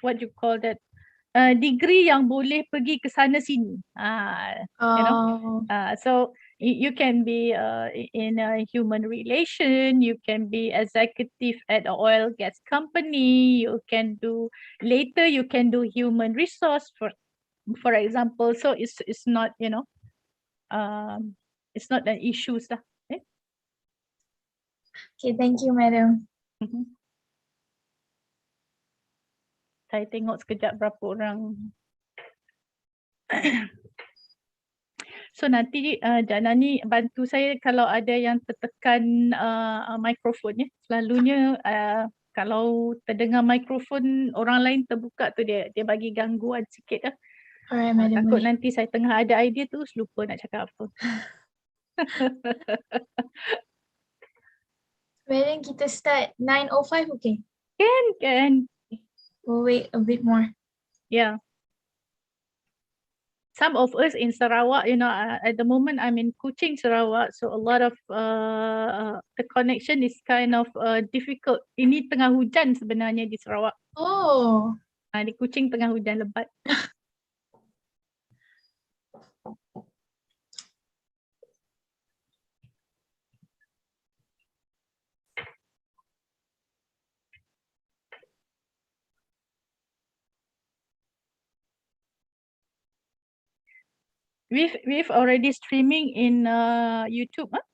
what you call that, degree yang boleh pergi ke sana sini. You know, so you can be in a human relation, you can be executive at an oil gas company, you can do later you can do human resource for example. So it's not, you know, it's not an issue lah. Okay, thank you, madam. Saya tengok sekejap berapa orang. So nanti Janani bantu saya kalau ada yang tertekan mikrofon ya. Selalunya kalau terdengar mikrofon orang lain terbuka tu dia bagi gangguan sikit lah. Alright, madam. Takut nanti saya tengah ada idea tu lupa nak cakap apa. Madam, kita start 9:05, okay? Can. We'll wait a bit more. Yeah. Some of us in Sarawak, you know, at the moment I'm in Kuching, Sarawak, so a lot of the connection is kind of difficult. Ini tengah hujan sebenarnya di Sarawak. Oh. Di Kuching tengah hujan lebat. We've already streaming in YouTube, huh?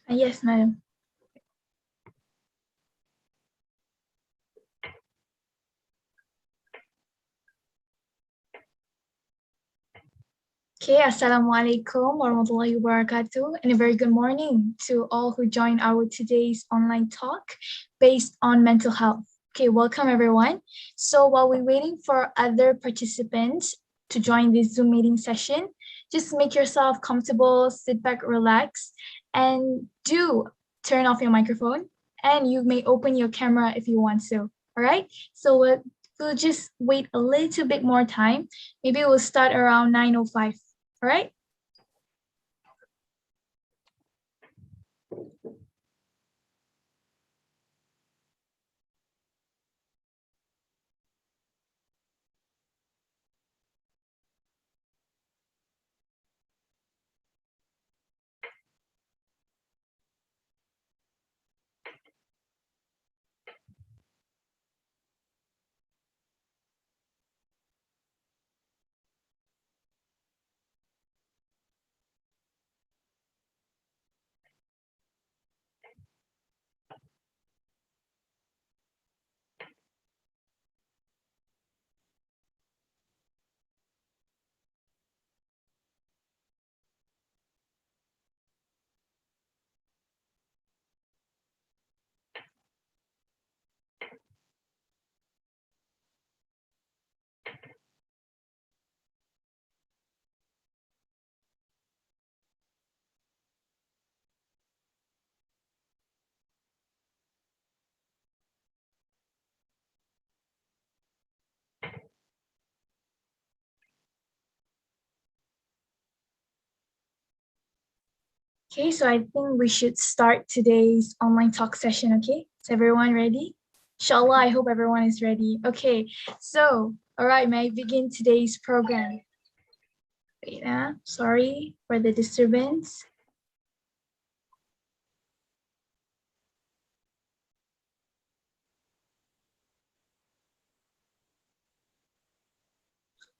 Yes, madam. Okay, Assalamualaikum warahmatullahi wabarakatuh, and a very good morning to all who joined our today's online talk based on mental health. Okay, welcome everyone. So while we're waiting for other participants to join this Zoom meeting session, just make yourself comfortable, sit back, relax, and do turn off your microphone, and you may open your camera if you want to, all right? So we'll just wait a little bit more time. Maybe we'll start around 9:05. All right. Okay, so I think we should start today's online talk session, okay? Is everyone ready? Inshallah, I hope everyone is ready. Okay, so, all right, may I begin today's program? Wait, sorry for the disturbance.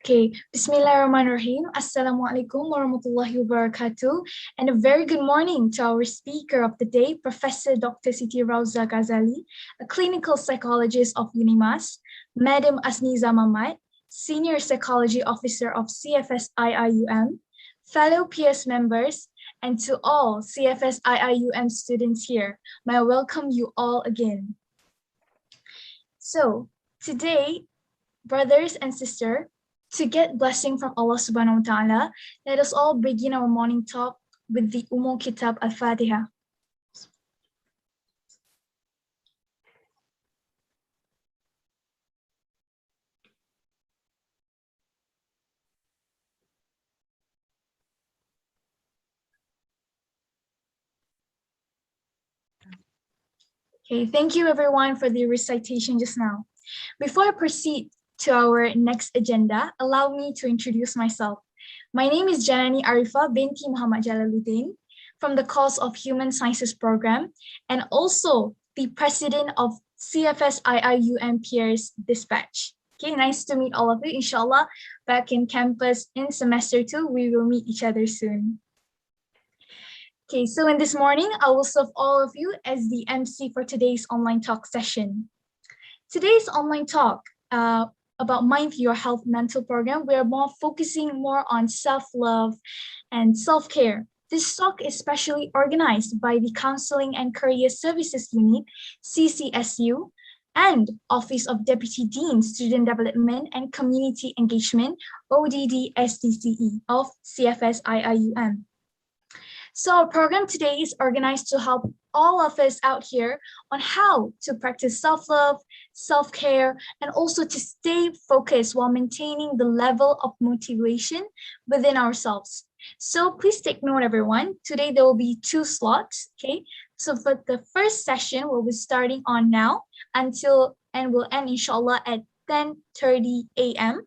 Okay, Bismillahirrahmanirrahim. Assalamualaikum warahmatullahi wabarakatuh. And a very good morning to our speaker of the day, Professor Dr. Siti Rauza Ghazali, a clinical psychologist of UNIMAS, Madam Asniza Mamat, Senior Psychology Officer of CFS IIUM, fellow PS members, and to all CFS IIUM students here, may I welcome you all again. So today, brothers and sisters, to get blessing from Allah subhanahu wa ta'ala, let us all begin our morning talk with the Kitab Al-Fatiha. Okay, thank you everyone for the recitation just now. Before I proceed to our next agenda, allow me to introduce myself. My name is Janani Arifa binti Muhammad Jalaluddin from the Course of Human Sciences program and also the president of CFS IIUM Peers Dispatch. Okay, nice to meet all of you. Inshallah, back in campus in semester 2, we will meet each other soon. Okay, so in this morning, I will serve all of you as the MC for today's online talk session. Today's online talk about Mind Your Health Mental program, we're focusing more on self-love and self-care. This talk is specially organized by the Counseling and Career Services Unit, CCSU, and Office of Deputy Dean, Student Development and Community Engagement, ODD SDCE of CFS IIUM. So our program today is organized to help all of us out here on how to practice self-love, self-care, and also to stay focused while maintaining the level of motivation within ourselves. So please take note, everyone. Today there will be 2 slots, okay? So for the first session, we'll be starting on now and we'll end inshallah at 10:30 a.m.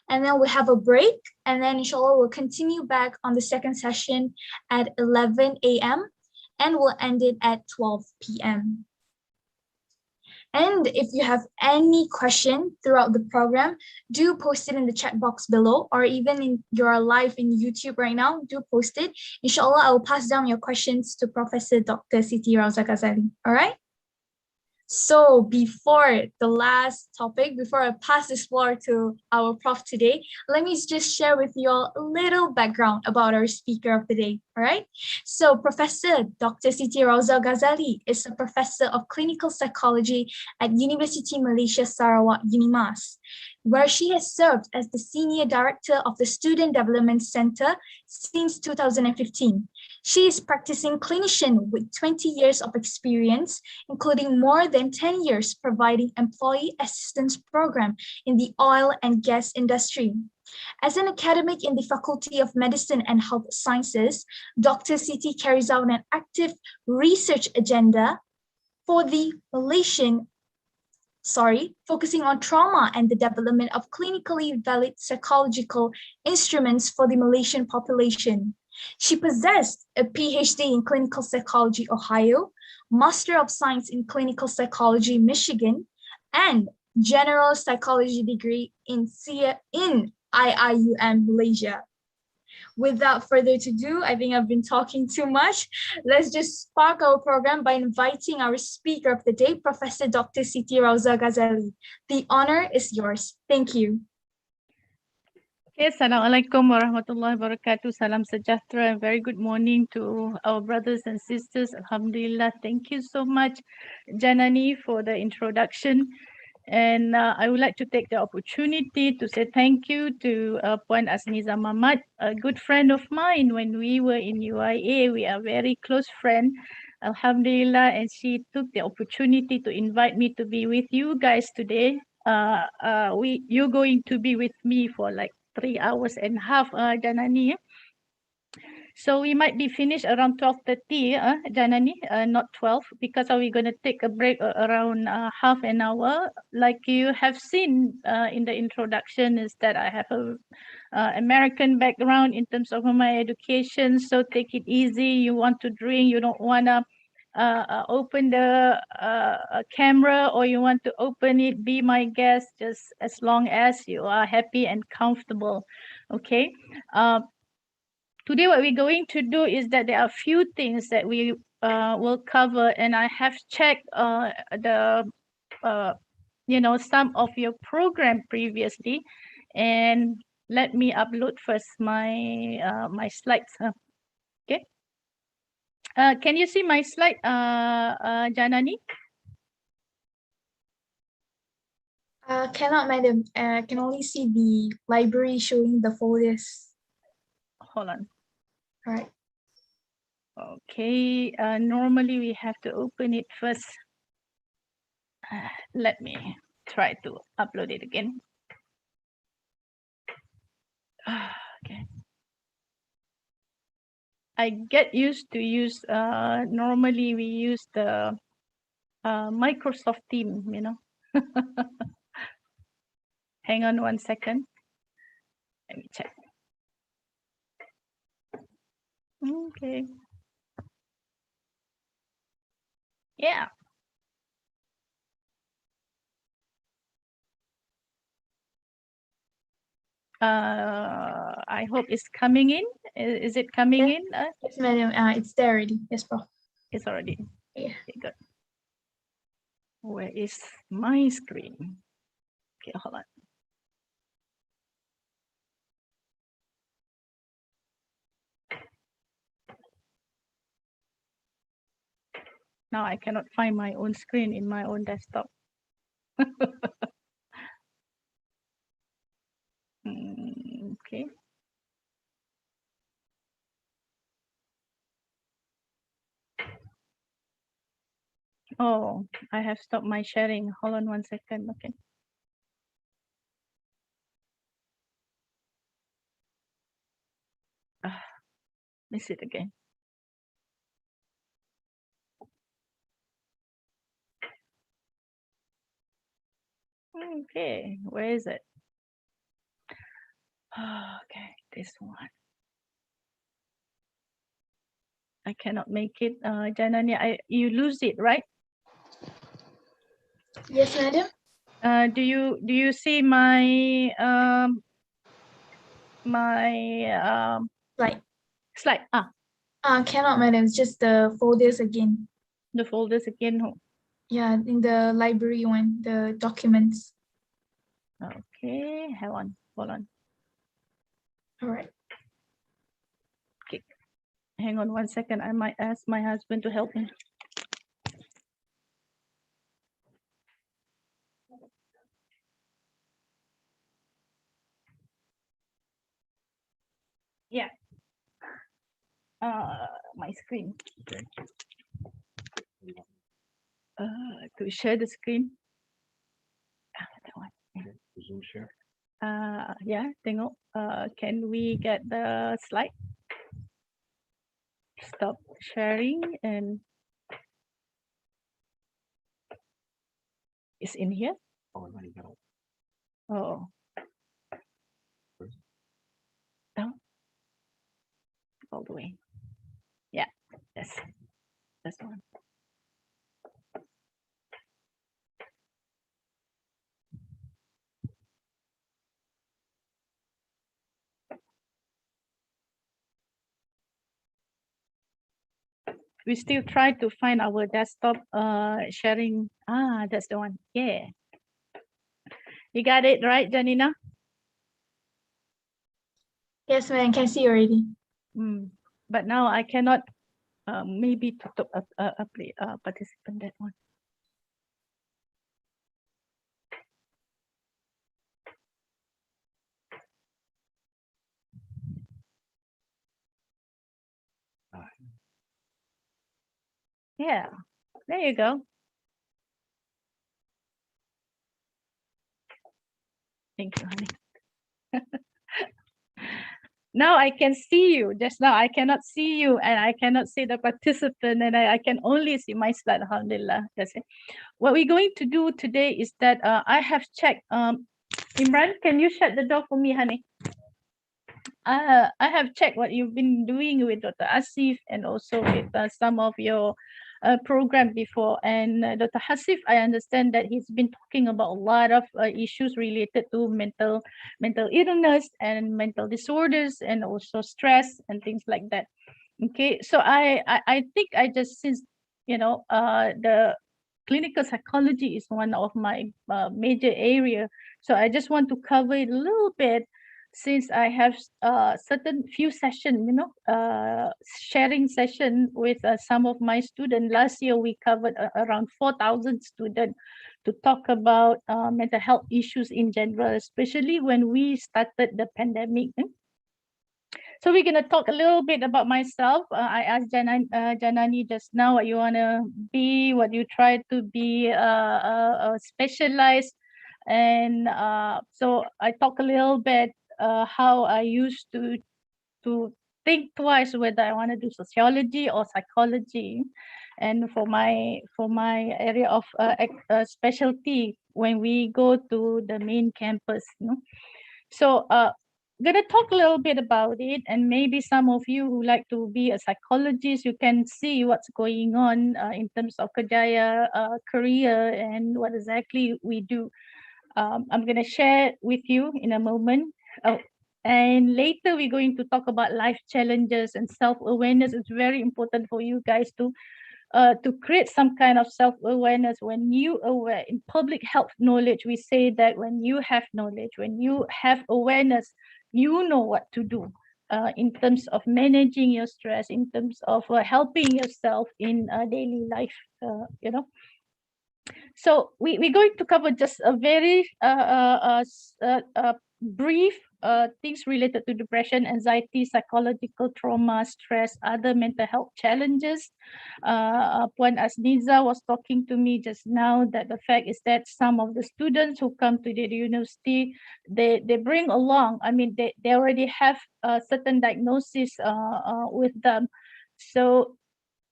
And then we have a break, and then inshallah we'll continue back on the second session at 11 a.m. and we'll end it at 12 p.m. And if you have any question throughout the program, do post it in the chat box below, or even in your live in YouTube right now, do post it. Inshallah, I will pass down your questions to Professor Dr. Siti Rauza Ghazali. All right? So before the last topic, before I pass this floor to our prof today, let me just share with you all a little background about our speaker of the day, all right? So Professor Dr. Siti Rauza Ghazali is a professor of clinical psychology at University Malaysia Sarawak UNIMAS, where she has served as the Senior Director of the Student Development Center since 2015. She is practicing clinician with 20 years of experience, including more than 10 years providing employee assistance program in the oil and gas industry. As an academic in the Faculty of Medicine and Health Sciences, Dr. Siti carries out an active research agenda for the focusing on trauma and the development of clinically valid psychological instruments for the Malaysian population. She possessed a PhD in Clinical Psychology, Ohio, Master of Science in Clinical Psychology, Michigan, and General Psychology degree in IIUM, Malaysia. Without further ado, I think I've been talking too much. Let's just spark our program by inviting our speaker of the day, Professor Dr. Siti Rauza Ghazali. The honor is yours. Thank you. Okay, Assalamualaikum warahmatullahi wabarakatuh. Salam sejahtera and very good morning to our brothers and sisters. Alhamdulillah. Thank you so much, Janani, for the introduction. And I would like to take the opportunity to say thank you to Puan Asniza Mamat, a good friend of mine when we were in UIA. We are very close friends, Alhamdulillah, and she took the opportunity to invite me to be with you guys today. You're going to be with me for like 3 hours and a half, Janani. So we might be finished around 12:30, Janani, not 12, because we're going to take a break around half an hour. Like you have seen in the introduction, is that I have a American background in terms of my education. So take it easy. You want to drink, you don't want to open the camera, or you want to open it, be my guest, just as long as you are happy and comfortable. Okay. Today, what we're going to do is that there are a few things that we will cover, and I have checked some of your program previously, and let me upload first my my slides. Okay. Can you see my slide, Janani? Cannot, madam. I can only see the library showing the folders. Hold on. All right. Okay. Normally we have to open it first. Let me try to upload it again. Okay. I get used to use, normally we use the Microsoft Teams, you know. Hang on 1 second. Let me check. Okay. Yeah. I hope it's coming in. Is it coming in? Yes, madam. It's there already. Yes, Prof. It's already. Yeah. Okay, good. Where is my screen? Okay, hold on. Now I cannot find my own screen in my own desktop. Okay. Oh, I have stopped my sharing. Hold on 1 second. Okay. Miss it again. Okay, where is it? Okay, this one. I cannot make it. Janani, you lose it, right? Yes, madam. Do you see my slide? Cannot, madam. It's just the folders again. The folders again. Yeah, in the library one, the documents. Okay, hold on. All right. Okay, hang on 1 second. I might ask my husband to help me. Yeah. My screen. Okay. To share the screen. That one. Okay. Zoom share. Yeah, tengok. Can we get the slide? Stop sharing and it's in here. Oh, I got it. Oh. Down. All the way. Yeah, that's one. We still try to find our desktop sharing. That's the one. Yeah. You got it right, Janina? Yes, madam. Can see already. But now I cannot maybe to participant that one. Yeah, there you go. Thank you, honey. Now I can see you. Just now I cannot see you and I cannot see the participant and I can only see my slide. Alhamdulillah. That's it. What we're going to do today is that I have checked. Imran, can you shut the door for me, honey? I have checked what you've been doing with Dr. Asif and also with some of your program before. And Dr. Hasif, I understand that he's been talking about a lot of issues related to mental illness and mental disorders and also stress and things like that. Okay, so I think I just, since the clinical psychology is one of my major area, so I just want to cover it a little bit, since I have certain few session, sharing session with some of my students. Last year we covered around 4,000 students to talk about mental health issues in general, especially when we started the pandemic. So we're gonna talk a little bit about myself. I asked Janani just now what you wanna be, what you try to be specialized, and so I talk a little bit how I used to think twice whether I want to do sociology or psychology. and for my area of specialty when we go to the main campus. So gonna talk a little bit about it, and maybe some of you who like to be a psychologist, you can see what's going on in terms of Kerjaya career and what exactly we do. I'm gonna share with you in a moment. And later we're going to talk about life challenges and self-awareness. It's very important for you guys to create some kind of self-awareness. When you aware in public health knowledge, we say that when you have knowledge, when you have awareness, you know what to do in terms of managing your stress, in terms of helping yourself in daily life, So we're going to cover just a very brief things related to depression, anxiety, psychological trauma, stress, other mental health challenges. Puan Asniza was talking to me just now that the fact is that some of the students who come to the university, they bring along, I mean, they already have a certain diagnosis with them. So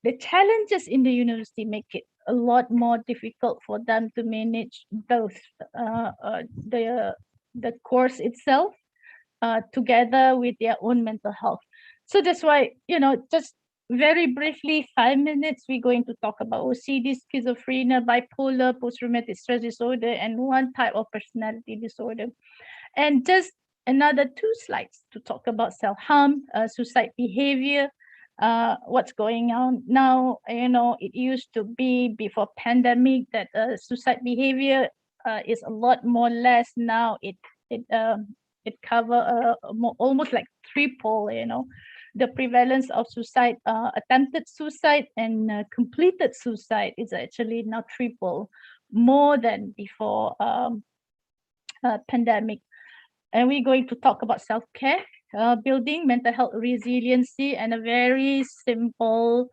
the challenges in the university make it a lot more difficult for them to manage both the course itself together with their own mental health. So that's why, just very briefly, 5 minutes, we're going to talk about OCD, schizophrenia, bipolar, post-traumatic stress disorder, and one type of personality disorder. And just another 2 slides to talk about self-harm, suicide behavior, what's going on now. It used to be before pandemic that suicide behavior is a lot more less. Now it cover almost like triple, the prevalence of suicide, attempted suicide and completed suicide is actually now triple, more than before pandemic. And we're going to talk about self-care, building mental health resiliency, and a very simple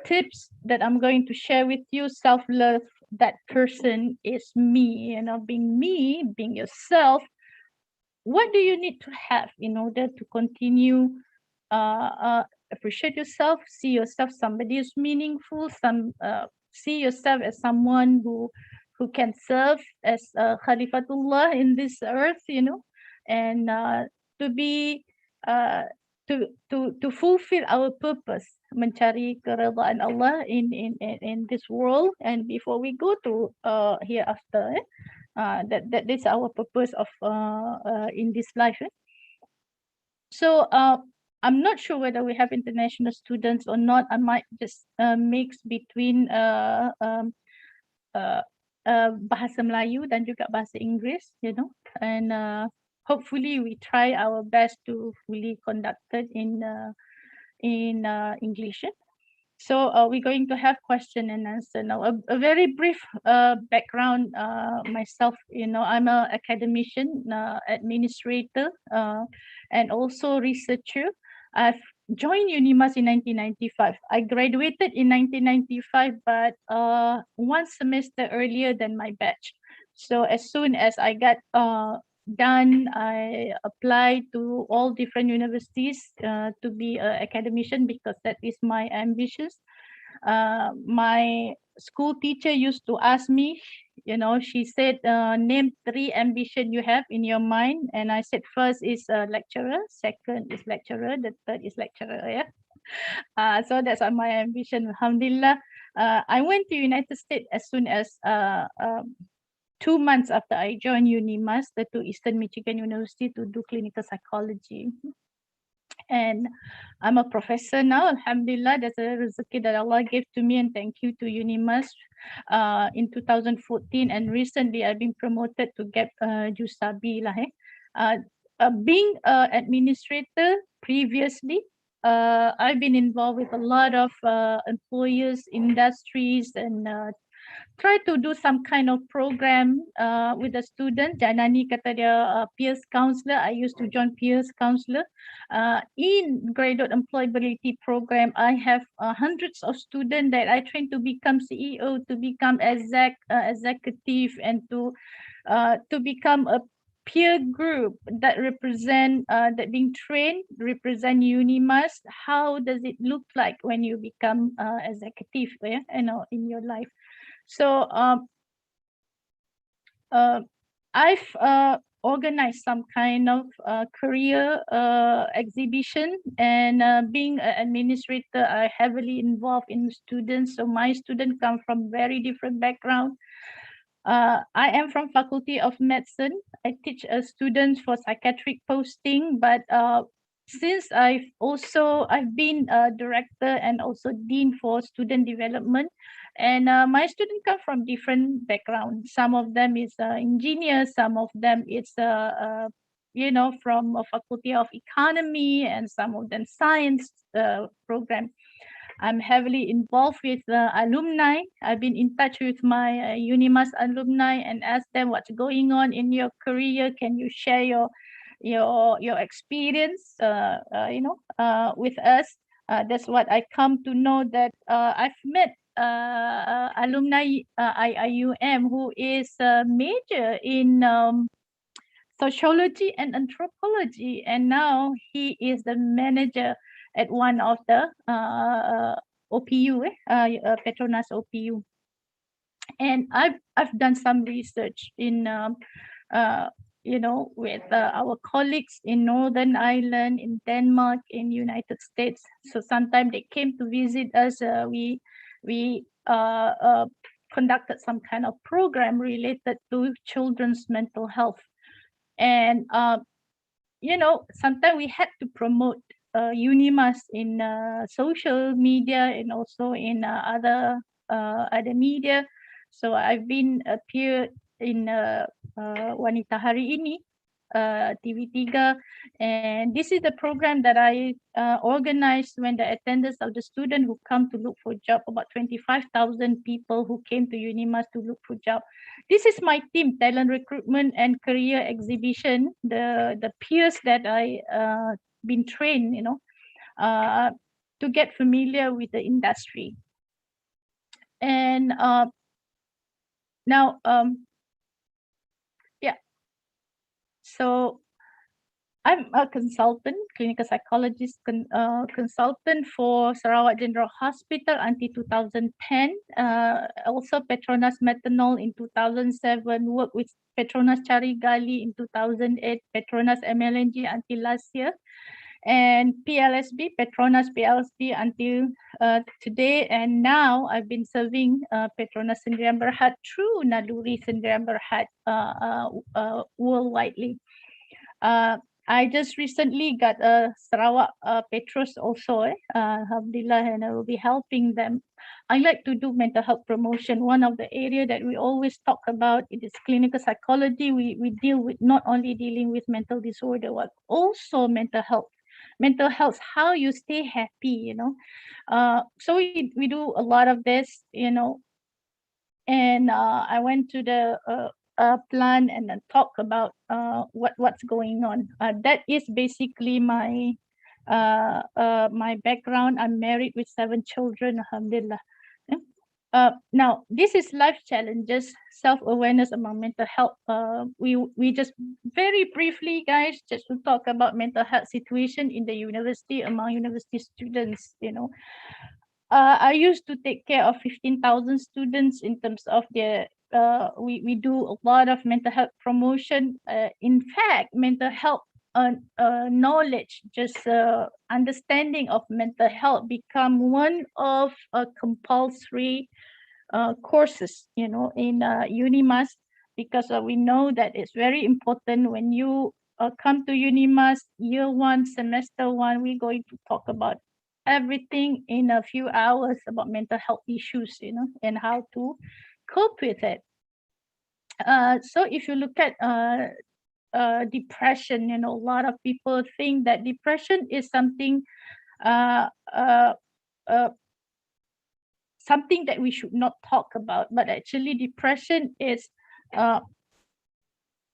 tips that I'm going to share with you. Self-love, that person is me, being yourself. What do you need to have in order to continue appreciate yourself, see yourself somebody is meaningful, see yourself as someone who can serve as Khalifatullah in this earth, and to be to fulfill our purpose, mencari keridhaan Allah in this world, and before we go to hereafter, that is our purpose of in this life. So I'm not sure whether we have international students or not. I might just mix between bahasa Melayu dan juga bahasa Inggeris, and hopefully we try our best to fully conduct it in English. So we're going to have question and answer now. A very brief background myself. I'm an academician, administrator, and also researcher. I've joined UNIMAS in 1995. I graduated in 1995, but one semester earlier than my batch. So as soon as I got done, I applied to all different universities to be an academician because that is my ambitions. My school teacher used to ask me, she said, name 3 ambition you have in your mind. And I said, first is lecturer, second is lecturer, the third is lecturer. Yeah. So that's my ambition. Alhamdulillah. I went to United States as soon as 2 months after I joined UNIMAS, to Eastern Michigan University to do clinical psychology. And I'm a professor now, Alhamdulillah. That's a rizki that Allah gave to me, and thank you to UNIMAS in 2014. And recently I've been promoted to get Jusabi lah. Being an administrator previously, I've been involved with a lot of employers, industries, and try to do some kind of program with the student. Janani kata dia peers counselor. I used to join peers counselor. In graduate employability program, I have hundreds of students that I train to become CEO, to become executive, and to become a peer group that represent that being trained represent UNIMAS. How does it look like when you become executive, in your life? So I've organized some kind of career exhibition, and being an administrator, I heavily involved in students. So my students come from very different background. I am from Faculty of Medicine. I teach students for psychiatric posting, but since I've been a director and also dean for student development, and my students come from different backgrounds. Some of them is engineers, some of them is from a Faculty of Economy, and some of them science program. I'm heavily involved with alumni. I've been in touch with my UNIMAS alumni and asked them what's going on in your career. Can you share your experience, with us? That's what I come to know, that I've met alumni IIUM who is a major in sociology and anthropology, and now he is the manager at one of the OPU, Petronas OPU. And I've done some research in with our colleagues in Northern Ireland, in Denmark, in United States. So sometimes they came to visit us. We conducted some kind of program related to children's mental health. And sometimes we had to promote UNIMAS in social media and also in other media. So I've been appeared in Wanita Hari Ini, TV3, and this is the program that I organized when the attendance of the student who come to look for job, about 25,000 people who came to UNIMAS to look for job. This is my team, talent recruitment and career exhibition, the peers that I been trained, to get familiar with the industry. And now, so I'm a consultant, clinical psychologist consultant for Sarawak General Hospital until 2010. Also Petronas Methanol in 2007, worked with Petronas Cari Gali in 2008, Petronas MLNG until last year, and PLSB, Petronas PLSB until today. And now I've been serving Petronas Sdn Bhd through Naluri Sdn Bhd worldwidely. I just recently got a Sarawak Petros also, Alhamdulillah, and I will be helping them. I like to do mental health promotion. One of the area that we always talk about, it is clinical psychology. We deal with not only dealing with mental disorder, but also mental health. Mental health, how you stay happy, So we do a lot of this, and I went to the plan and then talk about what's going on. That is basically my my background. I'm married with 7 children, alhamdulillah. Now, this is life challenges, self-awareness among mental health. We just very briefly, guys, just to talk about mental health situation in the university among university students. I used to take care of 15,000 students in terms of their. We do a lot of mental health promotion. In fact, mental health knowledge, just understanding of mental health become one of compulsory courses, in UNIMAS, because we know that it's very important when you come to UNIMAS year 1, semester 1, we're going to talk about everything in a few hours about mental health issues, and how to cope with it. So if you look at depression, a lot of people think that depression is something something that we should not talk about, but actually depression is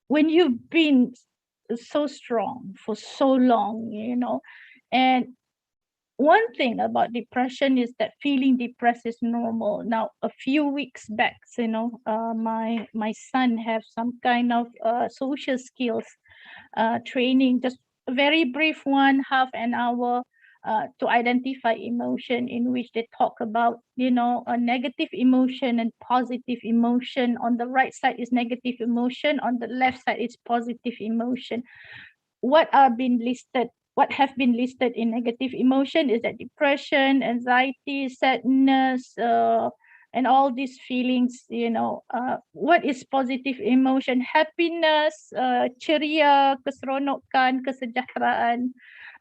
when you've been so strong for so long, and one thing about depression is that feeling depressed is normal. Now, a few weeks back, my son have some kind of social skills training, just a very brief one, half an hour, to identify emotion, in which they talk about, a negative emotion and positive emotion. On the right side is negative emotion, on the left side is positive emotion. What have been listed in negative emotion is that depression, anxiety, sadness, and all these feelings. What is positive emotion? Happiness, ceria, keseronokan, kesejahteraan.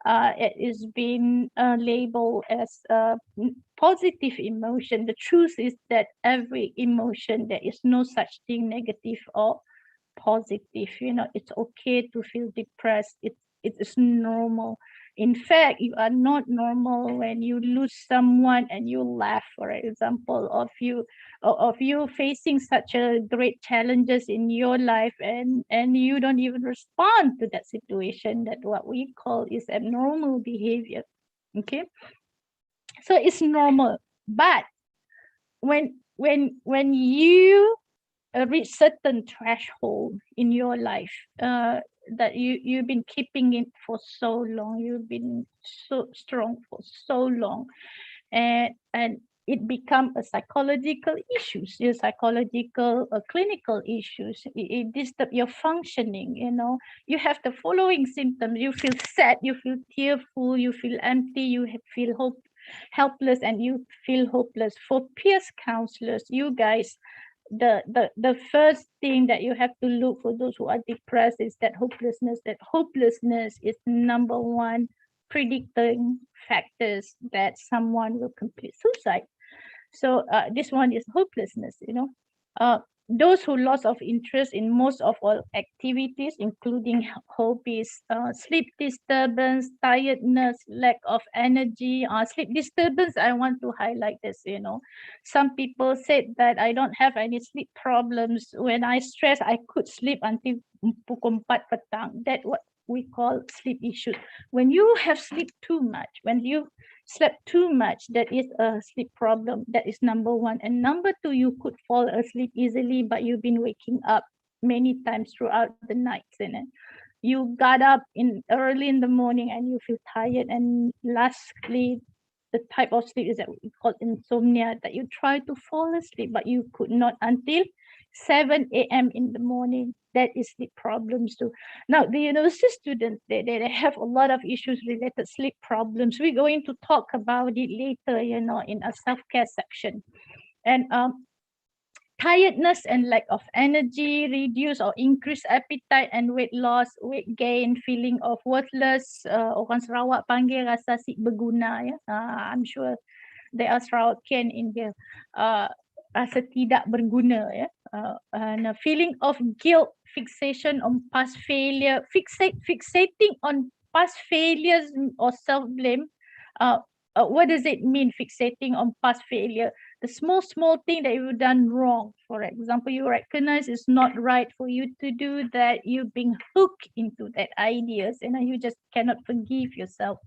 It is being labeled as positive emotion. The truth is that every emotion, there is no such thing negative or positive. It's okay to feel depressed. It is normal. In fact, you are not normal when you lose someone and you laugh, for example, of you facing such a great challenges in your life, and you don't even respond to that situation. That what we call is abnormal behavior. Okay, so it's normal. But when you reach certain threshold in your life, that you've been keeping it for so long, you've been so strong for so long, and it become a psychological issues, your psychological clinical issues. It disturb your functioning. You have the following symptoms: you feel sad, you feel tearful, you feel empty, you feel helpless, and you feel hopeless. For peers counselors, you guys, the first thing that you have to look for those who are depressed is that hopelessness. That hopelessness is number one predicting factors that someone will commit suicide. So this one is hopelessness. Those who loss of interest in most of all activities, including hobbies, sleep disturbance, tiredness, lack of energy. Sleep disturbance, I want to highlight this. Some people said that I don't have any sleep problems. When I stress, I could sleep until pukul 4 petang. That what we call sleep issues. When you have sleep too much, when you slept too much, that is a sleep problem. That is number one. And number two, you could fall asleep easily, but you've been waking up many times throughout the nights. You got up in early in the morning and you feel tired. And lastly, the type of sleep is that we call insomnia, that you try to fall asleep, but you could not until 7 a.m. in the morning. That is sleep problems too. Now, the university students, they have a lot of issues related sleep problems. We're going to talk about it later, in a self-care section. And tiredness and lack of energy, reduce or increased appetite and weight loss, weight gain, feeling of worthless. Orang Sarawak panggil rasa si berguna. I'm sure there are Sarawakian in here. Rasa tidak berguna. And a feeling of guilt, fixation on past failure, fixating on past failures or self-blame. What does it mean, fixating on past failure? The small thing that you've done wrong. For example, you recognize it's not right for you to do that. You're being hooked into that ideas, and you just cannot forgive yourself.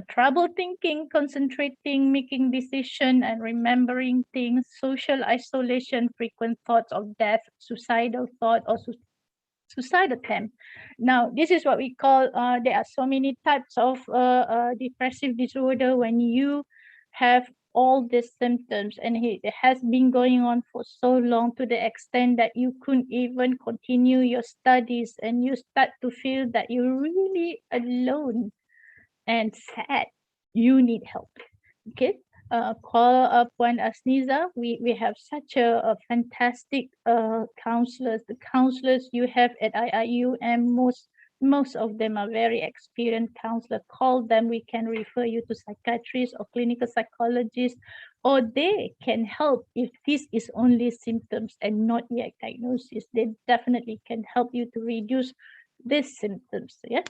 Trouble thinking, concentrating, making decision, and remembering things. Social isolation, frequent thoughts of death, suicidal thought, or suicide attempt. Now, this is what we call, there are so many types of depressive disorder. When you have all these symptoms and it has been going on for so long, to the extent that you couldn't even continue your studies, and you start to feel that you're really alone and sad, you need help. Okay, call up Puan Asniza. We have such a fantastic counselors. The counselors you have at IIU, and most of them are very experienced counselors. Call them. We can refer you to psychiatrists or clinical psychologists, or they can help if this is only symptoms and not yet diagnosis. They definitely can help you to reduce these symptoms. Yeah.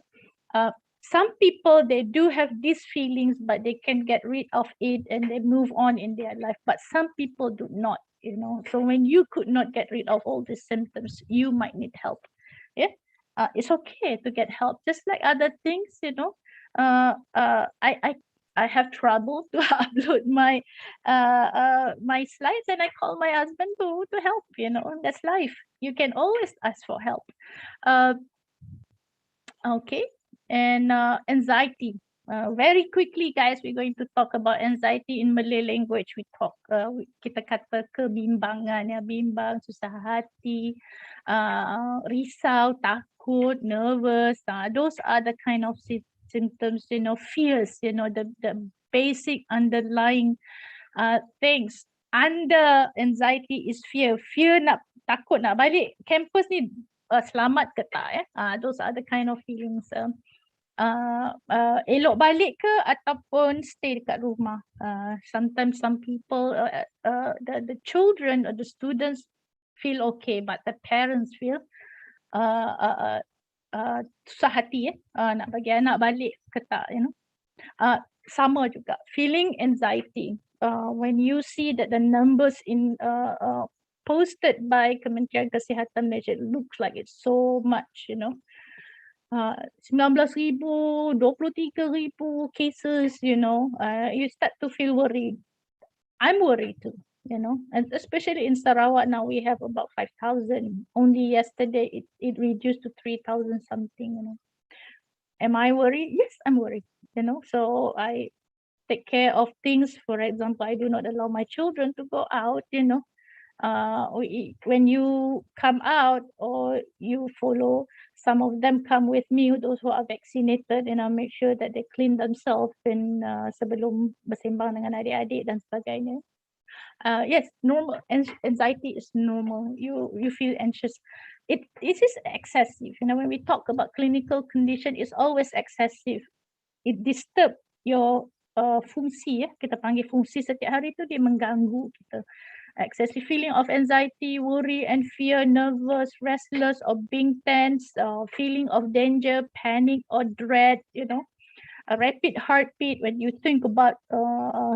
Some people, they do have these feelings, but they can get rid of it and they move on in their life. But some people do not, So when you could not get rid of all these symptoms, you might need help. Yeah, it's okay to get help, just like other things. I have trouble to upload my slides, and I call my husband to help. That's life. You can always ask for help. Okay, and anxiety. Very quickly, guys, we're going to talk about anxiety in Malay language. Kita kata kebimbangan, ya, bimbang, susah hati, risau, takut, nervous. Those are the kind of symptoms, fears, the basic underlying things under anxiety is fear. Fear takut nak balik campus ni, selamat ke tak, those are the kind of feelings. Elok balik ke ataupun stay dekat rumah. Sometimes some people, the children or the students feel okay, but the parents feel susah hati, nak bagi anak balik ke tak, sama juga feeling anxiety. When you see that the numbers in posted by Kementerian Kesihatan Malaysia, it looks like it's so much, 19,000, 23,000 cases, you start to feel worried. I'm worried too, and especially in Sarawak now we have about 5,000. Only yesterday it reduced to 3,000 something, Am I worried? Yes, I'm worried, so I take care of things. For example, I do not allow my children to go out, when you come out or you follow, some of them come with me, those who are vaccinated, and I make sure that they clean themselves sebelum bersembang dengan adik-adik dan sebagainya. Yes, normal. Anxiety is normal. You feel anxious. It is excessive. When we talk about clinical condition, it's always excessive. It disturb your fungsi, kita panggil fungsi setiap hari tu, dia mengganggu kita. Excessive feeling of anxiety, worry and fear, nervous, restless or being tense, feeling of danger, panic or dread, a rapid heartbeat when you think about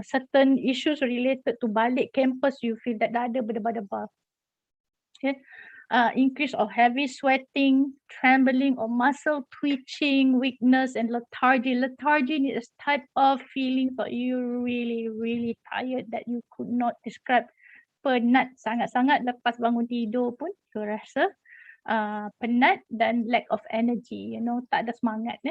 certain issues related to balik campus, you feel that dada berdebar-debar. Okay. Increase of heavy sweating, trembling or muscle twitching, weakness and lethargy. Lethargy is type of feeling that you're really, really tired that you could not describe. Penat sangat-sangat lepas bangun tidur pun you rasa penat dan lack of energy, tak ada semangat.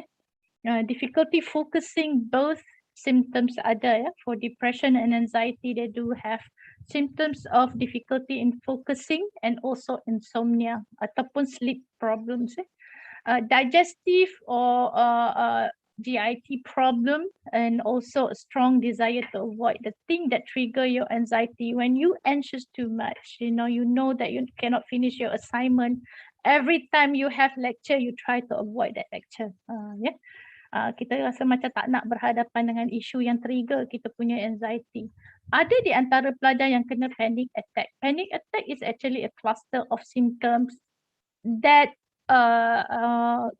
Difficulty focusing, both symptoms ada, for depression and anxiety. They do have symptoms of difficulty in focusing and also insomnia ataupun sleep problems. Digestive or GIT problem, and also a strong desire to avoid the thing that trigger your anxiety. When you anxious too much, you know that you cannot finish your assignment. Every time you have lecture, you try to avoid that lecture. Kita rasa macam tak nak berhadapan dengan isu yang trigger kita punya anxiety. Ada di antara pelajar yang kena panic attack. Panic attack is actually a cluster of symptoms that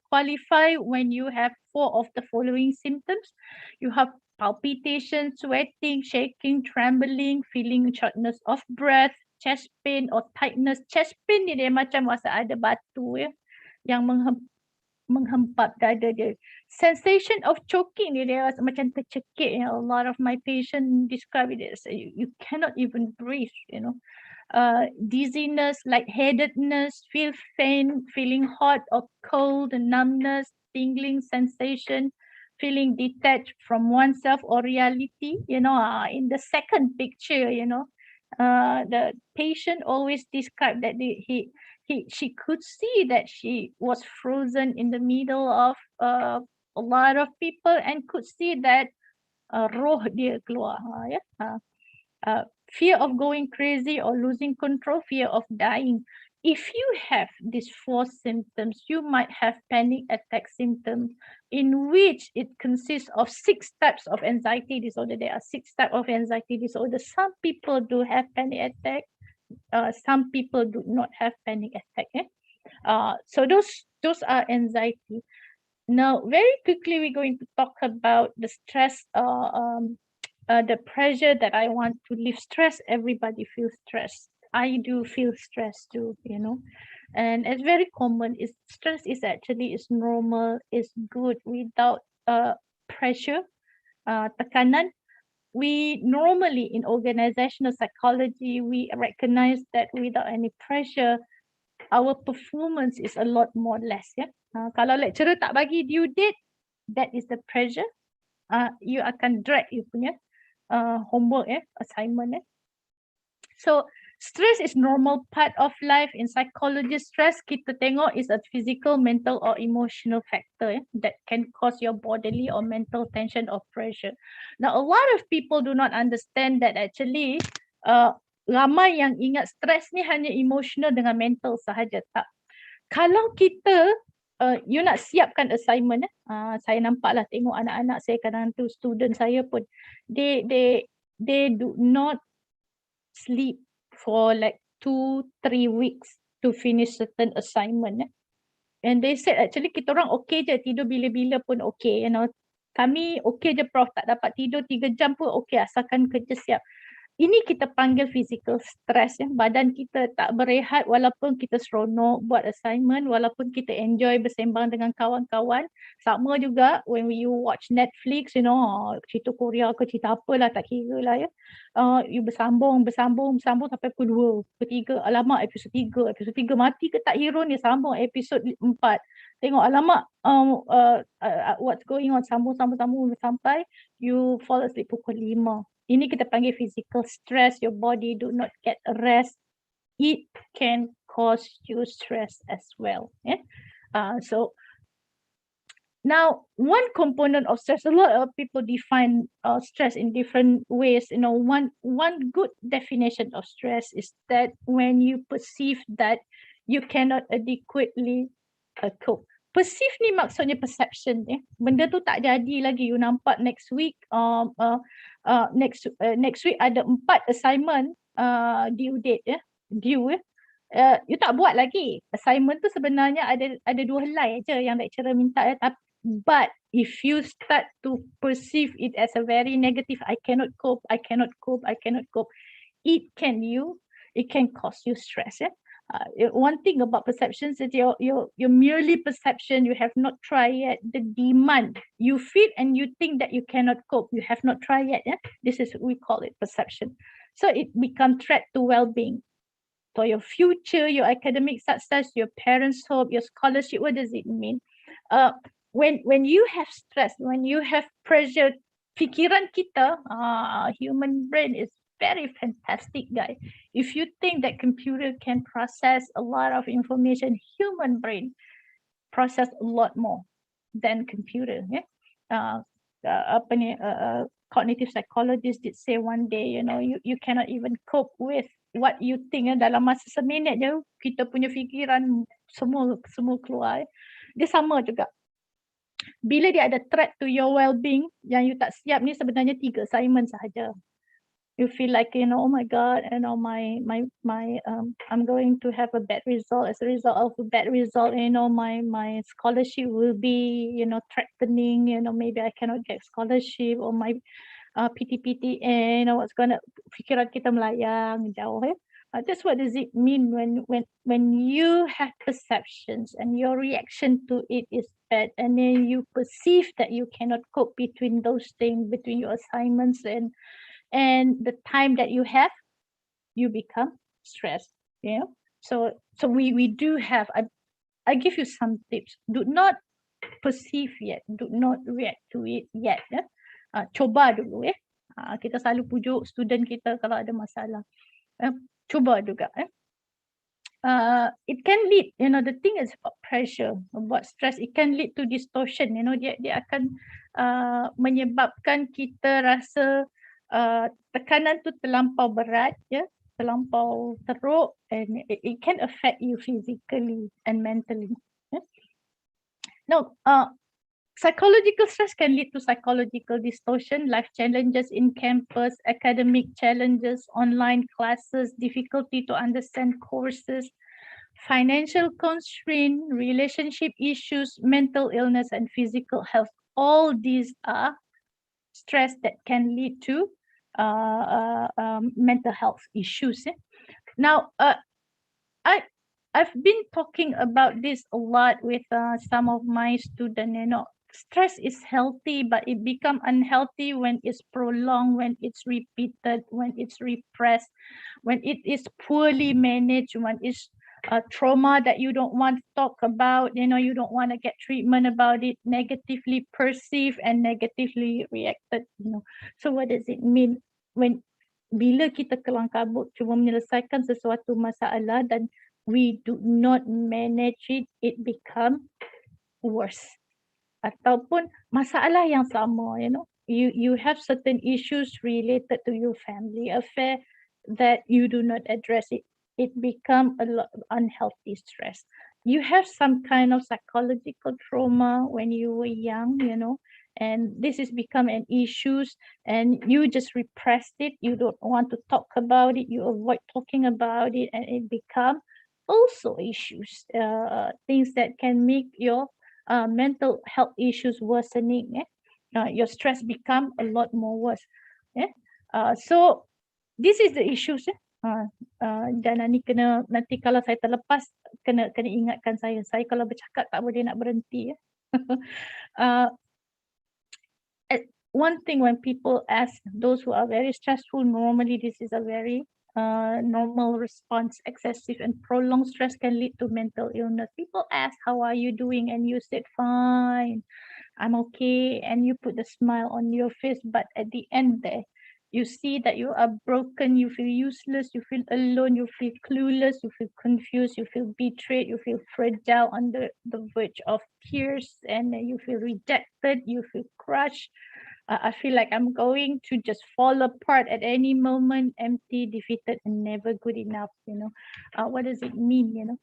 qualify when you have 4 of the following symptoms. You have palpitation, sweating, shaking, trembling, feeling shortness of breath, chest pain or tightness. Chest pain ni dia macam rasa ada batu, yang menghempap dada dia. Sensation of choking ni dia rasa macam tercekik. A lot of my patients describe it as you cannot even breathe, dizziness, lightheadedness, feel faint, feeling hot or cold, numbness, tingling sensation, feeling detached from oneself or reality. In the second picture, the patient always described that she could see that she was frozen in the middle of a lot of people and could see that roh dia keluar. Fear of going crazy or losing control, fear of dying. If you have these 4 symptoms, you might have panic attack symptoms, in which it consists of 6 types of anxiety disorder. There are 6 types of anxiety disorder. Some people do have panic attack. Some people do not have panic attack. So those are anxiety. Now, very quickly, we're going to talk about the stress, the pressure that I want to lift. Stress, everybody feels stressed. I do feel stressed too, and it's very common. Stress is actually normal, is good. Without pressure, tekanan, we normally in organizational psychology, we recognize that without any pressure, our performance is a lot more less. Ya, kalau lecturer tak bagi due date, that is the pressure. You akan drag you punya homework, assignment. So stress is normal part of life. In psychology, stress kita tengok is a physical, mental or emotional factor that can cause your bodily or mental tension or pressure. Now, a lot of people do not understand that actually ramai yang ingat stress ni hanya emotional dengan mental sahaja. Tak. Kalau kita you nak siapkan assignment, saya nampaklah tengok anak-anak saya kadang tu student saya pun they do not sleep for like 2-3 weeks to finish certain assignment. And they said actually kita orang okay je, tidur bila-bila pun okay, you know. Kami okay je prof, tak dapat tidur 3 jam pun okay asalkan kerja siap. Ini kita panggil physical stress, ya. Badan kita tak berehat walaupun kita seronok buat assignment, walaupun kita enjoy bersembang dengan kawan-kawan. Sama juga when you watch Netflix, you know, cerita Korea ke cerita apalah, tak kira lah ya. You bersambung sampai pukul 2, pukul 3. Alamak, episod 3 mati ke tak hero ni, sambung episod 4. Tengok alamak, what's going on, sambung sampai you fall asleep pukul 5. Ini kita panggil physical stress. Your body do not get a rest. It can cause you stress as well. Yeah. So now one component of stress, a lot of people define stress in different ways. You know, one good definition of stress is that when you perceive that you cannot adequately cope. Perceive ni maksudnya perception. Benda tu tak jadi lagi. You nampak next week next week ada 4 assignment due date, due. You tak buat lagi. Assignment tu sebenarnya ada 2 helai aja yang lecturer minta, but if you start to perceive it as a very negative, I cannot cope, it can cause you stress. One thing about perceptions is you're merely perception, you have not tried yet. The demand you feel and you think that you cannot cope, you have not tried yet. This is, we call it perception. So it becomes threat to well-being, for your future, your academic success, your parents' hope, your scholarship. What does it mean? When you have stress, when you have pressure, fikiran kita, human brain is very fantastic, guy. If you think that computer can process a lot of information, human brain process a lot more than computer. Cognitive psychologist did say one day, you know, you cannot even cope with what you think. Dalam masa seminit je kita punya fikiran semua keluar. Dia sama juga. Bila dia ada threat to your well-being yang you tak siap ni, sebenarnya 3 assignment sahaja. You feel like, you know, oh my God, you know, my I'm going to have a bad result. As a result of a bad result, you know, my scholarship will be, you know, threatening. You know, maybe I cannot get scholarship, or my PTPTN, you know, what's gonna, fikiran kita melayang jauh. That's what does it mean when you have perceptions and your reaction to it is bad, and then you perceive that you cannot cope between those things, between your assignments and the time that you have, you become stressed. You know, so we do have. I give you some tips. Do not perceive yet. Do not react to it yet. Coba dulu. Kita selalu pujuk student kita kalau ada masalah. Cuba juga. It can lead, you know, the thing is about pressure, about stress, it can lead to distortion. You know, dia akan menyebabkan kita rasa tekanan tu terlampau berat, terlampau teruk, and it can affect you physically and mentally. Now, psychological stress can lead to psychological distortion, life challenges in campus, academic challenges, online classes, difficulty to understand courses, financial constraint, relationship issues, mental illness, and physical health. All these are stress that can lead to mental health issues. Now, I've been talking about this a lot with some of my students. You know, stress is healthy, but it become unhealthy when it's prolonged, when it's repeated, when it's repressed, when it is poorly managed, when it's a trauma that you don't want to talk about, you don't want to get treatment about it, negatively perceived and negatively reacted, So what does it mean when bila kita kelang kabut cuba menyelesaikan sesuatu masalah dan we do not manage it, it become worse. Ataupun masalah yang sama, you have certain issues related to your family affair that you do not address it. It become a lot of unhealthy stress. You have some kind of psychological trauma when you were young, and this has become an issues and you just repressed it. You don't want to talk about it. You avoid talking about it, and it become also issues, things that can make your mental health issues worsening. Your stress become a lot more worse. So this is the issues. Dan ni kena, nanti kalau saya terlepas kena ingatkan saya kalau bercakap tak boleh nak berhenti. One thing when people ask, those who are very stressful, normally this is a very normal response. Excessive and prolonged stress can lead to mental illness. People ask, how are you doing? And you said, fine, I'm okay. And you put a smile on your face. But at the end there, you see that you are broken, you feel useless, you feel alone, you feel clueless, you feel confused, you feel betrayed, you feel fragile on the verge of tears, and you feel rejected, you feel crushed. I feel like I'm going to just fall apart at any moment, empty, defeated, and never good enough. What does it mean?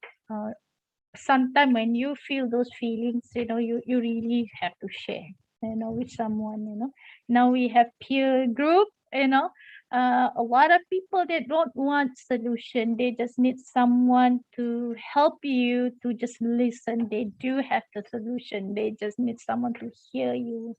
Sometimes when you feel those feelings, you really have to share, with someone. Now we have peer group, a lot of people, they don't want solution. They just need someone to help you, to just listen. They do have the solution. They just need someone to hear you,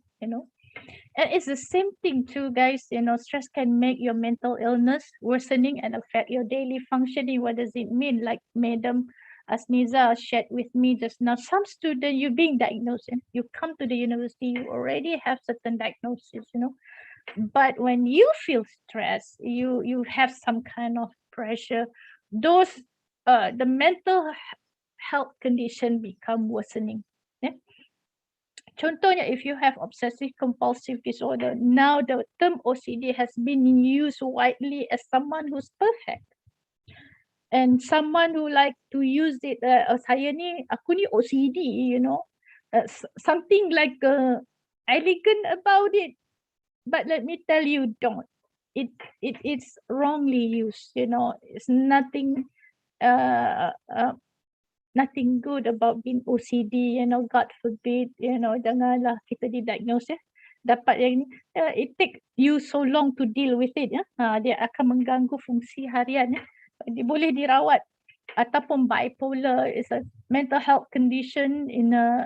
And it's the same thing too, guys. Stress can make your mental illness worsening and affect your daily functioning. What does it mean? Like Madam Asniza shared with me just now, some student, you're being diagnosed, and you come to the university, you already have certain diagnosis, But when you feel stress, you have some kind of pressure, those the mental health condition become worsening. Contohnya, if you have obsessive compulsive disorder, now the term OCD has been used widely as someone who's perfect. And someone who like to use it, saya ni, aku ni OCD, something like elegant about it. But let me tell you, don't. It's wrongly used, It's nothing nothing good about being OCD, God forbid, janganlah kita didiagnose, dapat yang ni, it take you so long to deal with it, dia akan mengganggu fungsi harian, boleh dirawat. Ataupun bipolar is a mental health condition in a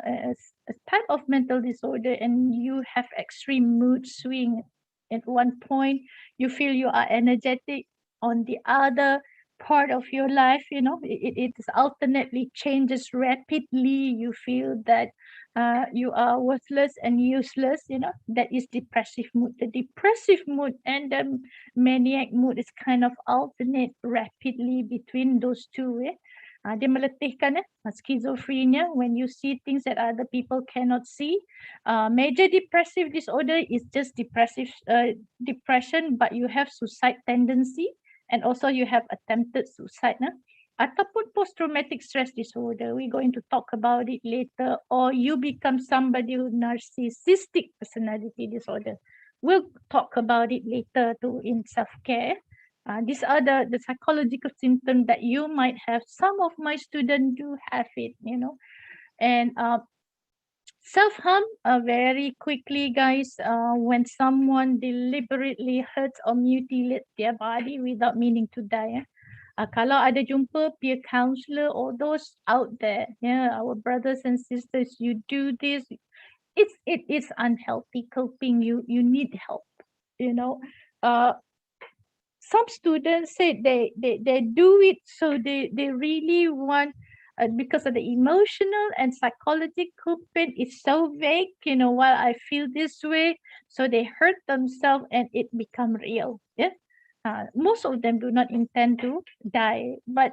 type of mental disorder, and you have extreme mood swing. At one point, you feel you are energetic, on the other part of your life, it alternately changes rapidly. You feel that you are worthless and useless, that is depressive mood. The depressive mood and the maniac mood is kind of alternate rapidly between those two. Dia meletihkan schizophrenia, when you see things that other people cannot see. Major depressive disorder is just depression, but you have suicide tendency. And also you have attempted suicide. Ataupun post-traumatic stress disorder, we're going to talk about it later. Or you become somebody with narcissistic personality disorder. We'll talk about it later too in self-care. These are the psychological symptoms that you might have. Some of my students do have it, And self-harm, very quickly, guys, when someone deliberately hurts or mutilates their body without meaning to die. Kalau ada jumpa peer counselor or those out there, our brothers and sisters, you do this, it is unhealthy coping. You need help, Some students say they do it, so they really want because of the emotional and psychological pain is so vague, while I feel this way, so they hurt themselves and it become real. Yeah. Most of them do not intend to die, but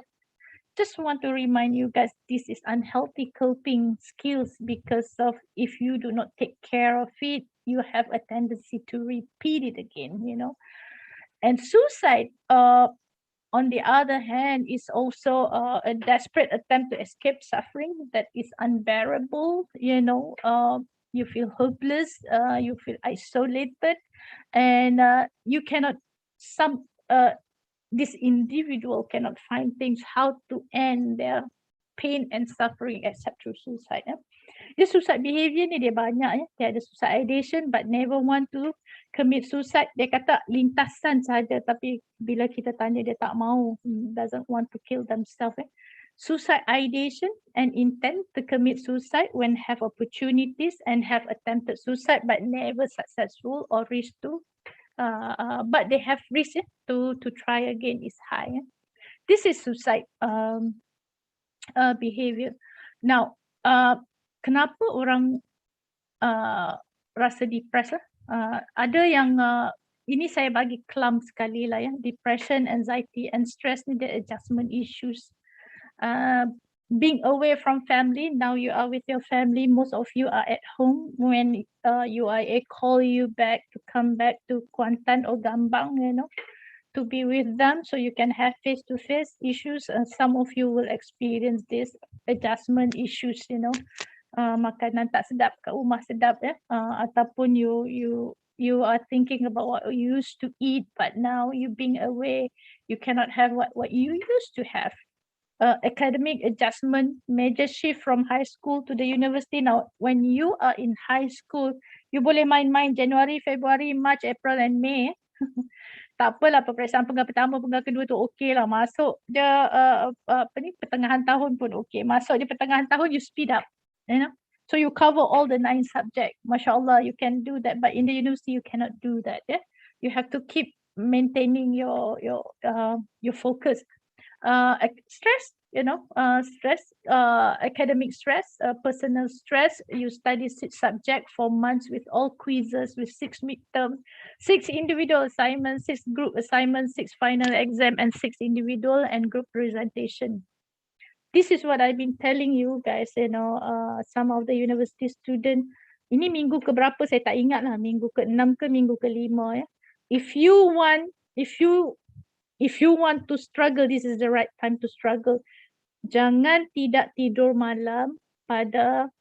just want to remind you guys, this is unhealthy coping skills, because of if you do not take care of it, you have a tendency to repeat it again, And suicide, on the other hand, is also a desperate attempt to escape suffering that is unbearable. You feel hopeless, you feel isolated, and you cannot this individual cannot find things how to end their pain and suffering except through suicide. Dia suicide behavior ni dia banyak ya. Dia ada suicide ideation but never want to commit suicide. Dia kata lintasan saja, tapi bila kita tanya dia tak mau, doesn't want to kill themselves. Suicide ideation and intent to commit suicide when have opportunities and have attempted suicide but never successful or reach to but they have risk to try again is high. This is suicide behavior. Now, kenapa orang rasa depressed? Ada yang ini saya bagi clump sekali lah ya. Depression, anxiety, and stress ni the adjustment issues. Being away from family, now you are with your family, most of you are at home. When UIA call you back to come back to Kuantan or Gambang, to be with them, so you can have face-to-face issues. Some of you will experience this adjustment issues, makanan tak sedap kat rumah sedap ya, ataupun you are thinking about what you used to eat, but now you being away, you cannot have what you used to have. Academic adjustment, major shift from high school to the university. Now, when you are in high school, you boleh main-main January, February, March, April, and May. Tak apalah, peperiksaan penggal pertama, penggal kedua tu okey lah. Masuk dia pertengahan tahun pun okey. Masuk dia pertengahan tahun, you speed up, So you cover all the 9 subjects. Masya Allah, you can do that. But in the university, you cannot do that. Yeah, you have to keep maintaining your focus. Stress, stress, academic stress, personal stress. You study 6 subjects for months with all quizzes, with 6 midterms, 6 individual assignments, 6 group assignments, 6 final exam, and 6 individual and group presentation. This is what I've been telling you guys, some of the university student. Ini minggu keberapa saya tak ingat lah, minggu ke-6 ke minggu ke-5 ya. If you want to struggle, this is the right time to struggle. Jangan tidak tidur malam pada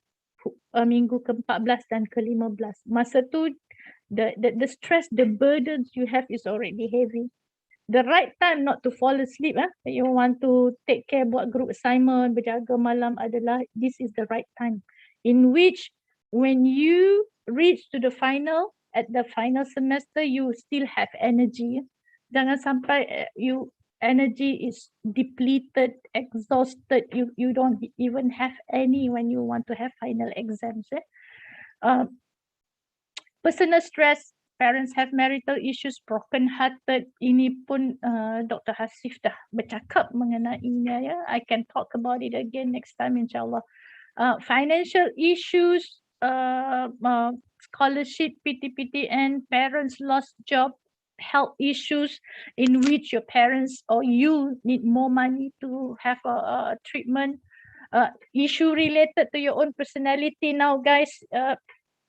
minggu ke-14 dan ke-15. Masa tu, the stress, the burdens you have is already heavy. The right time not to fall asleep, you want to take care buat group assignment, berjaga malam adalah, this is the right time. In which, when you reach to the final, at the final semester, you still have energy. Jangan sampai energy is depleted, exhausted. You don't even have any when you want to have final exams. Personal stress, parents have marital issues, broken hearted. Ini pun Dr. Hasif dah bercakap mengenainya ya. I can talk about it again next time insyaAllah. Financial issues, scholarship, PTPTN, parents lost job, health issues in which your parents or you need more money to have a treatment, issue related to your own personality. Now guys,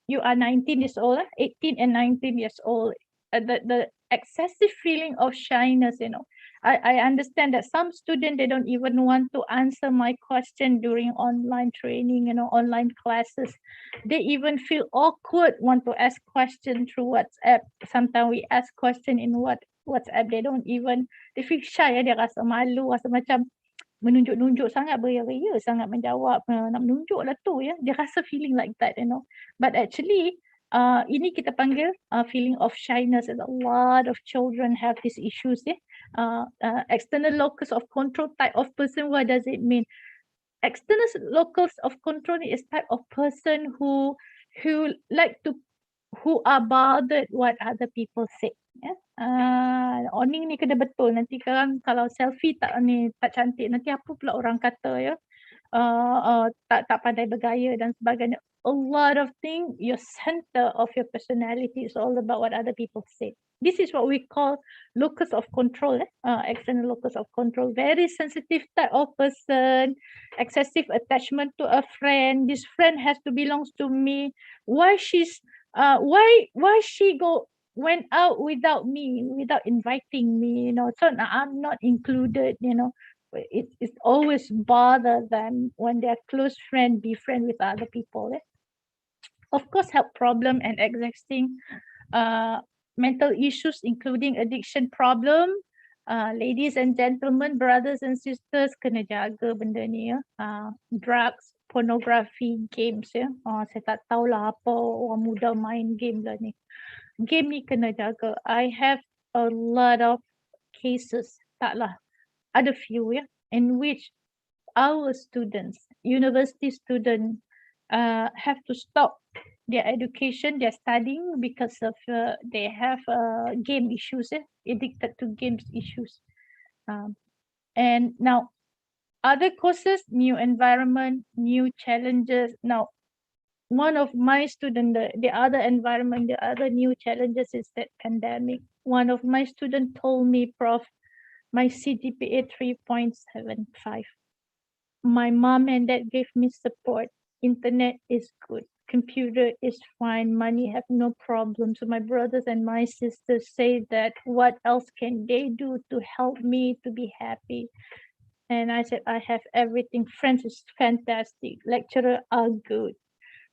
you are 19 years old, 18 and 19 years old. The excessive feeling of shyness, I understand that some students, they don't even want to answer my question during online training, online classes. They even feel awkward, want to ask questions through WhatsApp. Sometimes we ask question in WhatsApp, they feel shy, dia rasa malu, rasa macam menunjuk-nunjuk sangat, beria-ria sangat menjawab, nak menunjuk lah tu ya. Dia rasa feeling like that, But actually, ini kita panggil feeling of shyness, and a lot of children have these issues. External locus of control type of person, what does it mean? External locus of control is type of person who are bothered what other people say. Owning ni kena betul. Nanti kan kalau selfie tak cantik, nanti apa pula orang kata ya. tak pandai bergaya dan sebagainya. A lot of things, your center of your personality is all about what other people say. This is what we call locus of control, external locus of control. Very sensitive type of person, excessive attachment to a friend. This friend has to belongs to me. Why she went out without me, without inviting me, so I'm not included, it's always bother them when their close friend be friend with other people. Of course, health problem and existing mental issues, including addiction problem. Ladies and gentlemen, brothers and sisters, kena jaga benda ni ya. Drugs, pornography, games ya. Saya tak tahulah apa orang muda main game lah ni. Game ni kena jaga. I have a lot of cases, taklah, ada few ya, in which our students, university students, have to stop their education, their studying because of they have game issues, addicted to games issues. And now other courses, new environment, new challenges. Now, one of my students, the other environment, the other new challenges is that pandemic. One of my students told me, Prof, my CGPA 3.75. My mom and dad gave me support. Internet is good. Computer is fine. Money have no problem. So my brothers and my sisters say that what else can they do to help me to be happy? And I said, I have everything. Friends is fantastic. Lecturer are good.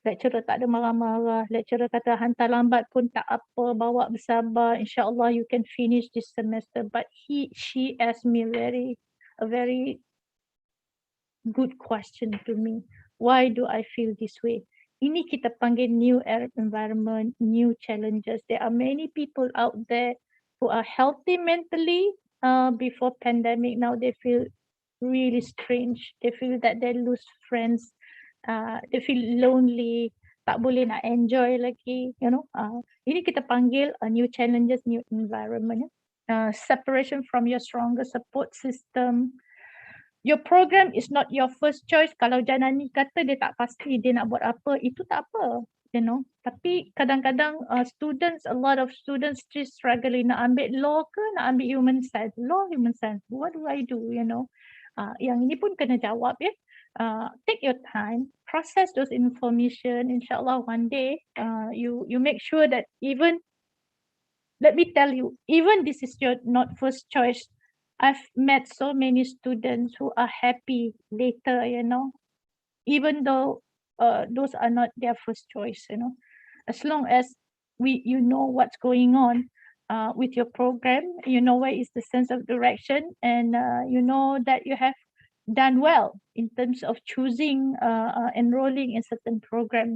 Lecturer tak ada marah-marah. Lecturer kata hantar lambat pun tak apa. Bawa bersabar. InsyaAllah you can finish this semester. But she asked me a very good question to me. Why do I feel this way? Ini kita panggil new environment, new challenges. There are many people out there who are healthy mentally before pandemic. Now they feel really strange. They feel that they lose friends. They feel lonely. Tak boleh nak enjoy lagi. Ini kita panggil new challenges, new environment. Separation from your stronger support system. Your program is not your first choice. Kalau Janani kata dia tak pasti dia nak buat apa, itu tak apa, Tapi kadang-kadang students, a lot of students still struggling nak ambil law ke nak ambil human science. Law, human science, what do I do, Yang ini pun kena jawab ya. Take your time, process those information. InsyaAllah one day you make sure that even, let me tell you, even this is your not first choice, I've met so many students who are happy later, even though those are not their first choice, As long as you know what's going on with your program, you know where is the sense of direction, and you know that you have done well in terms of choosing enrolling in certain program.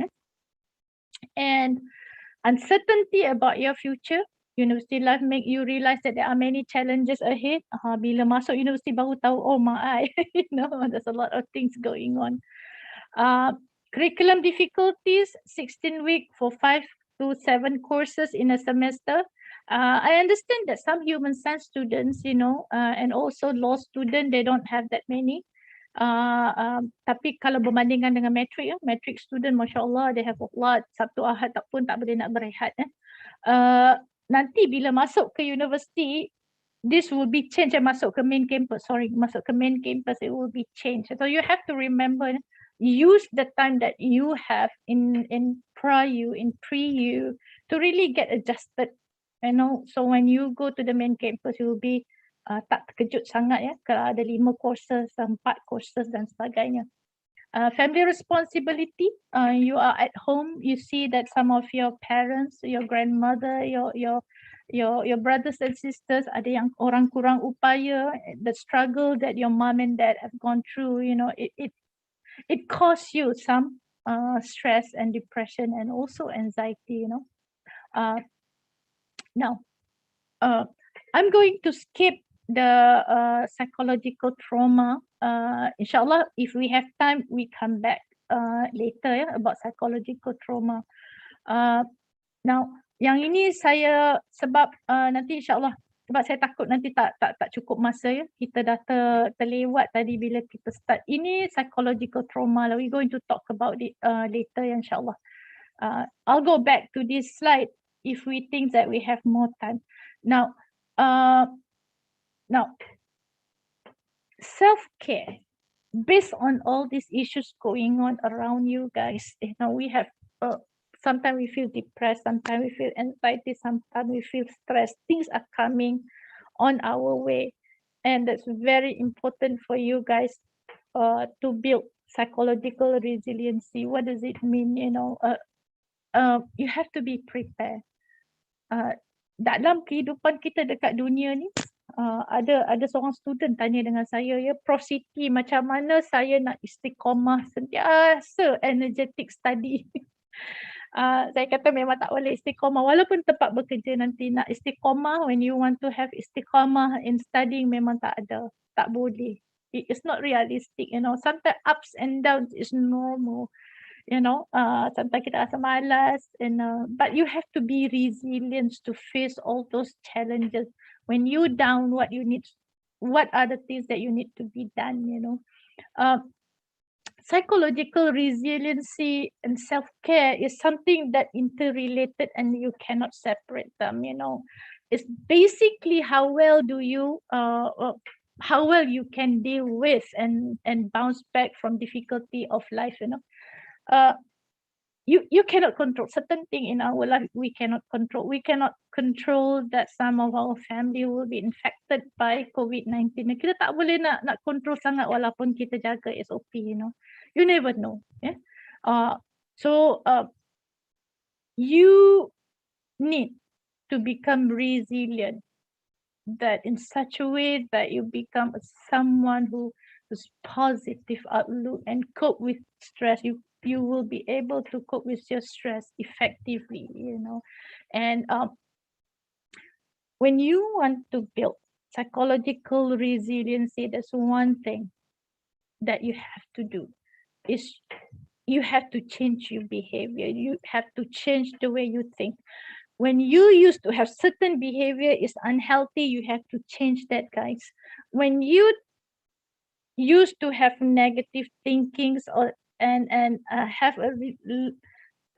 And uncertainty about your future. University life make you realize that there are many challenges ahead. Bila masuk university baru tahu, oh my, there's a lot of things going on. Curriculum difficulties, 16 weeks for 5 to 7 courses in a semester. I understand that some human science students, and also law students, they don't have that many. Tapi kalau berbandingkan dengan metric, metric student, Masya Allah, they have a lot. Sabtu Ahad pun tak boleh nak berehat. Nanti bila masuk ke university, this will be changed. Masuk ke main campus, it will be changed. So you have to remember, use the time that you have in pre-U to really get adjusted. So when you go to the main campus, you will be tak terkejut sangat ya, kalau ada 5 courses, 4 courses dan sebagainya. Family responsibility, you are at home, you see that some of your parents, your grandmother, your brothers and sisters, ada yang orang kurang upaya, the struggle that your mom and dad have gone through, it causes you some stress and depression and also anxiety, Now, I'm going to skip the psychological trauma. Inshallah, if we have time, we come back later about psychological trauma. Now, yang ini saya sebab nanti insyaAllah sebab saya takut nanti tak cukup masa ya. Kita dah terlewat tadi bila kita start. Ini psychological trauma lah. We're going to talk about it later insyaAllah. I'll go back to this slide if we think that we have more time. Now, self-care. Based on all these issues going on around you guys, we have sometimes we feel depressed, sometimes we feel anxiety, sometimes we feel stressed. Things are coming on our way, and that's very important for you guys to build psychological resiliency. What does it mean? You have to be prepared. Dalam kehidupan kita dekat dunia ni, ada seorang student tanya dengan saya, ya, Prof Siti, macam mana saya nak istiqamah sentiasa energetic study? Saya kata memang tak boleh istiqamah, walaupun tempat bekerja nanti nak istiqamah, when you want to have istiqamah in studying memang tak ada, tak boleh. It's not realistic, sometimes ups and downs is normal. Sometimes kita rasa malas, but you have to be resilient to face all those challenges. When you down, what are the things that you need to be done? Psychological resiliency and self-care is something that interrelated, and you cannot separate them. It's basically how well you can deal with and bounce back from difficulty of life. You cannot control certain thing in our life. We cannot control. We cannot control that some of our family will be infected by COVID-19. Kita tak boleh nak control sangat walaupun kita jaga SOP. You never know. So you need to become resilient, that in such a way that you become someone who's positive outlook and cope with stress. You will be able to cope with your stress effectively, and when you want to build psychological resiliency, there's one thing that you have to do is you have to change your behavior. You have to change the way you think. When you used to have certain behavior is unhealthy, you have to change that, guys. When you used to have negative thinkings and have a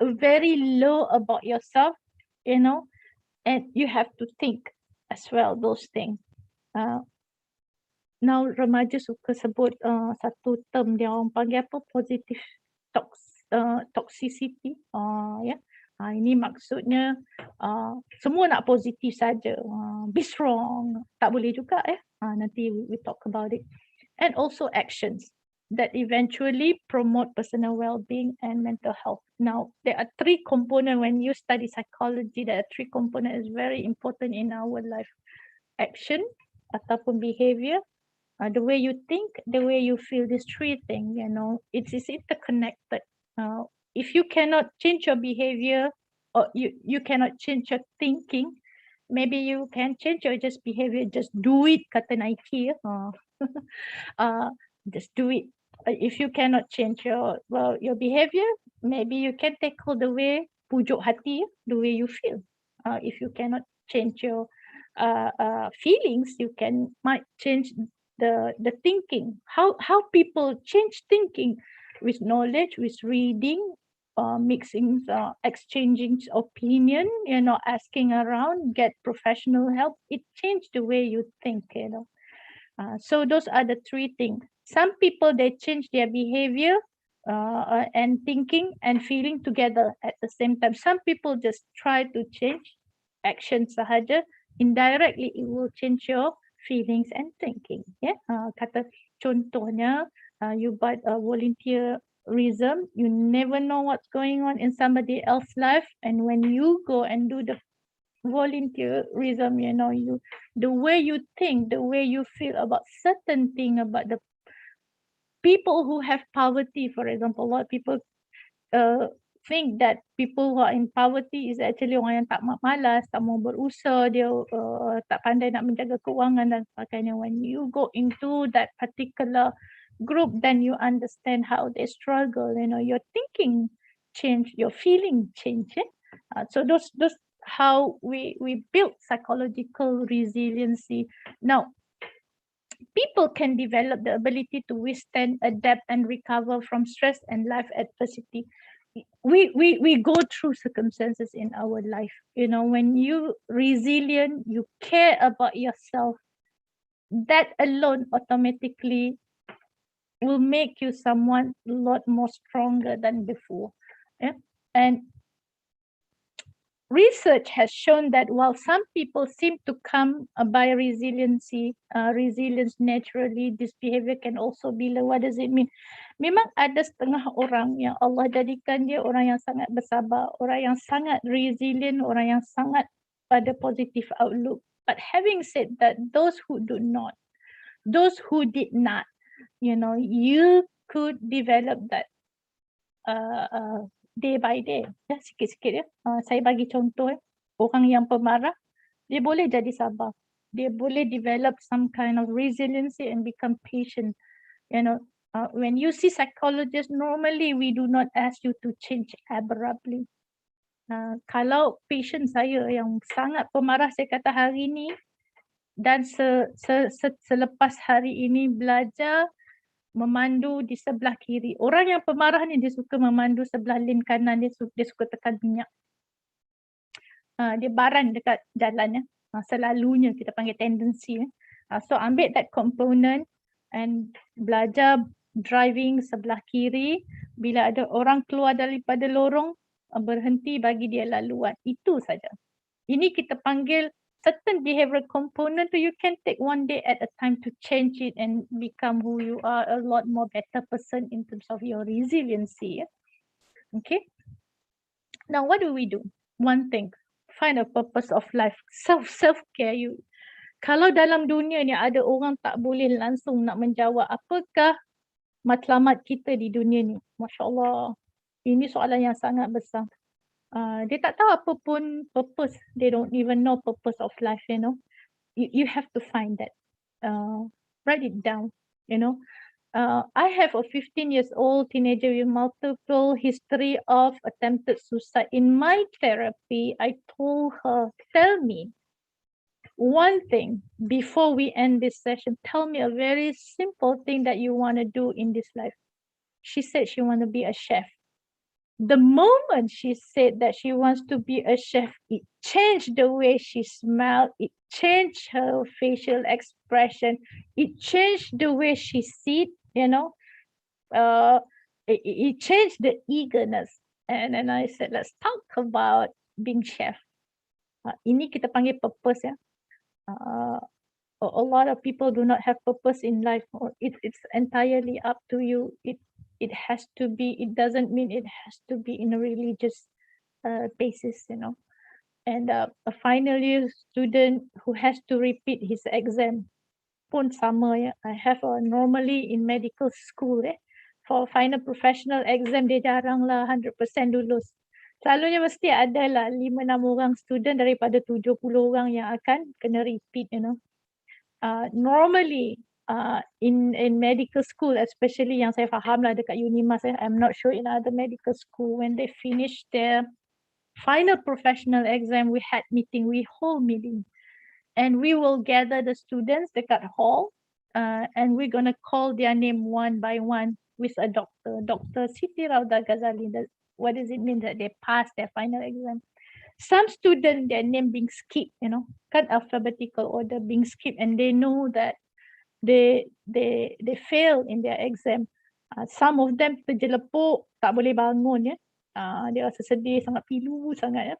very low about yourself, and you have to think as well those things. Now remaja suka sebut satu term dia orang panggil apa, positive toxicity. Ini maksudnya semua nak positif saja. Be strong, tak boleh juga. Nanti we talk about it. And also actions that eventually promote personal well-being and mental health. Now, there are three components. When you study psychology, there are three components very important in our life. Action ataupun behavior, the way you think, the way you feel, these three things, it is interconnected. If you cannot change your behavior, or you cannot change your thinking, maybe you can change your just behavior, just do it, kata Nike. Just do it. If you cannot change your behavior, maybe you can tackle the way pujuk hati, the way you feel. If you cannot change your feelings, you might change the thinking. How people change thinking with knowledge, with reading, mixing, exchanging opinion, asking around, get professional help. It changed the way you think, So those are the three things. Some people, they change their behavior and thinking and feeling together at the same time. Some people just try to change action sahaja. Indirectly, it will change your feelings and thinking. Kata contohnya, you buy a volunteerism, you never know what's going on in somebody else's life, and when you go and do the volunteerism, the way you think, the way you feel about certain thing, about the people who have poverty, for example, a lot of people think that people who are in poverty is actually orang yang tak malas, tak mau berusaha, dia tak pandai nak menjaga kewangan dan sebagainya. When you go into that particular group, then you understand how they struggle. Your thinking change, your feeling change. So those how we build psychological resiliency. Now, people can develop the ability to withstand, adapt, and recover from stress and life adversity. We go through circumstances in our life. When you resilient, you care about yourself, that alone automatically will make you someone a lot more stronger than before. Yeah? And research has shown that while some people seem to come by resilience naturally, this behavior can also be low. What does it mean? Memang ada setengah orang yang Allah jadikan dia orang yang sangat bersabar, orang yang sangat resilient, orang yang sangat pada positive outlook. But having said that, those who do not, those who did not, you could develop that day by day. Ya, sikit-sikit ya. Saya bagi contoh. Orang yang pemarah, dia boleh jadi sabar. Dia boleh develop some kind of resiliency and become patient. When you see psychologists, normally we do not ask you to change abruptly. Kalau patient saya yang sangat pemarah, saya kata hari ini dan selepas hari ini belajar memandu di sebelah kiri. Orang yang pemarah ni dia suka memandu sebelah lane kanan, dia suka tekan minyak. Dia baran dekat jalan ya. Selalunya kita panggil tendency. So ambil that component and belajar driving sebelah kiri. Bila ada orang keluar daripada lorong, berhenti bagi dia laluan. Itu saja. Ini kita panggil certain behavioral component, you can take one day at a time to change it and become who you are, a lot more better person in terms of your resiliency. Okay. Now, what do we do? One thing, find a purpose of life. Self-care. Kalau dalam dunia ni ada orang tak boleh langsung nak menjawab apakah matlamat kita di dunia ni. Masya Allah. Ini soalan yang sangat besar. Dia tak tahu apa pun purpose. They don't even know purpose of life, You have to find that. Write it down, I have a 15-year-old teenager with multiple history of attempted suicide. In my therapy, I told her, tell me one thing before we end this session. Tell me a very simple thing that you want to do in this life. She said she want to be a chef. The moment she said that she wants to be a chef, it changed the way she smiled, it changed her facial expression, it changed the way she sits, it changed the eagerness. And then I said, let's talk about being chef. Ini kita panggil purpose ya. A lot of people do not have purpose in life. It's entirely up to you. It has to be, it doesn't mean it has to be in a religious basis, And a final year student who has to repeat his exam pun sama ya. I have normally in medical school for final professional exam dia jarang lah 100% lulus. Selalunya mesti ada lah 5-6 orang student daripada 70 orang yang akan kena repeat, Normally in medical school, especially yang saya faham lah dekat Unimas, I'm not sure in other medical school, when they finish their final professional exam, we hold meeting, and we will gather the students dekat hall, and we're gonna call their name one by one with a doctor, Dr. Siti Rauda Ghazali. What does it mean that they passed their final exam? Some students, their name being skipped, kan alphabetical order being skipped, and they know that they fail in their exam. Some of them terjelepuk, tak boleh bangun ya. Dia rasa sedih, sangat pilu sangat ya.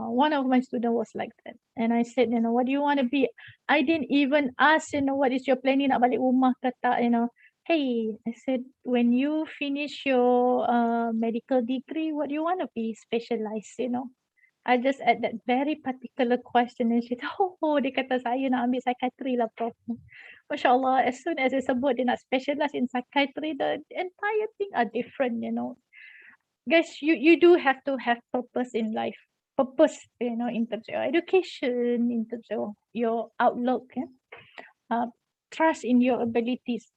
One of my students was like that, and I said, what do you want to be? I didn't even ask, what is your planning nak balik rumah ke tak, Hey, I said, when you finish your medical degree, what do you want to be specialized, I just add that very particular question, and she said, dia kata saya nak ambil psychiatry lah, Prof. Masya Allah, as soon as they sebut dia nak specialize in psychiatry, the entire thing are different, Guys, you do have to have purpose in life. Purpose, in terms of your education, in terms of your outlook. Trust in your abilities.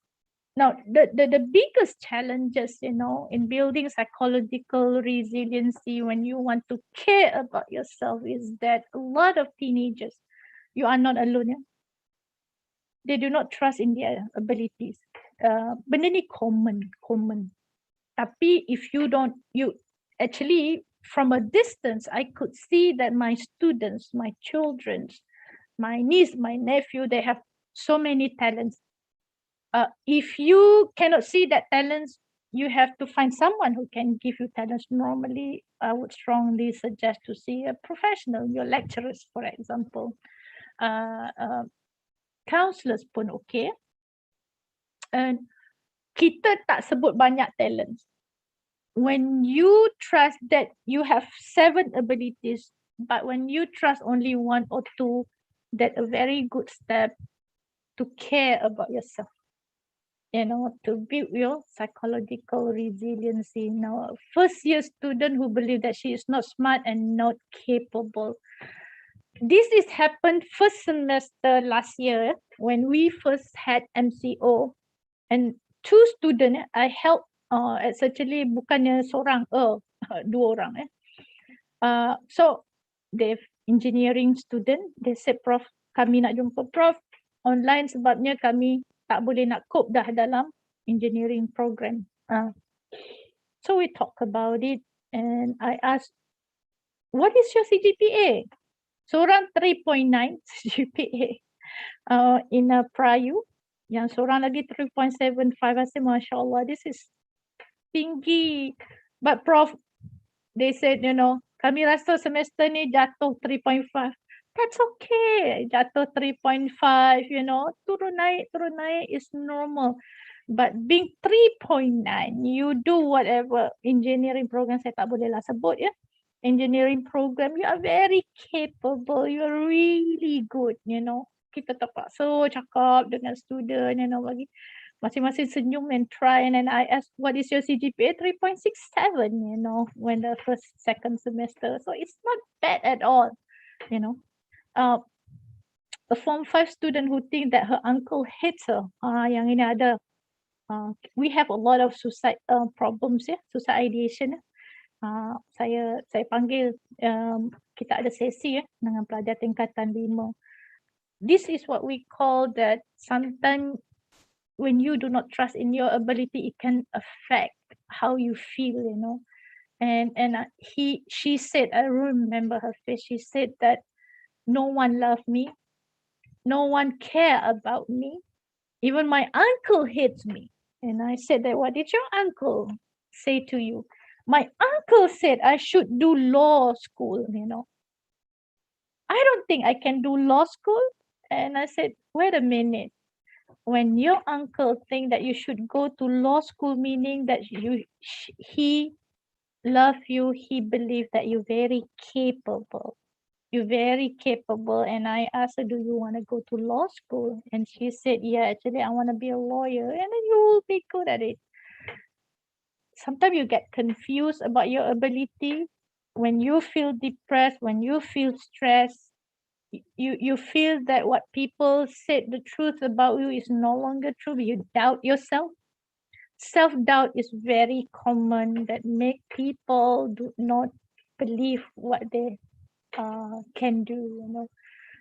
Now, the biggest challenges, in building psychological resiliency when you want to care about yourself is that a lot of teenagers, you are not alone. Yeah? They do not trust in their abilities. Benda ni common. Tapi if you actually from a distance, I could see that my students, my children, my niece, my nephew, they have so many talents. If you cannot see that talents, you have to find someone who can give you talents. Normally, I would strongly suggest to see a professional, your lecturers, for example. Counselors pun okay. And kita tak sebut banyak talents. When you trust that you have 7 abilities, but when you trust only 1 or 2, that's a very good step to care about yourself. To build your psychological resiliency. Now, a first-year student who believe that she is not smart and not capable. This is happened first semester last year when we first had MCO, and 2 students I helped. It's actually bukannya seorang, 2 orang. So they engineering student, they said, Prof, kami nak jumpa Prof online sebabnya kami tak boleh nak cope dah dalam engineering program. So we talk about it and I asked, what is your CGPA? Seorang 3.9 CGPA in a Prayu. Yang seorang lagi 3.75. I said, Masya Allah, this is tinggi. But Prof, they said, kami rasa semester ni jatuh 3.5. That's okay. Jatuh 3.5, turun naik is normal. But being 3.9, you do whatever engineering program, saya tak boleh lah sebut ya. Engineering program, you are very capable. You are really good, Kita terpaksa cakap dengan student, bagi masing-masing senyum and try. And then I asked, what is your CGPA? 3.67, when the second semester. So it's not bad at all, a Form 5 student who think that her uncle hates her. Yang ini ada. We have a lot of suicide problems, suicide ideation. Saya panggil, kita ada sesi dengan pelajar tingkatan 5. This is what we call that sometimes when you do not trust in your ability, it can affect how you feel, And she said, I remember her face, she said that no one loved me, no one care about me, even my uncle hates me. And I said that, what did your uncle say to you? My uncle said I should do law school, I don't think I can do law school. And I said, wait a minute. When your uncle think that you should go to law school, meaning that he love you, he believe that you're very capable. You're very capable. And I asked her, do you want to go to law school? And she said, yeah, actually, I want to be a lawyer. And then you will be good at it. Sometimes you get confused about your ability. When you feel depressed, when you feel stressed, you feel that what people said the truth about you is no longer true. You doubt yourself. Self-doubt is very common that make people do not believe what they can do,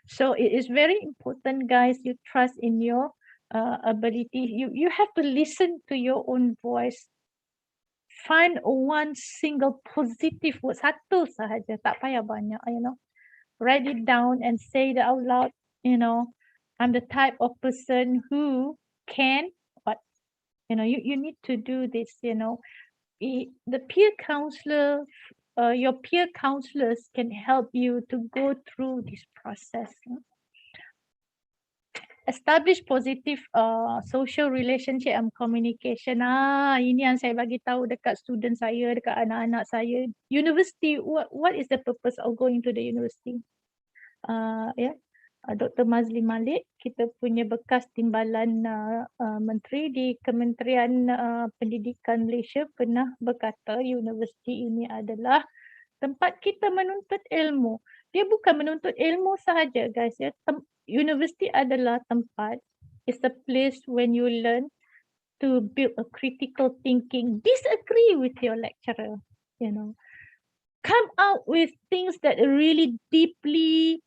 So it is very important, guys, you trust in your ability. You have to listen to your own voice. Find one single positive word, satu sahaja, tak payah banyak, Write it down and say it out loud, I'm the type of person who can, but, you need to do this, The peer counselor, your peer counselors can help you to go through this process. Establish positive social relationship and communication. Ini yang saya bagi tahu dekat student saya, dekat anak-anak saya. University, what is the purpose of going to the university? Dr. Mazli Malik, kita punya bekas timbalan menteri di Kementerian Pendidikan Malaysia pernah berkata universiti ini adalah tempat kita menuntut ilmu. Dia bukan menuntut ilmu sahaja, guys. Universiti adalah tempat, it's a place when you learn to build a critical thinking. Disagree with your lecturer, come out with things that are really deeply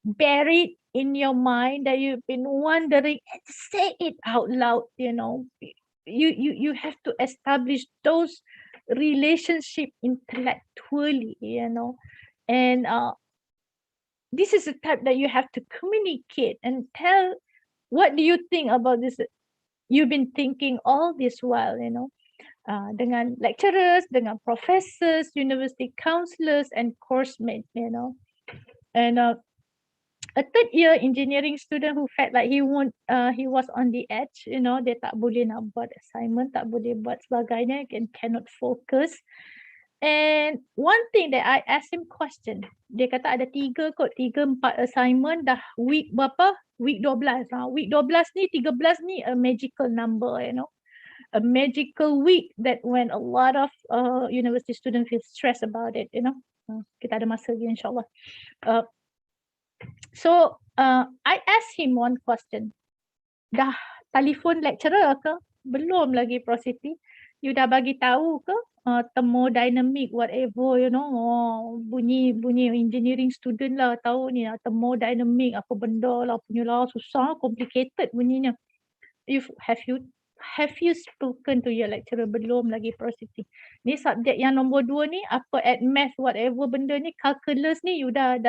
buried in your mind that you've been wondering, and say it out loud. You have to establish those relationship intellectually, and this is the type that you have to communicate and tell, what do you think about this? You've been thinking all this while, dengan lecturers, dengan professors, university counselors, and course mates, and a third year engineering student who felt like he was on the edge, dia tak boleh nak buat assignment, tak boleh buat sebagainya, and cannot focus. And one thing that I asked him question, dia kata ada 3, 4 assignment dah week berapa? Week 12. Week 12 ni, 13 ni a magical number, a magical week that when a lot of university students feel stressed about it, kita ada masa lagi insyaAllah. So I asked him one question. Dah telefon lecturer ke? Belum lagi Prof Siti. You dah bagi tahu ke thermodynamic whatever, bunyi engineering student lah tahu ni thermodynamic apa benda lah, punyalah susah, complicated bunyinya. Have you spoken to your lecturer? Belum lagi Prof Siti. Ni subjek yang nombor 2 ni, apa at math whatever benda ni, calculus ni, you dah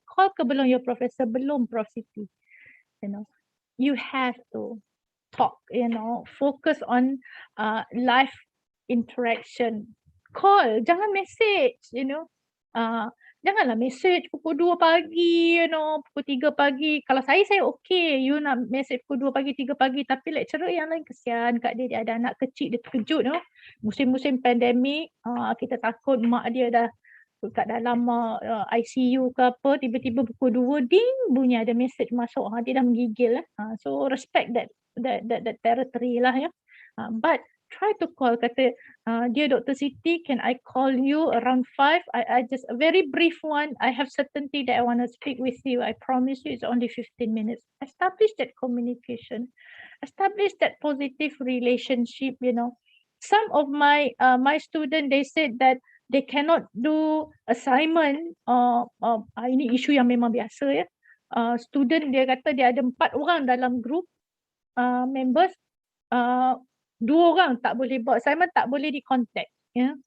call ke belum your professor? Belum Prof Siti. You have to talk, focus on live interaction. Call, jangan message, janganlah message pukul 2 pagi, pukul 3 pagi. Kalau saya okay, you nak message pukul 2 pagi, 3 pagi, tapi lecturer yang lain kesian kat dia ada anak kecil, dia terkejut, musim-musim pandemik, kita takut mak dia dah kat dalam ICU ke apa, tiba-tiba pukul 2 ding bunyi ada message masuk, dia dah menggigil. So respect that territory lah, but try to call, kata, dear Dr. Siti, can I call you around 5? I just a very brief one. I have certainty that I want to speak with you. I promise you it's only 15 minutes. Establish that communication, establish that positive relationship. Some of my student, they said that they cannot do assignment. Ini isu yang memang biasa, student dia kata dia ada 4 orang dalam group members, 2 orang tak boleh buat assignment, tak boleh di contact,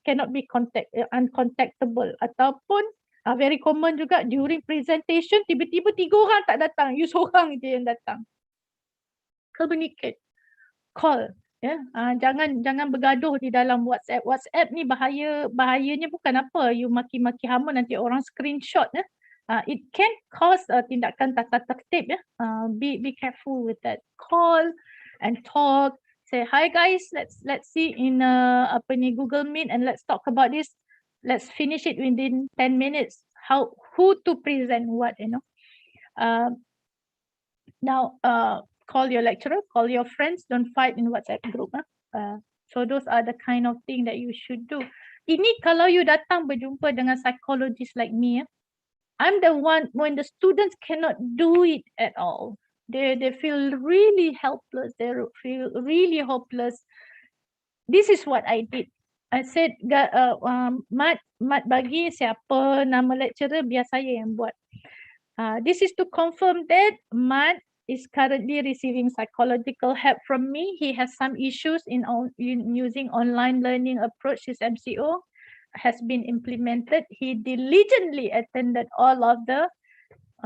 cannot be contact, uncontactable. Ataupun very common juga during presentation, tiba-tiba 3 orang tak datang, you seorang je yang datang. Communicate, call, jangan bergaduh di dalam WhatsApp. WhatsApp ni bahayanya bukan apa, you maki-maki hama nanti orang screenshot, it can cause tindakan tata tertib, be careful with that. Call and talk. Say, hi guys, let's see in Google Meet and let's talk about this. Let's finish it within 10 minutes. Who to present what, Now, call your lecturer, call your friends, don't fight in WhatsApp group. So those are the kind of thing that you should do. Ini kalau you datang berjumpa dengan psychologist like me, I'm the one when the students cannot do it at all. They feel really helpless. They feel really hopeless. This is what I did. I said, Mat bagi siapa nama lecturer, biar saya yang buat. This is to confirm that Mat is currently receiving psychological help from me. He has some issues in using online learning approach. His MCO has been implemented. He diligently attended all of the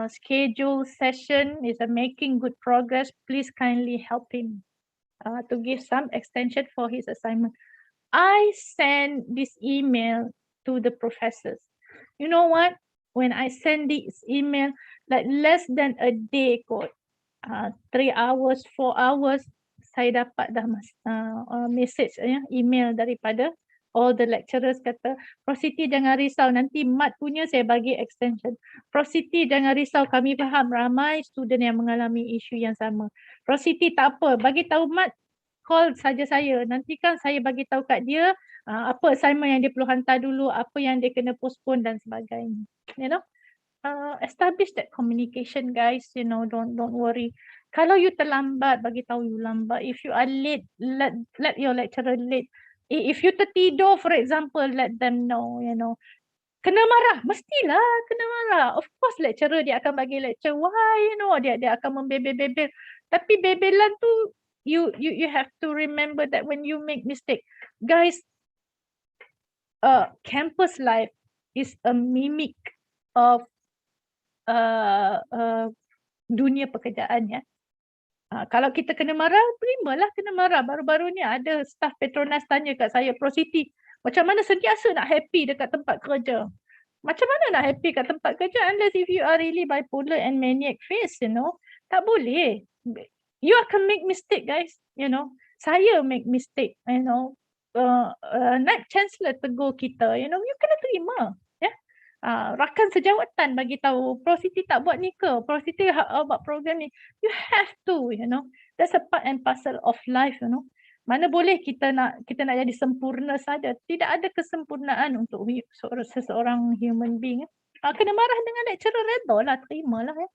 scheduled session, is making good progress. Please kindly help him to give some extension for his assignment. I send this email to the professors. You know what? When I send this email, like less than a day, 3 hours, 4 hours, saya dapat dah message, email daripada all the lecturers kata, Prof Siti jangan risau, nanti Mat punya saya bagi extension. Prof Siti jangan risau, kami faham ramai student yang mengalami isu yang sama. Prof Siti tak apa, bagi tahu Mat, call saja saya. Nanti kan saya bagi tahu kat dia apa assignment yang dia perlu hantar dulu, apa yang dia kena postpone dan sebagainya. establish that communication, guys. You know, don't worry. Kalau you terlambat, bagi tahu you lambat. If you are late, let your lecturer late. If you tertidur, for example, let them know. You know, kena marah, mestilah kena marah. Of course, lecturer dia akan bagi lecture. Why? You know, dia akan membebel-bebel. Tapi bebelan tu, you have to remember that when you make mistake, guys, campus life is a mimic of dunia pekerjaan, ya. Kalau kita kena marah, terimalah kena marah. Baru-baru ni ada staff Petronas tanya kat saya, Pro Siti, macam mana sentiasa nak happy dekat tempat kerja? Macam mana nak happy kat tempat kerja unless if you are really bipolar and maniac face, you know. Tak boleh. You akan make mistake, guys, you know. Saya make mistake, you know. Naib Chancellor tegur kita, you know, you kena terima, ya. Rakan sejawatan bagi tahu, Pro Siti tak buat ni ke? Pro Siti buat program ni. You have to, you know. That's a part and parcel of life, you know. Mana boleh kita nak jadi sempurna saja. Tidak ada kesempurnaan untuk seseorang human being. Kena marah dengan lecturer, redalah, terimalah, ya.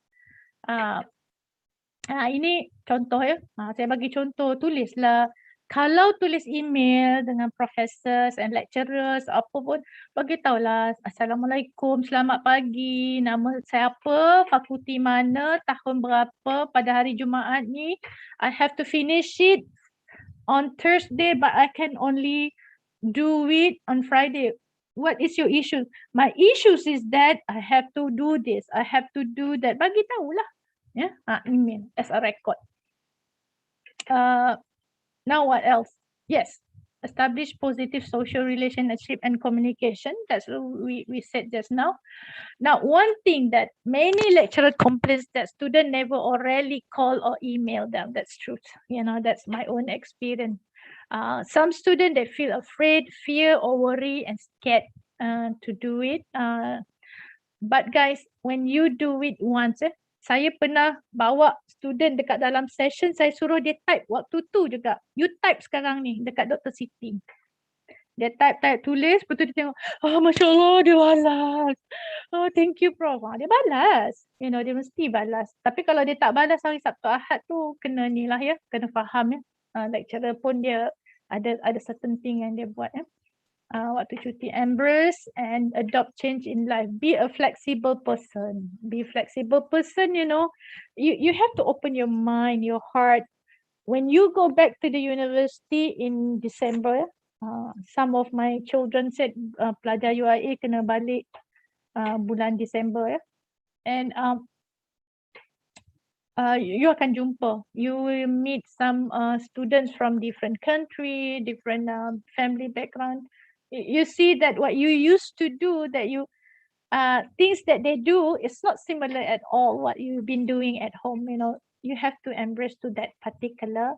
Ini contoh, ya. Saya bagi contoh, tulislah. Kalau tulis email dengan professors and lecturers, apa pun, bagi tahulah, Assalamualaikum, selamat pagi, nama saya apa, fakulti mana, tahun berapa, pada hari Jumaat ni, I have to finish it on Thursday, but I can only do it on Friday. What is your issue? My issues is that I have to do this, I have to do that. Bagi tahulah, ya, email as a record. Now what else? Yes, establish positive social relationship and communication. That's what we said just now. Now, one thing that many lecturer complains that student never or rarely call or email them. That's true. You know, that's my own experience. Some student, they feel afraid, fear or worry and scared to do it. But guys, when you do it once, saya pernah bawa student dekat dalam session, saya suruh dia type waktu tu juga. You type sekarang ni dekat Dr. Siti. Dia type tulis, lepas tu dia tengok, Masya Allah dia balas. Thank you Prof. Dia balas. You know, dia mesti balas. Tapi kalau dia tak balas hari Sabtu Ahad tu, kena ni lah, ya. Kena faham, ya. Lecturer pun dia ada certain thing yang dia buat, ya. Waktu cuti, embrace and adopt change in life. Be a flexible person. Be a flexible person, you know. You have to open your mind, your heart. When you go back to the university in December, some of my children said pelajar UIA kena balik bulan Disember, ya. And you akan jumpa. You will meet some students from different country, different family background. You see that what you used to do, that you things that they do is not similar at all what you've been doing at home. You know, you have to embrace to that particular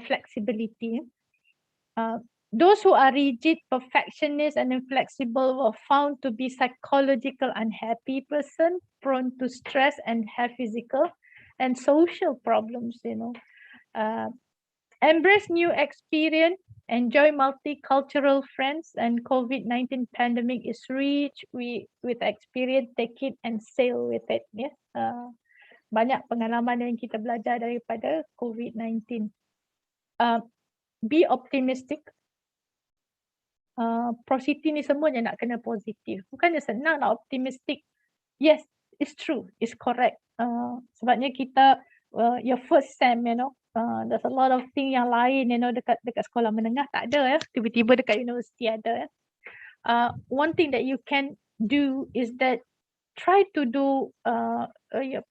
flexibility. Those who are rigid, perfectionist, and inflexible were found to be psychological unhappy person, prone to stress and have physical and social problems. You know. Embrace new experience, enjoy multicultural friends, and COVID-19 pandemic is rich with experience, take it and sail with it. Yeah. Banyak pengalaman yang kita belajar daripada COVID-19. Be optimistic. Pro Siti ni semuanya nak kena positif. Bukannya senang nak optimistic. Yes, it's true, it's correct. Sebabnya kita your first sem, you know, there's a lot of thing yang lain, you know, dekat sekolah menengah tak ada, ya. Tiba-tiba dekat universiti ada, ya. One thing that you can do is that try to do a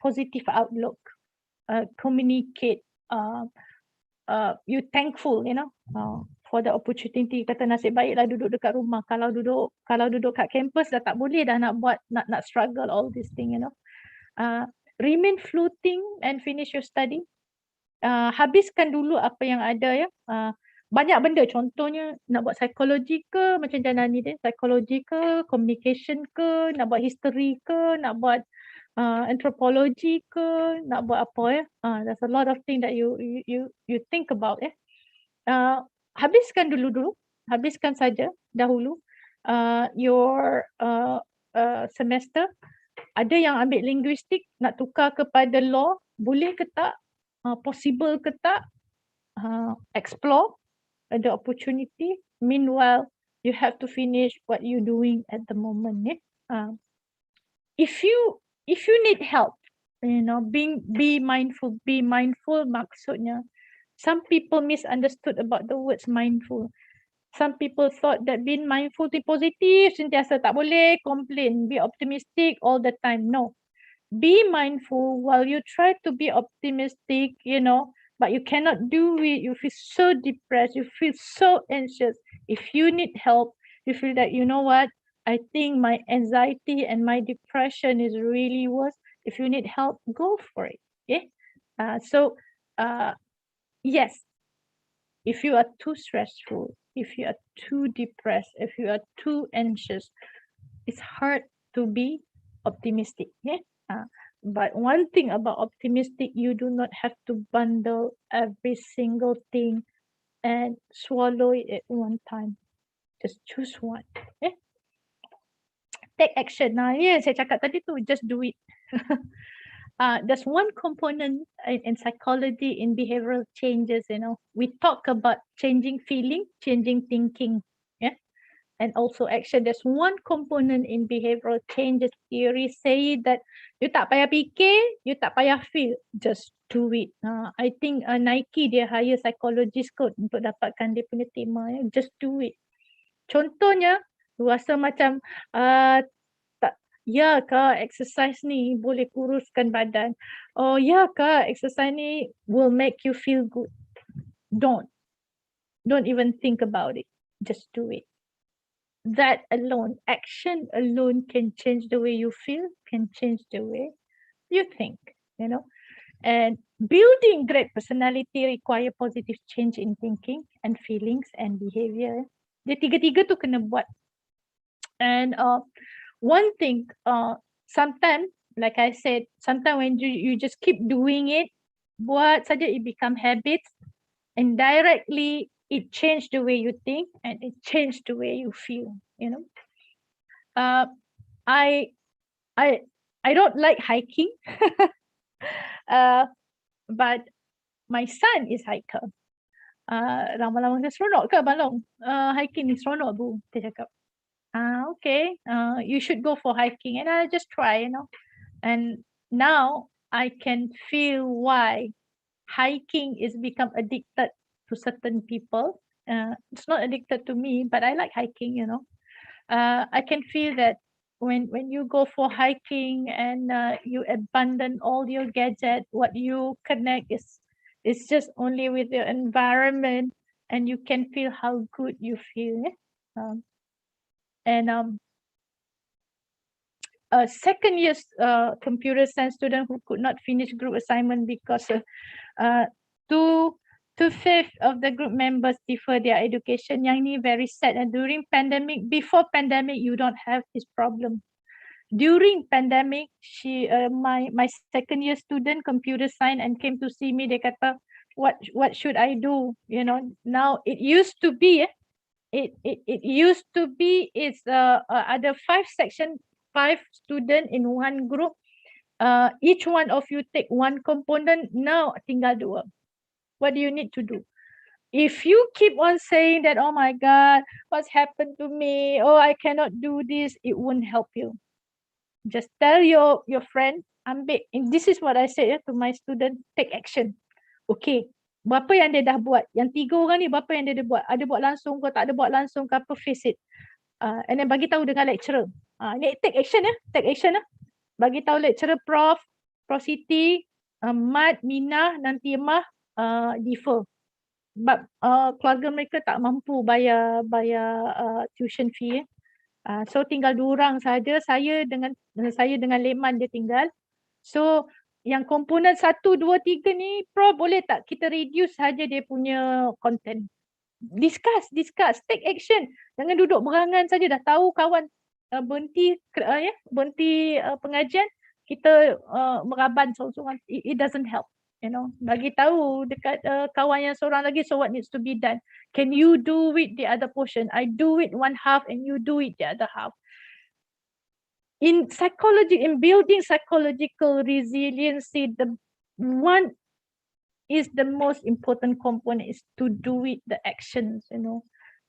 positive outlook, communicate, you thankful, you know, for the opportunity. Kata nasib baiklah duduk dekat rumah. Kalau duduk kat kampus dah tak boleh dah nak buat, nak struggle all this thing, you know. Remain floating and finish your study. Habiskan dulu apa yang ada, ya. Banyak benda, contohnya nak buat psikologi ke, macam Janani dia, psikologi ke, communication ke, nak buat history ke, nak buat anthropology ke, nak buat apa, ya. There's a lot of thing that you think about, ya. Habiskan habiskan saja dahulu. your semester, ada yang ambil linguistik nak tukar kepada law, boleh ke tak? Possible ke tak? Explore the opportunity. Meanwhile, you have to finish what you're doing at the moment. If you need help, be mindful. Be mindful maksudnya, some people misunderstood about the words mindful. Some people thought that being mindful is positive, sentiasa tak boleh complain, be optimistic all the time. No. Be mindful while you try to be optimistic, but you cannot do it. You feel so depressed. You feel so anxious. If you need help, you feel that, you know what? I think my anxiety and my depression is really worse. If you need help, go for it. Okay? Yes, if you are too stressful, if you are too depressed, if you are too anxious, it's hard to be optimistic. But one thing about optimistic, you do not have to bundle every single thing and swallow it at one time. Just choose one. Take action. Saya cakap tadi tu, just do it. There's one component in psychology, in behavioral changes, we talk about changing feeling, changing thinking, and also action. There's one component in behavioral changes theory say that you tak payah fikir, you tak payah feel, just do it. I think Nike dia hire psychologist kot untuk dapatkan dia punya tema, just do it. Contohnya, rasa macam ya kah exercise ni boleh kuruskan badan. Oh ya kah exercise ni will make you feel good. Don't even think about it. Just do it. That alone, action alone can change the way you feel, can change the way you think, And building great personality require positive change in thinking and feelings and behavior. Dia tiga-tiga tu kena buat. And one thing, sometimes, like I said, sometimes when you just keep doing it, buat saja, it become habits, and directly it changed the way you think and it changed the way you feel, I don't like hiking, but my son is hiker. Lama-lama dia seronok ke Balong? Hiking ni seronok bu, dia cakap. Okay, you should go for hiking, and I just try, and now I can feel why hiking is become addicted to certain people. It's not addicted to me, but I like hiking, I can feel that when you go for hiking and you abandon all your gadget, what you connect is just only with your environment, and you can feel how good you feel. A second year computer science student who could not finish group assignment because 2/5 of the group members defer their education. Yang ni very sad. And during pandemic, before pandemic, you don't have this problem. During pandemic, my second year student computer science and came to see me. Dia kata, what should I do? Now it used to be it's ada 5 student in one group. Each one of you take one component. Now tinggal 2. What do you need to do? If you keep on saying that, oh my God, what's happened to me? Oh, I cannot do this. It won't help you. Just tell your friend, ambil. And this is what I said to my student, take action. Okay, berapa yang dia dah buat? Yang 3 orang ni, berapa yang dia dah buat? Ada buat langsung ke, tak ada buat langsung ke, apa, face it. And then bagi tahu dengan lecturer. Ni take action take action Bagi tahu lecturer, Prof Siti, Mat, Minah, nanti Emah, defer. Sebab keluarga mereka tak mampu bayar tuition fee. So tinggal 2 orang saja, saya dengan Leman dia tinggal. So yang komponen 1, 2, 3 ni, Prof boleh tak kita reduce saja dia punya content. Discuss, take action. Jangan duduk berangan saja, dah tahu kawan berhenti pengajian, kita meraban seorang-seorang. It doesn't help. bagi tahu dekat kawan yang seorang lagi, so what needs to be done. Can you do it the other portion? I do it one half and you do it the other half. In psychology, in building psychological resiliency, the one is the most important component is to do it, the actions,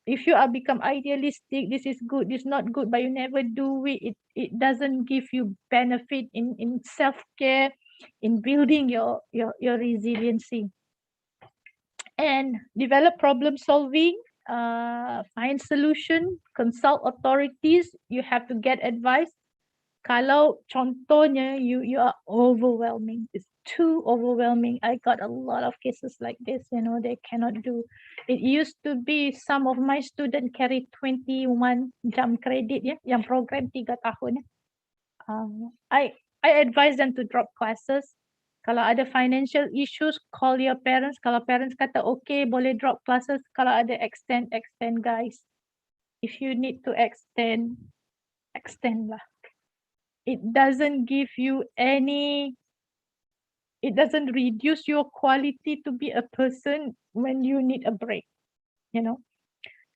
If you are become idealistic, this is good, this is not good, but you never do it, it doesn't give you benefit in self-care, in building your resiliency. And develop problem solving, find solution, consult authorities, you have to get advice. Kalau contohnya you are overwhelming, it's too overwhelming. I got a lot of cases like this, they cannot do. It used to be some of my students carry 21 jam credit, yang program 3 tahun. I advise them to drop classes. Kalau ada financial issues, call your parents. Kalau parents kata okay, boleh drop classes. Kalau ada extend guys. If you need to extend lah. It doesn't give you it doesn't reduce your quality to be a person when you need a break,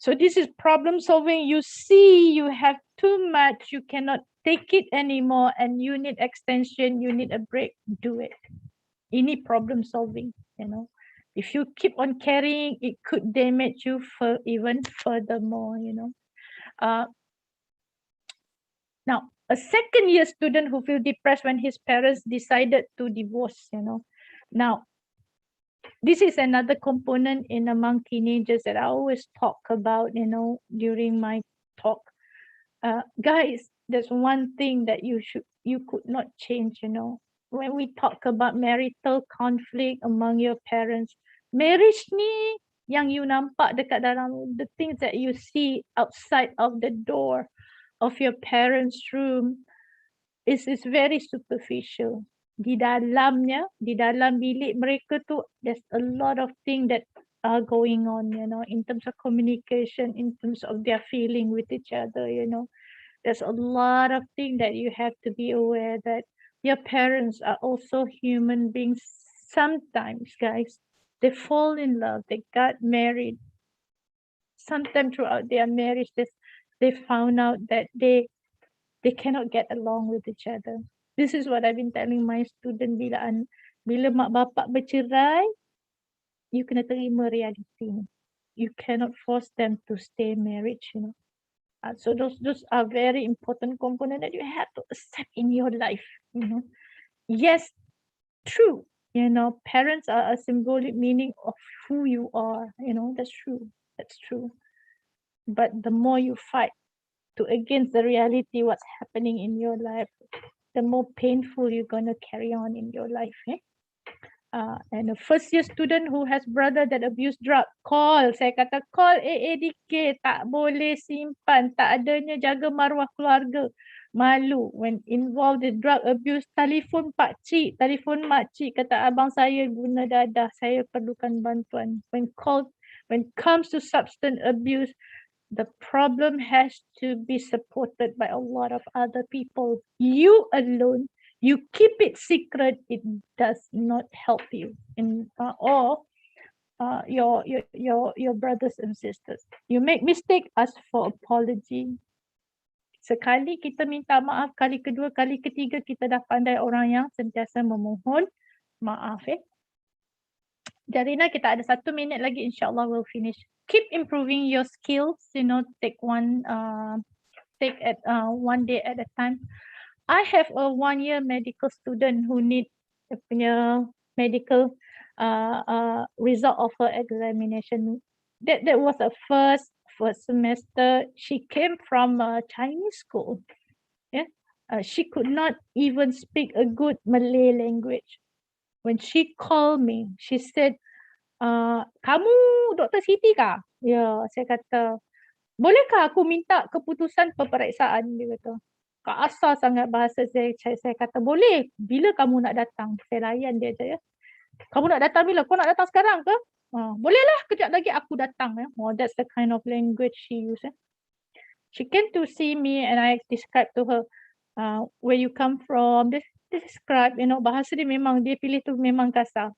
So this is problem solving. You see you have too much, you cannot take it anymore and you need extension, you need a break, do it. Ini problem solving, If you keep on carrying, it could damage you for even furthermore, Now, a second year student who feel depressed when his parents decided to divorce, Now, this is another component in among teenagers that I always talk about, during my talk. Guys, there's one thing that you could not change, When we talk about marital conflict among your parents, marriage ni yang you nampak dekat dalam, the things that you see outside of the door of your parents' room is very superficial. Di dalam bilik mereka tu, there's a lot of things that are going on, in terms of communication, in terms of their feeling with each other, There's a lot of things that you have to be aware that your parents are also human beings. Sometimes, guys, they fall in love, they got married. Sometimes throughout their marriage, they found out that they cannot get along with each other. This is what I've been telling my student, bila mak bapak bercerai, you kena terima reality. You cannot force them to stay married, So those are very important components that you have to accept in your life, Yes, true, parents are a symbolic meaning of who you are, that's true. But the more you fight to against the reality, what's happening in your life, the more painful you're going to carry on in your life. And a first year student who has brother that abuse drug, call. Saya kata call AADK, tak boleh simpan, tak adanya jaga maruah keluarga. Malu when involved in drug abuse, telefon pakcik, telefon makcik, kata abang saya guna dadah, saya perlukan bantuan. When comes to substance abuse, the problem has to be supported by a lot of other people. You alone, you keep it secret, it does not help you or your brothers and sisters. You make mistake, ask for apology. Sekali kita minta maaf, kali kedua, kali ketiga kita dah pandai orang yang sentiasa memohon maaf. Jarina, kita ada 1 minit lagi, insyaAllah we'll finish. Keep improving your skills, take one day at a time. I have a 1-year medical student who need medical result of her examination. That was a first semester. She came from a Chinese school. She could not even speak a good Malay language. When she called me, she said, kamu Dr. Siti kah? Ya, saya kata, bolehkah aku minta keputusan peperiksaan? Dia kata, kasar sangat bahasa saya kata, boleh, bila kamu nak datang? Saya layan dia je. Kamu nak datang bila? Kau nak datang sekarang ke? Bolehlah, kejap lagi aku datang. That's the kind of language she used. She came to see me and I described to her, where you come from. Describe, bahasa dia pilih tu memang kasar.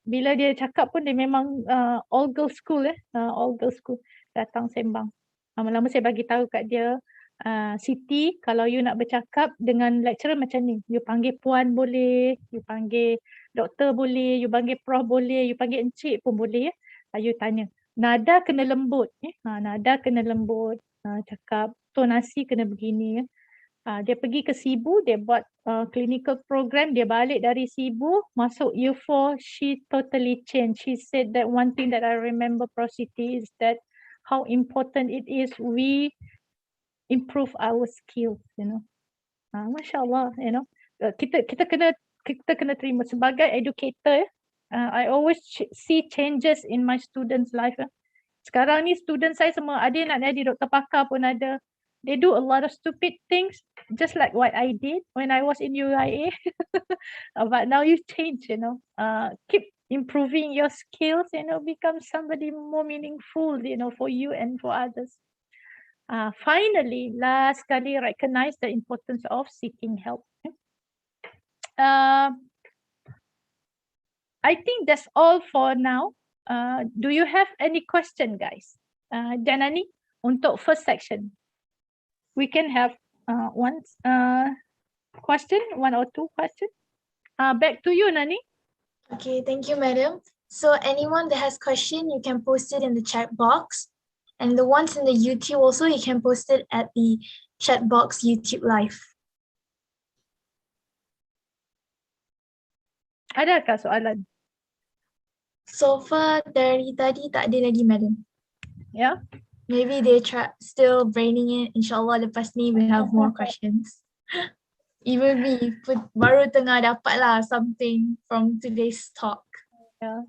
bila dia cakap pun dia memang all girls school all girls school datang sembang. Lama-lama saya bagi tahu kat dia, Siti, kalau you nak bercakap dengan lecturer macam ni, you panggil puan boleh, you panggil doktor boleh, you panggil prof boleh, you panggil encik pun boleh ya. You tanya. Nada kena lembut nada kena lembut, cakap tonasi kena begini ya. Dia pergi ke Sibu, dia buat clinical program, dia balik dari Sibu, masuk U4, she totally changed. She said that one thing that I remember Prof Siti is that how important it is we improve our skills, you know. Masya Allah, you know. Kita kena terima sebagai educator. I always see changes in my students' life. Sekarang ni student saya semua ada yang nak jadi doktor pakar pun ada. They do a lot of stupid things, just like what I did when I was in UIA. But now you change, you know. Keep improving your skills, you know, become somebody more meaningful, you know, for you and for others. Finally, last kali, recognize the importance of seeking help. I think that's all for now. Do you have any question, guys? Janani, untuk first section. We can have one question, one or two questions. Back to you, Nani. Okay, thank you, madam. So anyone that has question, you can post it in the chat box. And the ones in the YouTube also, you can post it at the chat box YouTube live. Adakah soalan? So far, dari tadi tak ada lagi, madam. Yeah. Maybe they still braining it. Inshallah, lepas ni we have more questions. Even me baru tengah dapat lah something from today's talk. Yeah.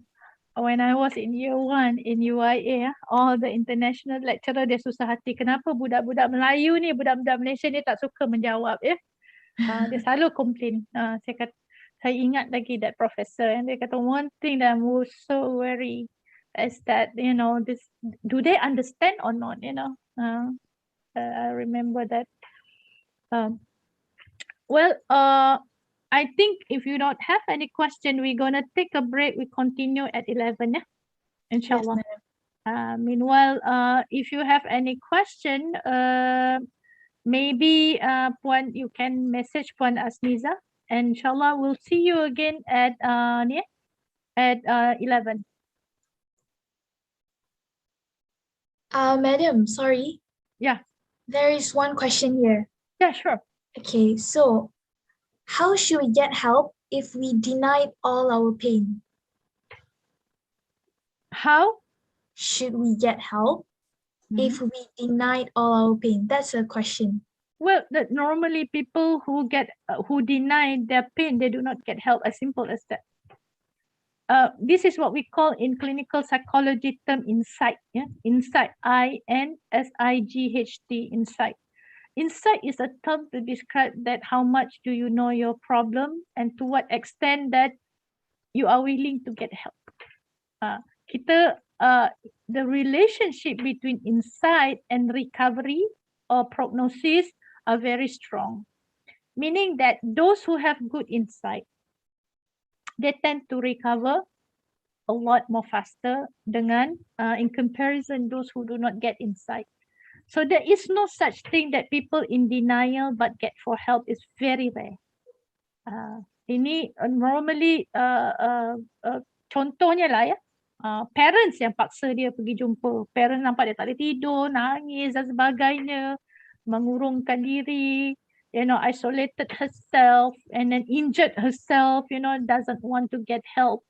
When I was in year 1 in UIA, all the international lecturer dia susah hati. Kenapa budak-budak Melayu ni, budak-budak Malaysia ni tak suka menjawab ya? Dia selalu komplain. Saya ingat lagi that professor and dia kata one thing that I'm so worried is that, you know, do they understand or not, you know? I remember that. Well, I think if you don't have any question, we're gonna take a break. We continue at 11, yeah? Inshallah. Yes, Meanwhile, if you have any question, maybe Puan, you can message Puan Asniza, and inshallah we'll see you again at 11. Madam, sorry. Yeah. There is one question here. Yeah, sure. Okay, so how should we get help if we denied all our pain? How should we get help if we denied all our pain? That's a question. Well, that normally people who deny their pain, they do not get help, as simple as that. This is what we call in clinical psychology term insight. Yeah? Insight, INSIGHT, insight. Insight is a term to describe that how much do you know your problem and to what extent that you are willing to get help. The relationship between insight and recovery or prognosis are very strong. Meaning that those who have good insight, they tend to recover a lot more faster dengan in comparison those who do not get insight. So there is no such thing that people in denial but get for help is very rare. Ini normally contohnya lah ya, parents yang paksa dia pergi jumpa. Parents nampak dia tak boleh tidur, nangis dan sebagainya, mengurungkan diri, you know, isolated herself and then injured herself, you know, doesn't want to get help.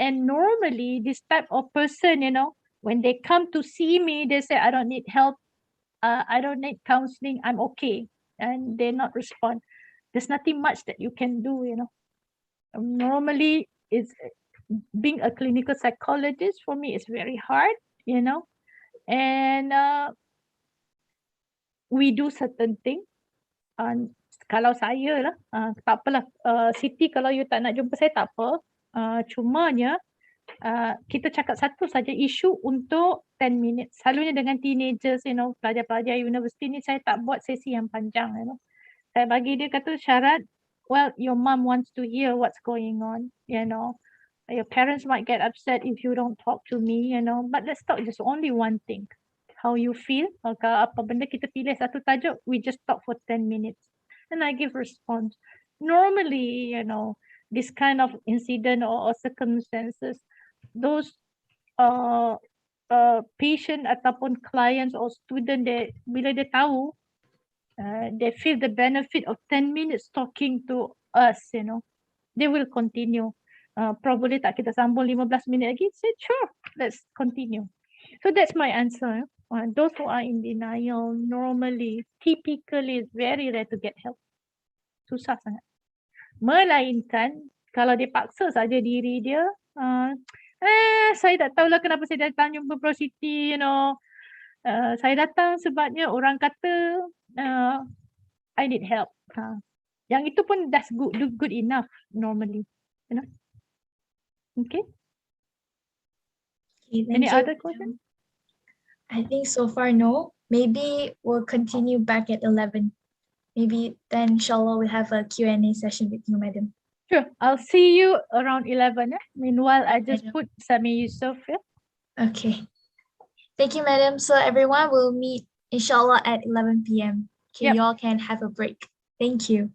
And normally this type of person, you know, when they come to see me, they say, I don't need help. I don't need counseling. I'm okay. And they not respond. There's nothing much that you can do, you know. Normally, it's being a clinical psychologist for me is very hard, you know. And we do certain things. Kalau saya lah, tak apalah. Siti, kalau you tak nak jumpa saya, tak apa. Cumanya, kita cakap satu saja isu untuk 10 minutes. Selalunya dengan teenagers, you know, pelajar-pelajar universiti ni saya tak buat sesi yang panjang, you know. Saya bagi dia kata syarat, well, your mom wants to hear what's going on, you know. Your parents might get upset if you don't talk to me, but let's talk just only one thing. How you feel, apa benda kita pilih satu tajuk, we just talk for 10 minutes. And I give response. Normally, this kind of incident or circumstances, those patient ataupun clients or student, bila dia tahu, they feel the benefit of 10 minutes talking to us, they will continue. Probably tak kita sambung 15 minit lagi, say sure, let's continue. So that's my answer. Those who are in denial normally, typically, it's very rare to get help. Susah sangat. Melainkan kalau dia paksa saja diri dia, saya tak tahulah kenapa saya datang jumpa Prositi, saya datang sebabnya orang kata I need help. Yang itu pun that's good enough normally, Okay. Okay, thank Any you. other question? I think so far, no. Maybe we'll continue back at 11. Maybe then, inshallah, we'll have a Q&A session with you, madam. Sure. I'll see you around 11. Meanwhile, I just Madam. put Sami Yusof. Okay. Thank you, madam. So everyone will meet, inshallah, at 11 p.m. Okay, Yep. you all can have a break. Thank you.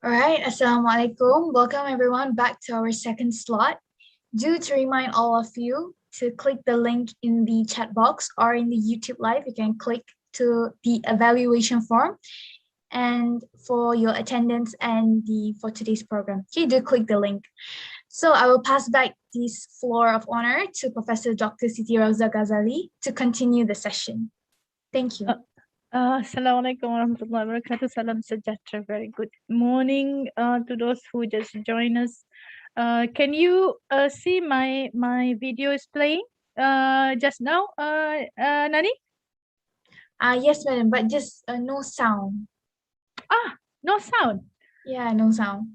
All right, Assalamualaikum. Welcome everyone back to our second slot. Do to remind all of you to click the link in the chat box or in the YouTube live. You can click to the evaluation form and for your attendance and for today's program. Okay, do click the link. So I will pass back this floor of honor to Professor Dr. Siti Rauza Ghazali to continue the session. Thank you. Assalamualaikum warahmatullahi wabarakatuh. Salam sejahtera. Very good morning to those who just joined us. Can you see my video is playing just now, Nani? Yes, madam, but just no sound. No sound. Yeah, no sound.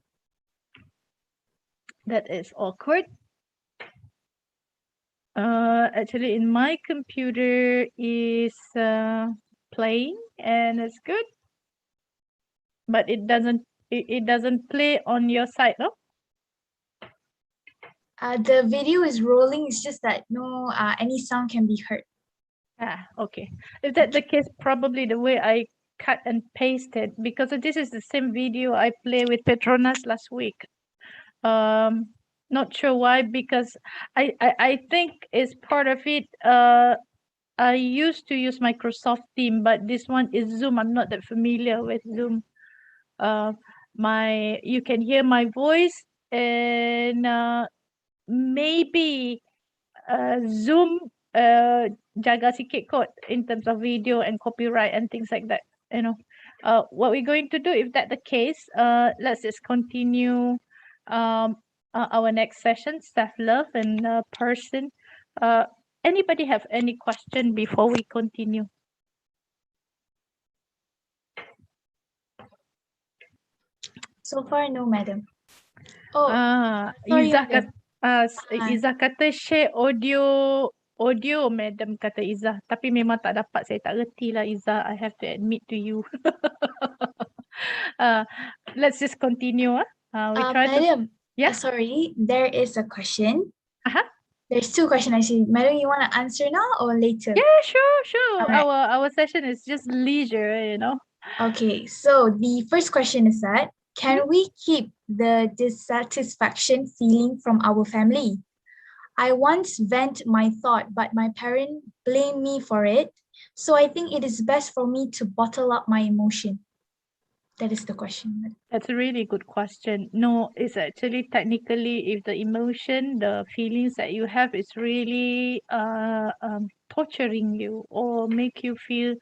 That is awkward. Actually, in my computer is playing and it's good, but it doesn't play on your side, no? The video is rolling. It's just that no any sound can be heard. Okay. If that's the case, probably the way I cut and pasted, because this is the same video I played with Petronas last week. Not sure why, because I think it's part of it. I used to use Microsoft Teams, but this one is Zoom. I'm not that familiar with Zoom. You can hear my voice, and maybe Zoom jaga sikit kot in terms of video and copyright and things like that. You know, what we're going to do, if that's the case, let's just continue our next session, self-love and person. Anybody have any question before we continue? So far, no, madam. Oh, sorry, Izzah madam. Izzah kata share audio, madam kata Izzah. Tapi memang tak dapat, saya tak reti lah Izzah. I have to admit to you. Let's just continue. Madam, Yeah. Sorry, there is a question. Uh-huh. There's two questions actually. Madam, you want to answer now or later? Yeah, sure. Alright. Our session is just leisure, you know. Okay, so the first question is that, can we keep the dissatisfaction feeling from our family? I once vent my thought, but my parent blamed me for it. So I think it is best for me to bottle up my emotion. That is the question. That's a really good question. No, it's actually technically, if the emotion, the feelings that you have is really torturing you or make you feel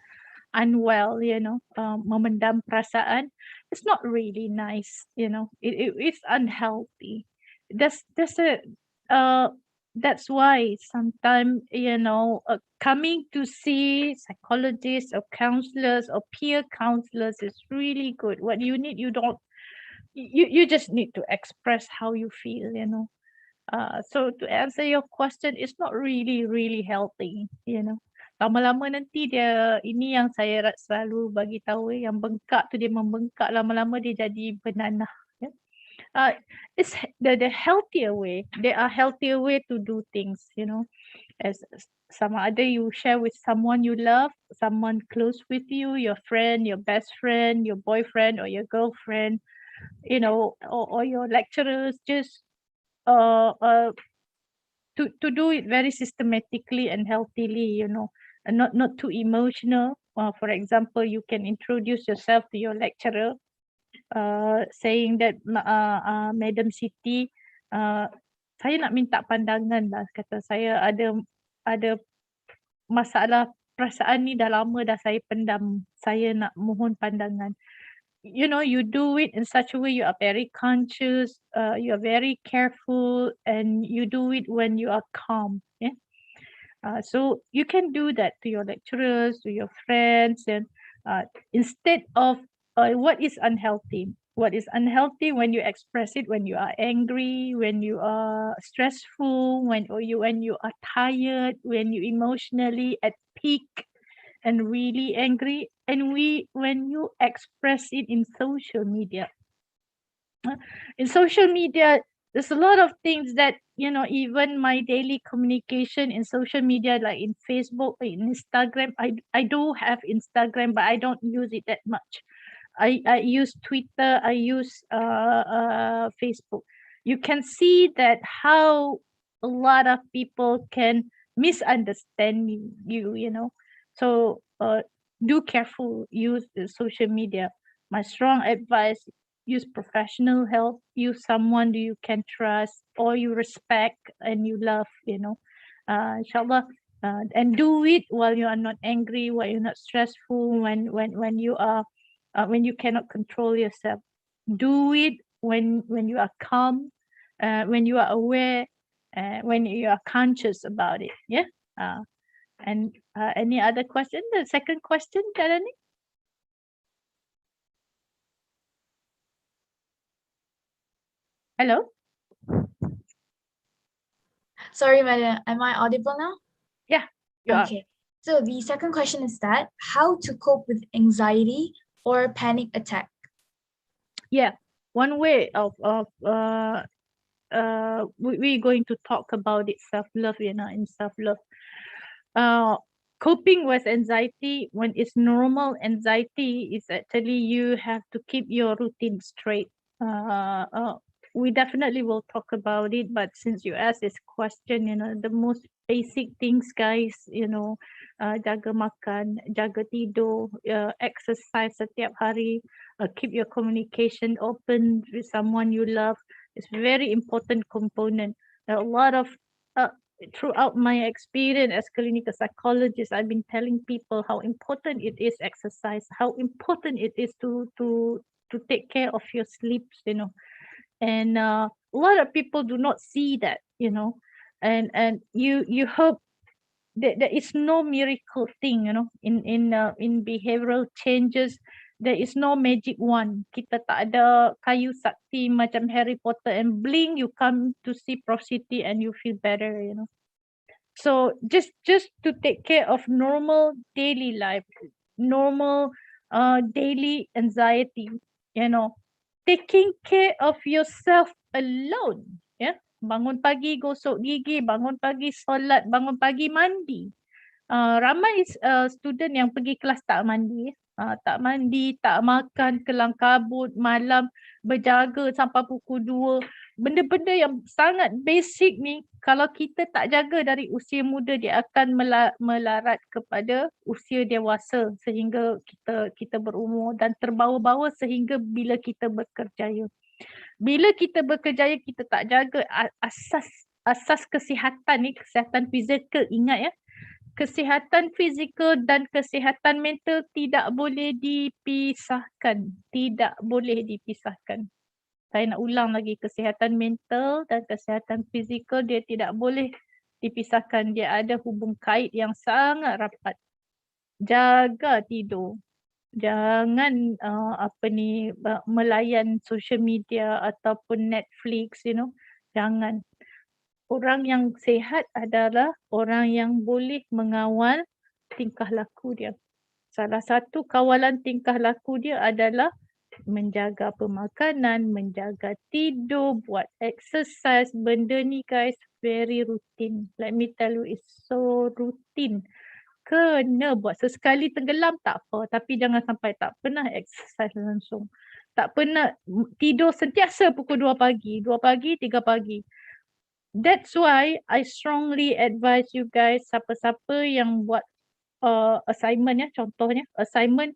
unwell, you know, memendam perasaan, it's not really nice, you know. It's unhealthy. That's why sometimes, you know, coming to see psychologists or counselors or peer counselors is really good. What you need, you just need to express how you feel, you know. So to answer your question, it's not really healthy, you know. Lama-lama nanti dia, ini yang saya selalu bagi tahu, yang bengkak tu dia membengkak, lama-lama dia jadi bernanah. It's the healthier way. There are healthier way to do things, you know. As some other, you share with someone you love, someone close with you, your friend, your best friend, your boyfriend or your girlfriend, you know, or your lecturers, just to do it very systematically and healthily, you know, and not too emotional. For example, you can introduce yourself to your lecturer, saying that Madam Siti, saya nak minta pandangan lah, kata saya ada masalah perasaan ni dah lama dah saya pendam, saya nak mohon pandangan. You know, you do it in such a way, you are very conscious, you are very careful, and you do it when you are calm. Yeah. So you can do that to your lecturers, to your friends, and instead of what is unhealthy. What is unhealthy when you express it when you are angry, when you are stressful, when you are tired, when you emotionally at peak and really angry, and when you express it in social media. In social media, there's a lot of things that, you know, even my daily communication in social media, like in Facebook, in Instagram, I do have Instagram, but I don't use it that much. I use Twitter, I use Facebook. You can see that how a lot of people can misunderstand you, you know. So do careful use the social media. My strong advice, use professional help, use someone you can trust or you respect and you love, you know. Inshallah, and do it while you are not angry, while you're not stressful, when you are when you cannot control yourself. Do it when you are calm, when you are aware, when you are conscious about it. Yeah. And any other question? The second question, Darani? Hello? Sorry, madam. Am I audible now? Yeah, you are. Okay. So the second question is that how to cope with anxiety or panic attack? Yeah. One way of we're going to talk about it, self-love, you know, in self-love. Coping with anxiety, when it's normal anxiety, is actually you have to keep your routine straight. We definitely will talk about it, but since you asked this question, you know, the most basic things, guys, you know, jaga makan, jaga tidur, exercise setiap hari, keep your communication open with someone you love. It's very important component. A lot of throughout my experience as clinical psychologist, I've been telling people how important it is exercise, how important it is to take care of your sleeps, you know. And a lot of people do not see that, you know. And you hope that there is no miracle thing, you know, in behavioral changes. There is no magic wand. Kita tak ada kayu sakti macam Harry Potter and bling you come to see prosperity and you feel better, you know. So just to take care of normal daily life, normal daily anxiety, you know, taking care of yourself alone, yeah. Bangun pagi gosok gigi, bangun pagi solat, bangun pagi mandi. Ramai student yang pergi kelas tak mandi, tak mandi, tak makan, kelang kabut, malam berjaga sampai pukul 2. Benda-benda yang sangat basic ni, kalau kita tak jaga dari usia muda, dia akan melarat kepada usia dewasa sehingga kita berumur dan terbawa-bawa sehingga bila kita berkerjaya. Bila kita berkerjaya, kita tak jaga asas kesihatan ni, kesihatan fizikal, ingat ya. Kesihatan fizikal dan kesihatan mental tidak boleh dipisahkan. Tidak boleh dipisahkan. Saya nak ulang lagi, kesihatan mental dan kesihatan fizikal dia tidak boleh dipisahkan. Dia ada hubung kait yang sangat rapat. Jaga tidur. Jangan melayan social media ataupun Netflix, you know. Jangan. Orang yang sihat adalah orang yang boleh mengawal tingkah laku dia. Salah satu kawalan tingkah laku dia adalah menjaga pemakanan, menjaga tidur, buat exercise. Benda ni guys very routine. Let me tell you, it's so routine. Kena buat. Sesekali tenggelam tak apa, tapi jangan sampai tak pernah exercise langsung. Tak pernah tidur sentiasa pukul 2 pagi, 2 pagi, 3 pagi. That's why I strongly advise you guys, siapa-siapa yang buat assignment ya, contohnya assignment,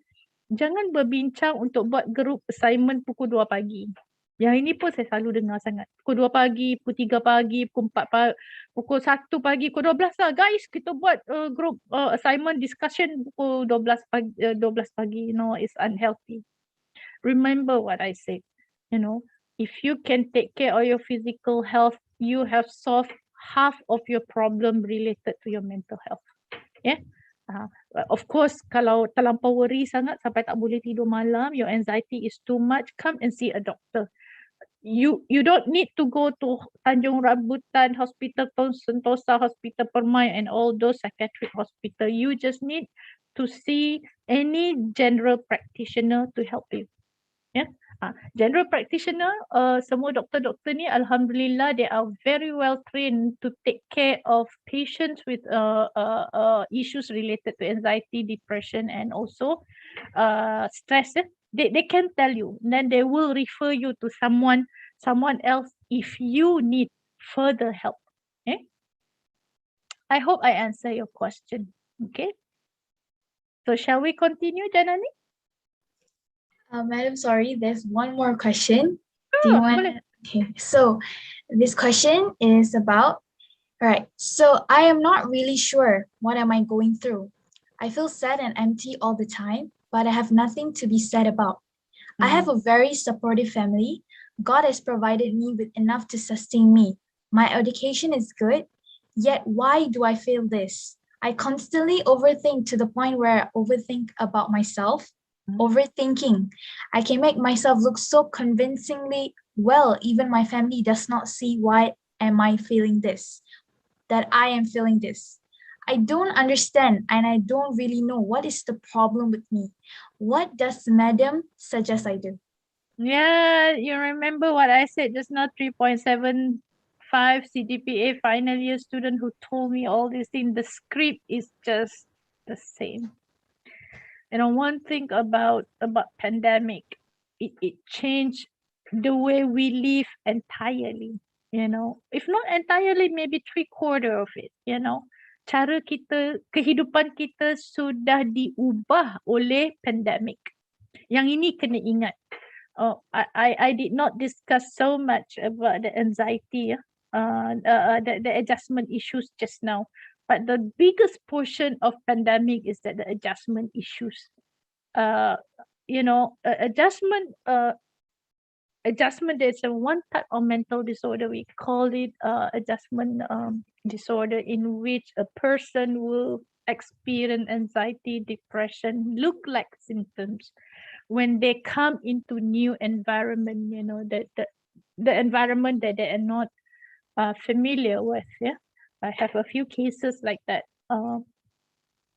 jangan berbincang untuk buat group assignment pukul 2 pagi. Yang ini pun saya selalu dengar sangat. Pukul 2 pagi, pukul 3 pagi, pukul 4 pagi, pukul 1 pagi, pukul 12 lah. Guys, kita buat group assignment discussion pukul 12 pagi, 12 pagi. You know, it's unhealthy. Remember what I said. You know, if you can take care of your physical health, you have solved half of your problem related to your mental health. Yeah. Of course, kalau terlampau worry sangat sampai tak boleh tidur malam, your anxiety is too much, come and see a doctor. You don't need to go to Tanjung Rambutan Hospital, Sentosa Hospital, Permai and all those psychiatric hospital. You just need to see any general practitioner to help you. Yeah. General practitioner, semua doktor-doktor ni alhamdulillah they are very well trained to take care of patients with issues related to anxiety, depression and also stress. They can tell you, then they will refer you to someone else if you need further help. Okay, I hope I answer your question. Okay, so shall we continue, Janani? Madam, sorry, there's one more question. Do you want? Boleh. Okay, so this question is about, all right, so I am not really sure what am I going through. I feel sad and empty all the time, but I have nothing to be sad about. I have a very supportive family. God has provided me with enough to sustain me. My education is good, yet why do I feel this? I constantly overthink to the point where I overthink about myself. Overthinking. I can make myself look so convincingly well, even my family does not see why am I feeling this, that I am feeling this. I don't understand and I don't really know what is the problem with me. What does Madam suggest I do? Yeah, you remember what I said just now, 3.75 CGPA final year student who told me all these things. The script is just the same. You know, one thing about pandemic, it changed the way we live entirely. You know, if not entirely, maybe 3/4 of it. You know, cara kita, kehidupan kita sudah diubah oleh pandemic. Yang ini kena ingat. Oh, I did not discuss so much about the anxiety, the adjustment issues just now. But the biggest portion of pandemic is that the adjustment issues. You know, adjustment is a one type of mental disorder. We call it adjustment disorder, in which a person will experience anxiety, depression, look like symptoms when they come into new environment. You know, the environment that they are not familiar with. Yeah, I have a few cases like that.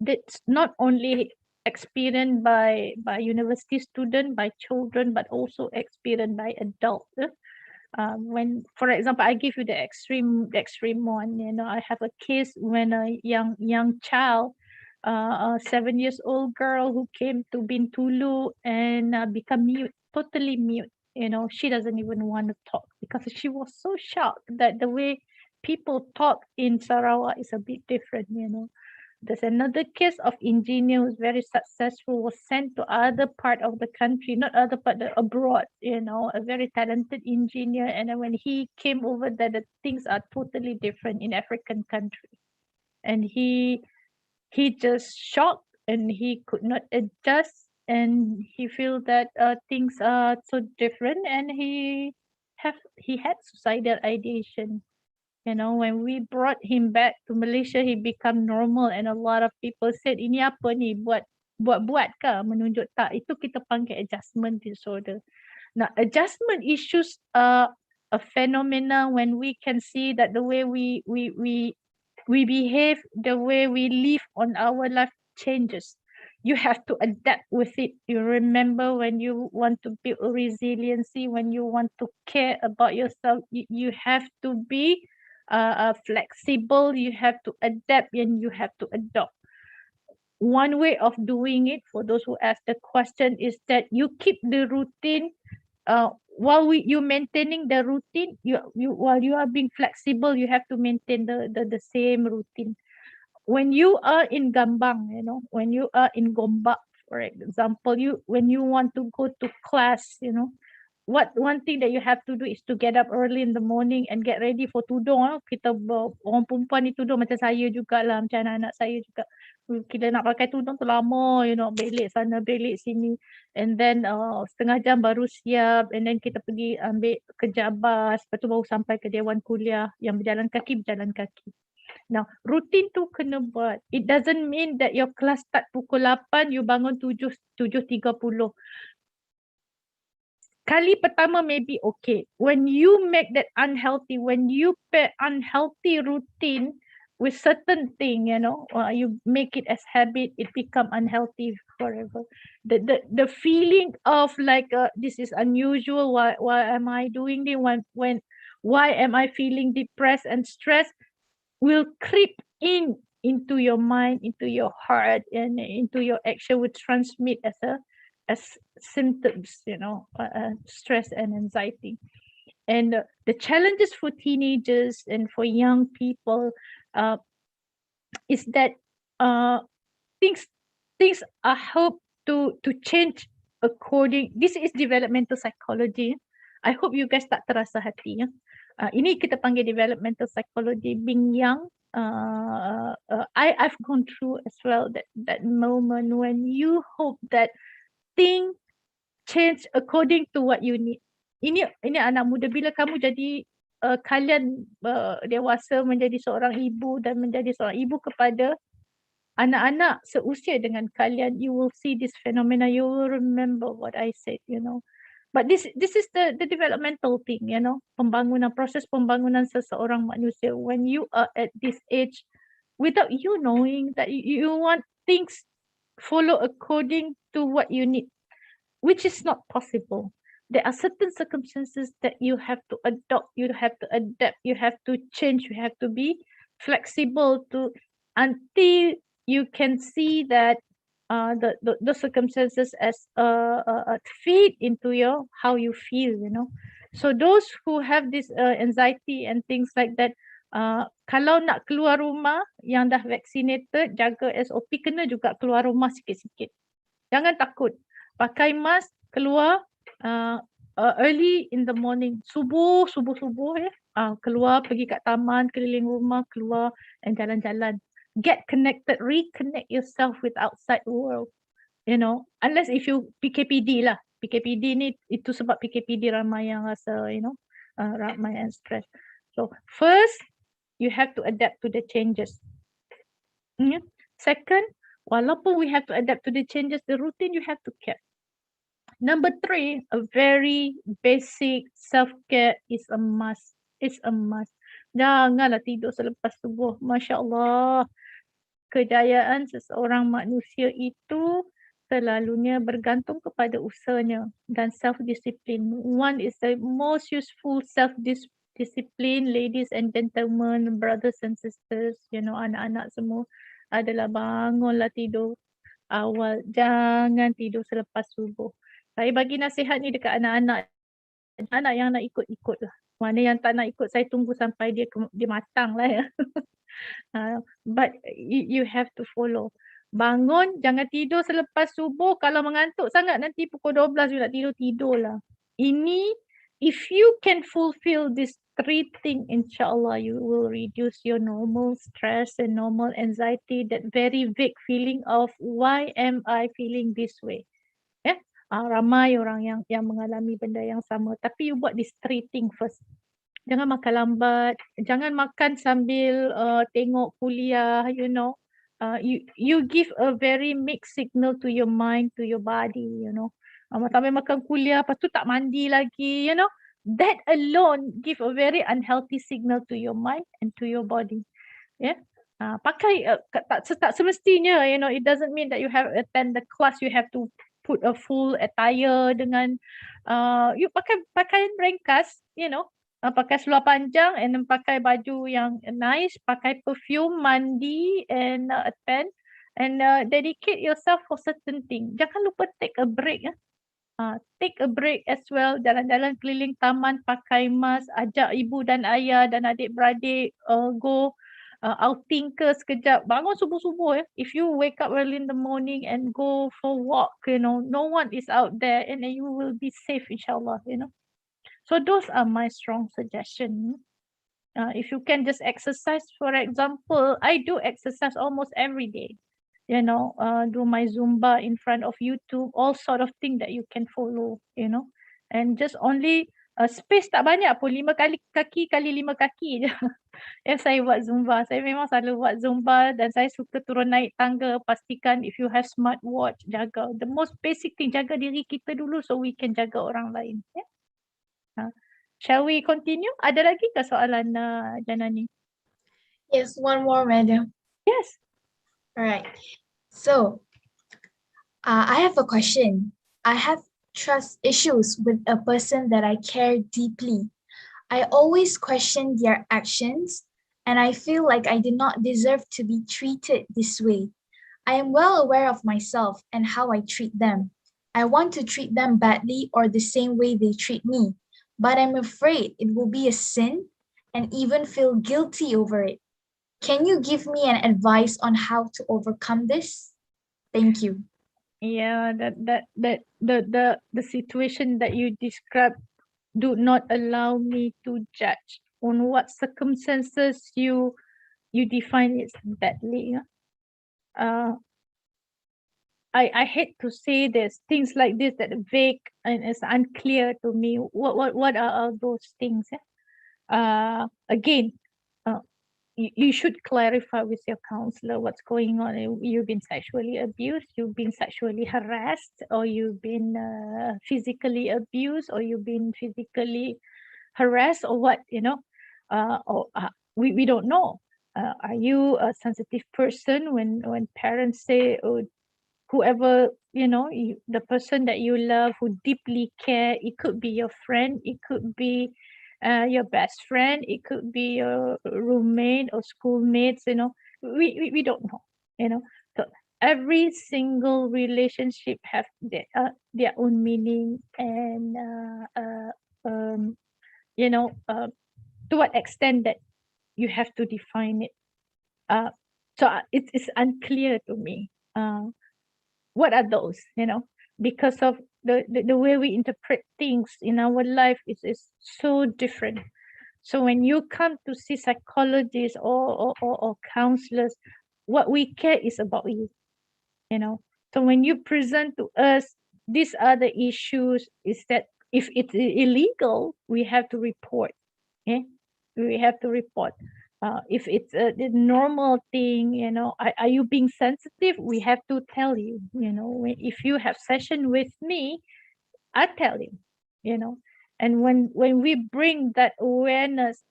That's not only experienced by university student, by children, but also experienced by adults. When, for example, I give you the extreme one. You know, I have a case when a young child, a 7 years old girl who came to Bintulu and become mute, totally mute. You know, she doesn't even want to talk because she was so shocked that the way people talk in Sarawak is a bit different. You know, there's another case of engineer who's very successful, was sent to other part of the country, not other part, abroad, you know, a very talented engineer. And then when he came over there, the things are totally different in African country. And he just shocked and he could not adjust, and he feel that things are so different, and he had suicidal ideation. You know, when we brought him back to Malaysia, he become normal, and a lot of people said, ini apa ni, buat ke, menunjuk tak? Itu kita panggil adjustment disorder. Now, adjustment issues are a phenomena when we can see that the way we behave, the way we live on our life changes. You have to adapt with it. You remember, when you want to build resiliency, when you want to care about yourself, you have to be flexible, you have to adapt, and you have to adopt. One way of doing it, for those who ask the question, is that you keep the routine. While you maintaining the routine, you while you are being flexible, you have to maintain the same routine. When you are in Gambang, you know, when you are in Gombak, for example, when you want to go to class, you know, one thing that you have to do is to get up early in the morning and get ready for tudung. Kita orang perempuan ni tudung macam saya jugalah, macam anak-anak saya juga. Kita nak pakai tudung tu lama, you know, belik sana, belik sini. And then setengah jam baru siap, and then kita pergi ambil kerja bas, lepas tu baru sampai ke Dewan Kuliah. Yang berjalan kaki. Now, rutin tu kena buat. It doesn't mean that your class start pukul 8, you bangun 7:30. Kali pertama maybe okay. When you make that unhealthy, when you pair unhealthy routine with certain thing, you know, you make it as habit, it become unhealthy forever. The feeling of like this is unusual. Why am I doing this? Why am I feeling depressed and stressed? Will creep into your mind, into your heart, and into your action. Will transmit as as symptoms, stress and anxiety. And the challenges for teenagers and for young people is that things are hoped to change according. This is developmental psychology. I hope you guys tak terasa hati. Ini kita panggil developmental psychology. Being young, I've gone through as well that moment when you hope that thing change according to what you need. Ini anak muda, bila kamu jadi kalian dewasa menjadi seorang ibu dan menjadi seorang ibu kepada anak-anak seusia dengan kalian, you will see this phenomena, you will remember what I said, But this is the developmental thing, proses pembangunan seseorang manusia. When you are at this age, without you knowing that you want things follow according to what you need, which is not possible. There are certain circumstances that you have to adopt, you have to adapt, you have to change, you have to be flexible until you can see that the circumstances as feed into how you feel, So those who have this anxiety and things like that, kalau nak keluar rumah yang dah vaccinated, jaga SOP, kena juga keluar rumah sikit-sikit. Jangan takut. Pakai mask, keluar early in the morning, subuh keluar, pergi kat taman, keliling rumah, keluar and jalan-jalan. Get connected, reconnect yourself with outside world, unless if you PKPD lah. PKPD ni, itu sebab PKPD ramai yang rasa, ramai yang stress. So first, you have to adapt to the changes. Second, walaupun we have to adapt to the changes, the routine you have to keep. Number 3, a very basic self-care is a must. It's a must. Janganlah tidur selepas subuh. Masya Allah. Kejayaan seseorang manusia itu selalunya bergantung kepada usahanya dan self-discipline. One is the most useful self-discipline, ladies and gentlemen, brothers and sisters, anak-anak semua, adalah bangunlah tidur awal. Jangan tidur selepas subuh. Saya bagi nasihat ni dekat anak-anak yang nak ikut lah. Mana yang tak nak ikut, saya tunggu sampai dia matang lah ya. But you have to follow. Bangun, jangan tidur selepas subuh. Kalau mengantuk sangat nanti pukul 12 you nak tidur lah. Ini, if you can fulfill these 3 things, insyaAllah you will reduce your normal stress and normal anxiety, that very vague feeling of why am I feeling this way. Ramai orang yang mengalami benda yang sama. Tapi you buat these 3 things first. Jangan makan lambat. Jangan makan sambil tengok kuliah, You give a very mixed signal to your mind, to your body, Sambil makan kuliah, lepas tu tak mandi lagi, That alone give a very unhealthy signal to your mind and to your body. Pakai, tak semestinya, it doesn't mean that you have attend the class, you have to put a full attire dengan you pakai pakaian ringkas, pakai seluar panjang and then pakai baju yang nice, pakai perfume, mandi and attend and dedicate yourself for certain thing. Jangan lupa take a break. Take a break as well, jalan-jalan keliling taman, pakai mask, ajak ibu dan ayah dan adik-beradik go outing ke sekejap. Bangun subuh-subuh. If you wake up early in the morning and go for walk, no one is out there and then you will be safe insyaAllah, So those are my strong suggestions. If you can just exercise, for example, I do exercise almost every day. Do my Zumba in front of YouTube, all sort of thing that you can follow, and just only space tak banyak pun, 5 kaki kali 5 kaki je. Saya buat Zumba. Saya memang selalu buat Zumba dan saya suka turun naik tangga. Pastikan if you have smartwatch, jaga. The most basic thing, jaga diri kita dulu so we can jaga orang lain. Shall we continue? Ada lagi ke soalan Janani? Yes, one more, madam. Yes. All right. So, I have a question. I have trust issues with a person that I care deeply. I always question their actions and I feel like I did not deserve to be treated this way. I am well aware of myself and how I treat them. I want to treat them badly or the same way they treat me, but I'm afraid it will be a sin and even feel guilty over it. Can you give me an advice on how to overcome this? Thank you. Yeah, the situation that you described do not allow me to judge on what circumstances you define it badly. I hate to say this, things like this that are vague and it's unclear to me. What are all those things? Again, you should clarify with your counselor what's going on. You've been sexually abused, you've been sexually harassed, or you've been physically abused, or you've been physically harassed, or what, we don't know. Are you a sensitive person when parents say, oh, whoever, the person that you love, who deeply care, it could be your friend, it could be your best friend, it could be your roommate or schoolmates, we don't know, so every single relationship have their own meaning, and to what extent that you have to define it. It's unclear to me. What are those, because of the way we interpret things in our life is so different. So when you come to see psychologists or counselors, what we care is about you, so when you present to us, these are the issues, is that if it's illegal, we have to report. We have to report. If it's a the normal thing, are you being sensitive? We have to tell you, if you have session with me, I tell you, and when we bring that awareness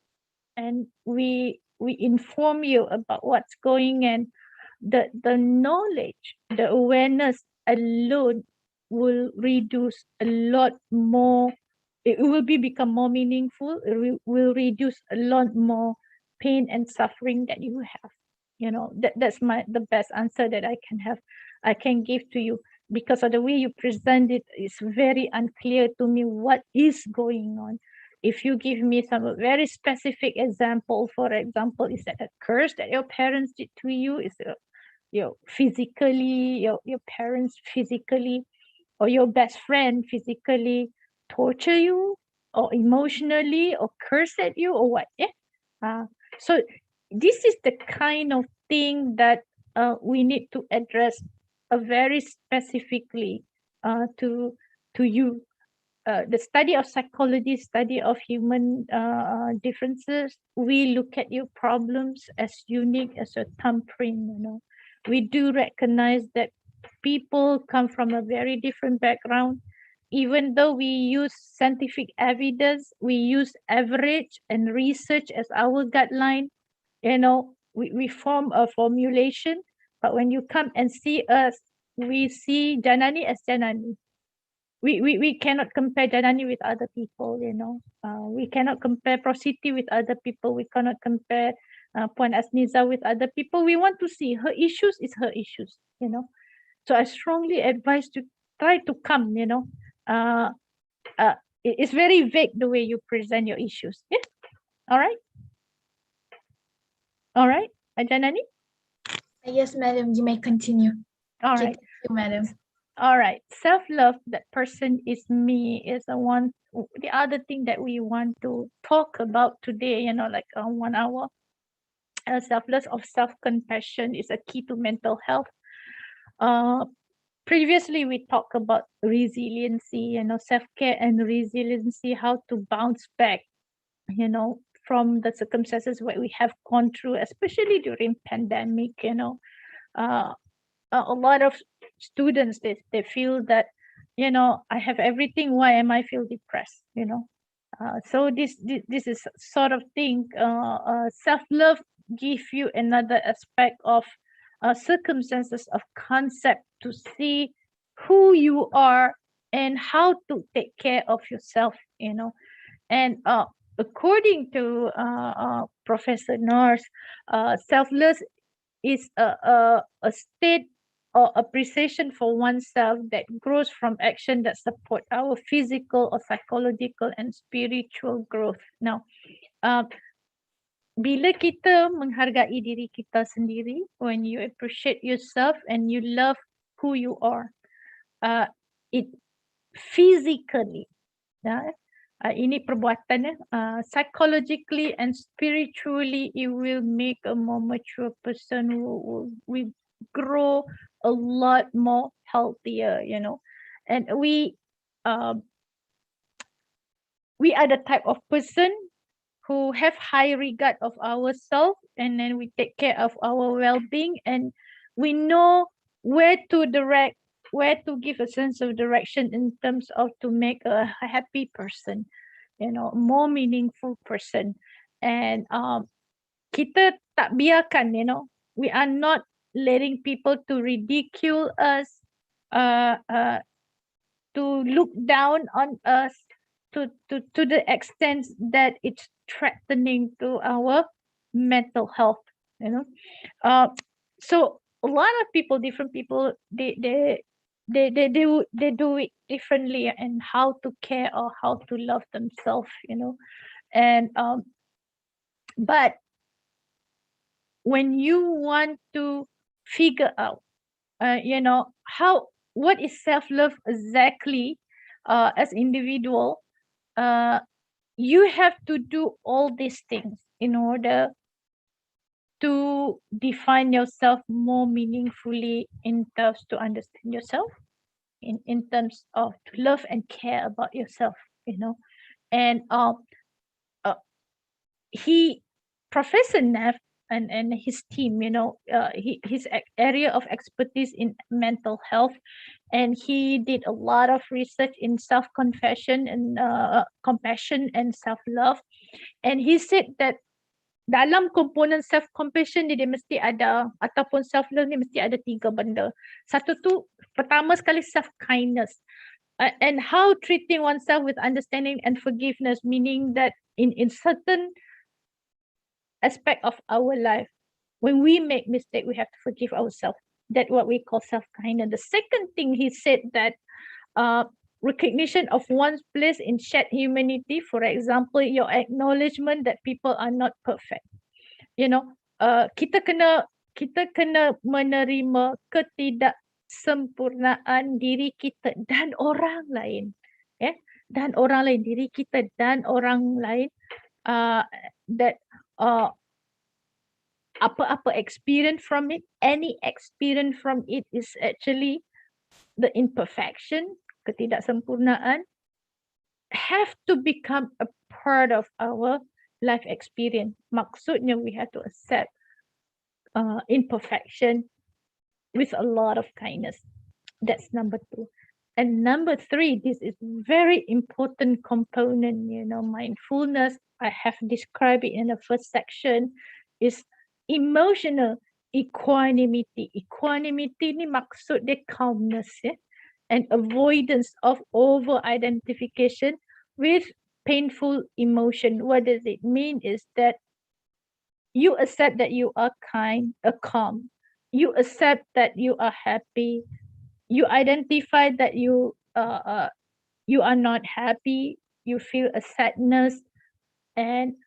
and we inform you about what's going on, the knowledge, the awareness alone will reduce a lot more. It will become more meaningful. It will reduce a lot more pain and suffering that you have. That's the best answer that I can give to you, because of the way you present it is very unclear to me what is going on. If you give me some very specific example, for example, is that a curse that your parents did to you? Is physically, your parents physically, or your best friend physically torture you, or emotionally, or curse at you, or what? So this is the kind of thing that we need to address very specifically to you. The study of psychology, study of human differences, we look at your problems as unique as a thumbprint. We do recognize that people come from a very different background. Even though we use scientific evidence, we use average and research as our guideline, we form a formulation, but when you come and see us, we see Janani as Janani. We cannot compare Janani with other people, we cannot compare Prositi with other people, we cannot compare Puan Asniza with other people. We want to see her issues is her issues, so I strongly advise to try to come, it's very vague the way you present your issues. Yeah. All right, Janani. Yes, madam, you may continue. All Okay, right. thank you, madam. All right. Self-love, that person is me, is the one. The other thing that we want to talk about today, like 1 hour. Selfless of self-compassion is a key to mental health. Previously, we talked about resiliency, self-care and resiliency, how to bounce back, from the circumstances what we have gone through, especially during pandemic. A lot of students, they feel that, I have everything, why am I feel depressed? So this is sort of thing. Self-love give you another aspect of circumstances of concept to see who you are and how to take care of yourself, and according to Professor Nars, selfless is a state or appreciation for oneself that grows from action that support our physical or psychological and spiritual growth. Now, bila kita menghargai diri kita sendiri, when you appreciate yourself and you love who you are, it physically, ini perbuatan psychologically and spiritually, it will make a more mature person who will grow a lot more healthier, you know. And we are the type of person who have high regard of ourselves, and then we take care of our well-being, and we know where to direct, where to give a sense of direction in terms of to make a happy person, you know, more meaningful person. And kita tak biarkan, you know, we are not letting people to ridicule us, to look down on us, to the extent that it's threatening to our mental health, you know. So a lot of people, different people, they do it differently, and how to care or how to love themselves, you know. And but when you want to figure out, you know, what is self-love exactly, as individual, you have to do all these things in order to define yourself more meaningfully, in terms to understand yourself, in terms of to love and care about yourself, you know. And Professor Neff and his team, you know, his area of expertise in mental health, and he did a lot of research in self-compassion and compassion and self-love. And he said that dalam komponen self-compassion dia mesti ada, ataupun self-love ni mesti ada 3 benda. Satu tu, pertama sekali self-kindness. And how treating oneself with understanding and forgiveness, meaning that in certain aspect of our life, when we make mistake, we have to forgive ourselves. That's what we call self-kindness. The second thing he said that recognition of one's place in shared humanity. For example, your acknowledgement that people are not perfect. You know, kita kena menerima ketidaksempurnaan diri kita dan orang lain. Dan orang lain, diri kita dan orang lain, that apa experience from it, any experience from it is actually the imperfection, ketidaksempurnaan, have to become a part of our life experience. Maksudnya we have to accept imperfection with a lot of kindness. That's number 2. And number 3, this is very important component, you know, mindfulness. I have described it in the first section, is emotional equanimity. Equanimity ni maksud dia calmness, and avoidance of over-identification with painful emotion. What does it mean is that you accept that you are calm. You accept that you are happy. You identify that you are not happy. You feel a sadness, and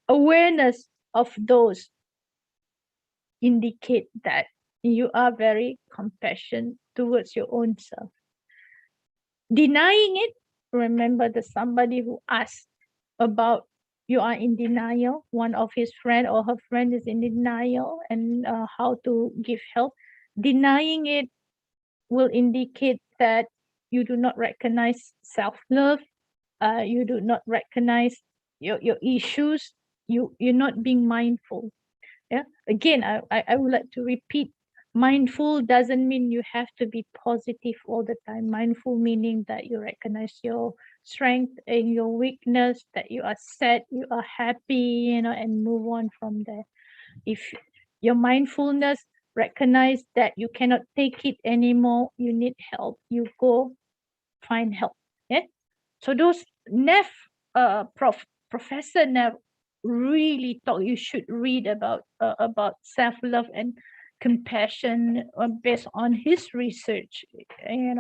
awareness of those indicate that you are very compassionate towards your own self. Denying it, remember that somebody who asked about you are in denial, one of his friend or her friend is in denial, and how to give help. Denying it will indicate that you do not recognize self-love, you do not recognize your issues, you're not being mindful. Again, I would like to repeat, mindful doesn't mean you have to be positive all the time. Mindful meaning that you recognize your strength and your weakness, that you are sad, you are happy, you know, and move on from there. If your mindfulness recognize that you cannot take it anymore, you need help, you go find help. So those Neff, Professor Neff really thought you should read about self-love and compassion based on his research, and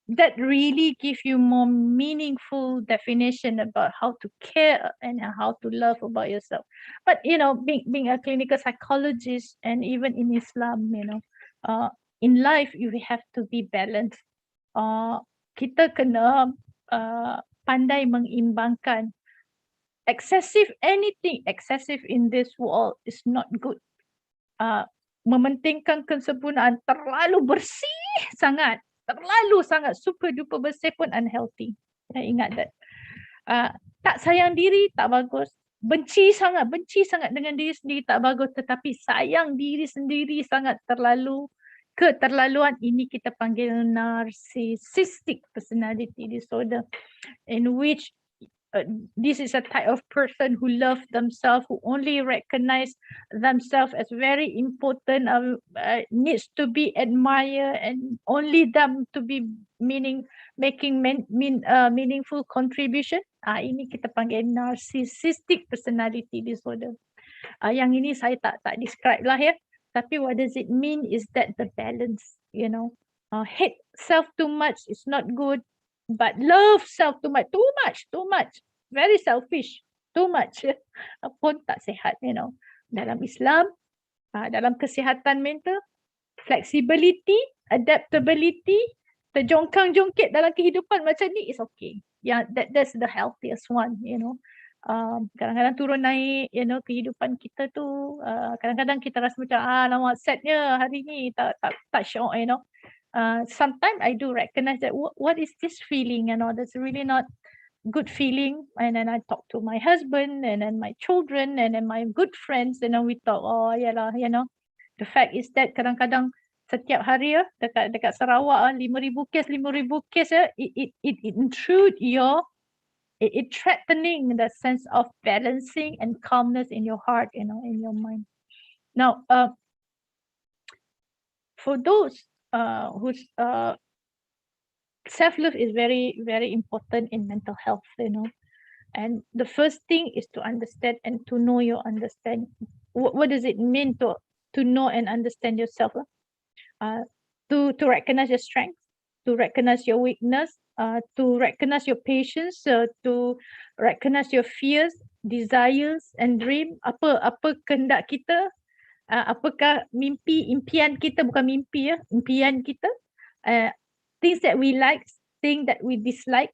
that really give you more meaningful definition about how to care and how to love about yourself. But being a clinical psychologist, and even in Islam, in life you have to be balanced. Kita kena pandai mengimbangkan. Excessive in this world is not good. Mementingkan kesempurnaan terlalu bersih sangat, terlalu sangat super duper bersih pun unhealthy. Ingat that. Tak sayang diri tak bagus. Benci sangat dengan diri sendiri tak bagus. Tetapi sayang diri sendiri sangat keterlaluan, ini kita panggil narcissistic personality disorder, in which this is a type of person who love themselves, who only recognize themselves as very important, needs to be admired, and only them to be making meaningful contribution. Ini kita panggil narcissistic personality disorder. Yang ini saya tak describe lah ya. Tapi what does it mean is that the balance, hate self too much is not good. But love self too much, very selfish, too much pun tak sihat. Dalam Islam, dalam kesihatan mental, flexibility, adaptability, terjongkang-jongkit dalam kehidupan macam ni is okay. That's the healthiest one. Kadang-kadang turun naik, kehidupan kita tu, kadang-kadang kita rasa macam lama setnya hari ni tak syok, sometimes I do recognize that what is this feeling, that's really not good feeling. And then I talk to my husband, and then my children, and then my good friends, and then we talk, yalah, the fact is that kadang-kadang setiap hari dekat Sarawak 5,000 kes it intrude it threatening the sense of balancing and calmness in your heart, in your mind. Now for those whose self-love is very, very important in mental health, and the first thing is to understand and to know your understand. What does it mean to know and understand yourself? To recognize your strength, to recognize your weakness, to recognize your patience, to recognize your fears, desires and dream. Apa kehendak kita? Apakah impian kita, bukan mimpi ya, impian kita, things that we like, things that we dislike,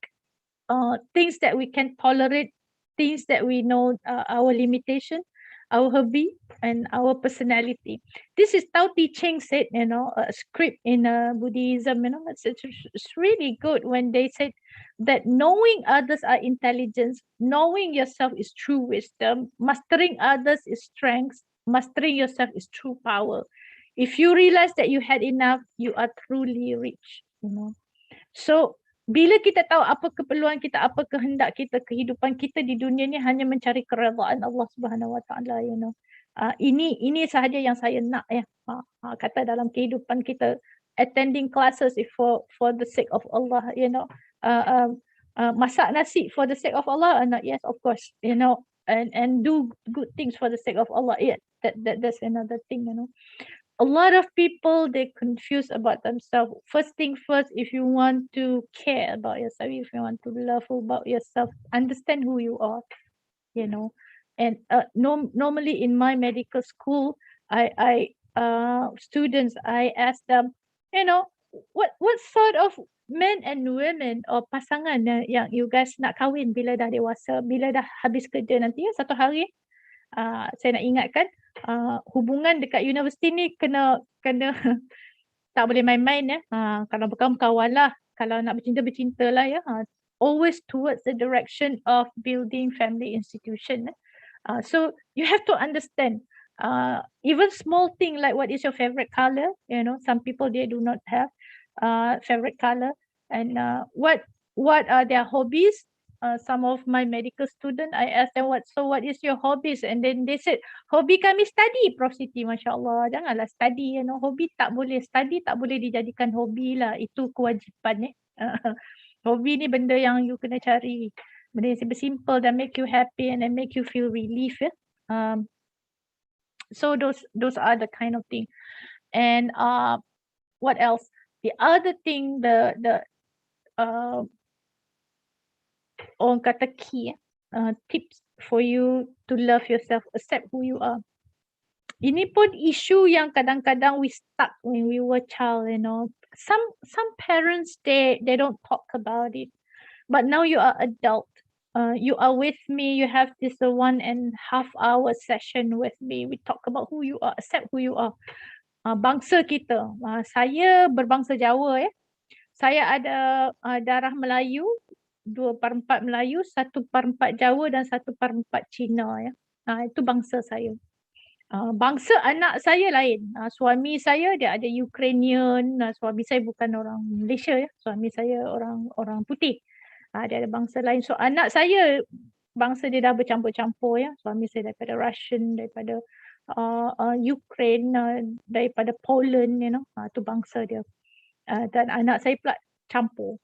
things that we can tolerate, things that we know our limitation, our hobby and our personality. This is Tao Te Ching said, a script in Buddhism, it's really good when they said that knowing others are intelligence, knowing yourself is true wisdom, mastering others is strength, mastering yourself is true power. If you realize that you had enough, you are truly rich. So bila kita tahu apa keperluan kita, apa kehendak kita, kehidupan kita di dunia ni hanya mencari keredaan Allah Subhanahu Wa Taala. Ini sahaja yang saya nak ya. Kata dalam kehidupan kita, attending classes for the sake of Allah. Masak nasi for the sake of Allah. Yes, of course. And do good things for the sake of Allah. Yeah, that's another thing. A lot of people, they confuse about themselves. First thing first, if you want to care about yourself, if you want to love about yourself, understand who you are. And normally in my medical school, I students, I ask them, what sort of men and women or pasangan yang you guys nak kahwin bila dah dewasa, bila dah habis kerja nanti satu hari. Saya nak ingatkan, hubungan dekat universiti ni kena tak boleh main-main ya. Kalau berkawan lah, kalau nak bercinta lah ya. Always towards the direction of building family institution. So you have to understand, even small thing like what is your favorite color. Some people they do not have favorite color, and what are their hobbies. Some of my medical students, I asked them what is your hobbies, and then they said hobi kami study. Prof Siti, Masya Allah, janganlah study. Hobi tak boleh, study tak boleh dijadikan hobi lah, itu kewajipan. Hobi ni benda yang you kena cari. Benda yang simple that make you happy and then make you feel relief. So those are the kind of thing. And what else? The other thing, the orang kata key tips for you to love yourself, accept who you are. Ini pun isu yang kadang-kadang we stuck when we were child, you know. Some parents they don't talk about it, but now you are adult. You are with me. You have this 1.5 hour session with me. We talk about who you are, accept who you are. Bangsa kita, saya berbangsa Jawa ya. Saya ada darah Melayu, 2/4 Melayu, 1/4 Jawa dan 1/4 Cina ya. Itu bangsa saya. Bangsa anak saya lain. Suami saya dia ada Ukrainian. Suami saya bukan orang Malaysia ya. Suami saya orang putih. Dia ada bangsa lain. So anak saya bangsa dia dah bercampur-campur ya. Suami saya daripada Russian, daripada Ukraine, daripada Poland, you know. Tu bangsa dia. Dan anak saya pula campur.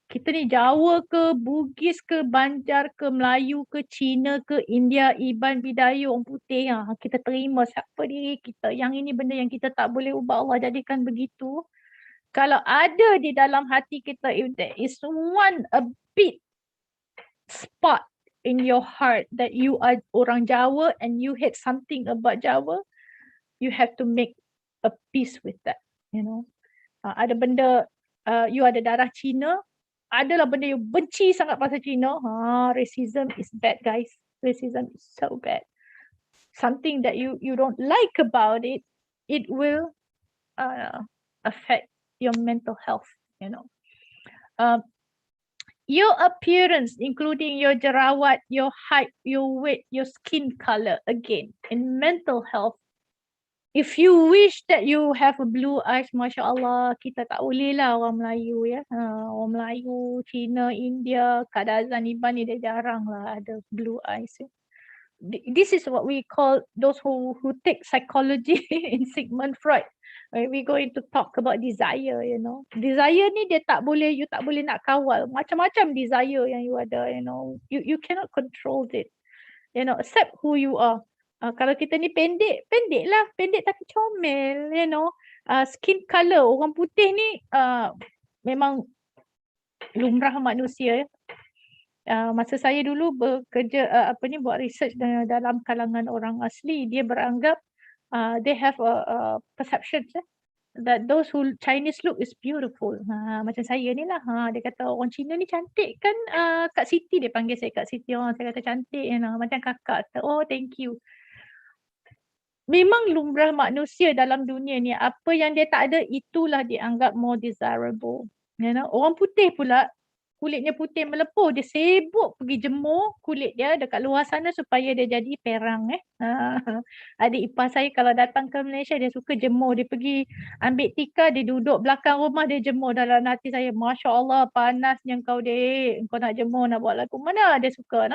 Kita ni Jawa ke, Bugis ke, Banjar ke, Melayu ke, Cina ke, India, Iban, Bidayuh, orang putih. Kita terima siapa diri kita. Yang ini benda yang kita tak boleh ubah, Allah jadikan begitu. Kalau ada di dalam hati kita, if there is a bit spot in your heart that you are orang Jawa and you hate something about Jawa, you have to make a peace with that, you know. Ada benda, you ada darah Cina, adalah benda you benci sangat pasal Cina. Racism is bad, guys. Racism is so bad. Something that you don't like about it, it will affect your mental health, you know. Your appearance, including your jerawat, your height, your weight, your skin color, again, in mental health. If you wish that you have a blue eyes, Masya Allah, kita tak boleh lah orang Melayu ya. Orang Melayu, Cina, India, Kadazan, Iban ni dia jarang lah ada blue eyes. This is what we call those who take psychology in Sigmund Freud. We're going to talk about desire, you know. Desire ni dia tak boleh, you tak boleh nak kawal. Macam-macam desire yang you ada, you know. You cannot control it. You know, accept who you are. Kalau kita ni pendek lah. Pendek tapi comel, you know. Skin color, orang putih ni memang lumrah manusia ya. Masa saya dulu bekerja, buat research dalam kalangan orang asli, dia beranggap they have a perception that those who Chinese look is beautiful. Macam saya ni lah, dia kata orang Cina ni cantik kan. Kak Siti dia panggil saya Kak Siti. Saya kata cantik, you know, macam kakak. Oh, thank you. Memang lumrah manusia dalam dunia ni, apa yang dia tak ada itulah dianggap more desirable. You know? Orang putih pula, kulitnya putih melepuh, dia sibuk pergi jemur kulit dia dekat luar sana supaya dia jadi perang. Adik ipar saya kalau datang ke Malaysia, dia suka jemur. Dia pergi ambil tikar, dia duduk belakang rumah, dia jemur. Dalam hati saya, Masya Allah, panasnya kau dek. Kau nak jemur, nak buat lagu. Mana dia suka?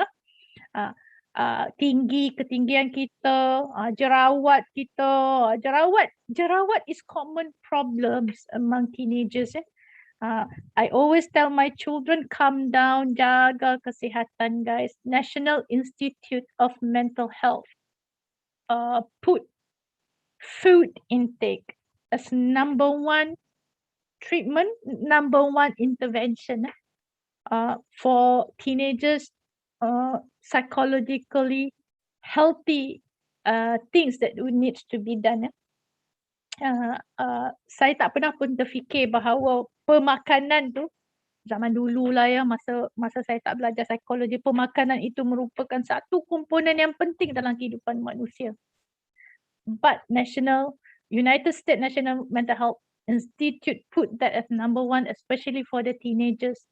Ketinggian kita, jerawat kita. Jerawat is common problems among teenagers. I always tell my children, calm down, jaga kesihatan, guys. National Institute of Mental Health put food intake as number 1 treatment, number 1 intervention for teenagers. Psychologically healthy things that needs to be done. Saya tak pernah pun terfikir bahawa pemakanan tu, zaman dulu lah ya, masa saya tak belajar psikologi, pemakanan itu merupakan satu komponen yang penting dalam kehidupan manusia. But United States National Mental Health Institute put that as number 1, especially for the teenagers.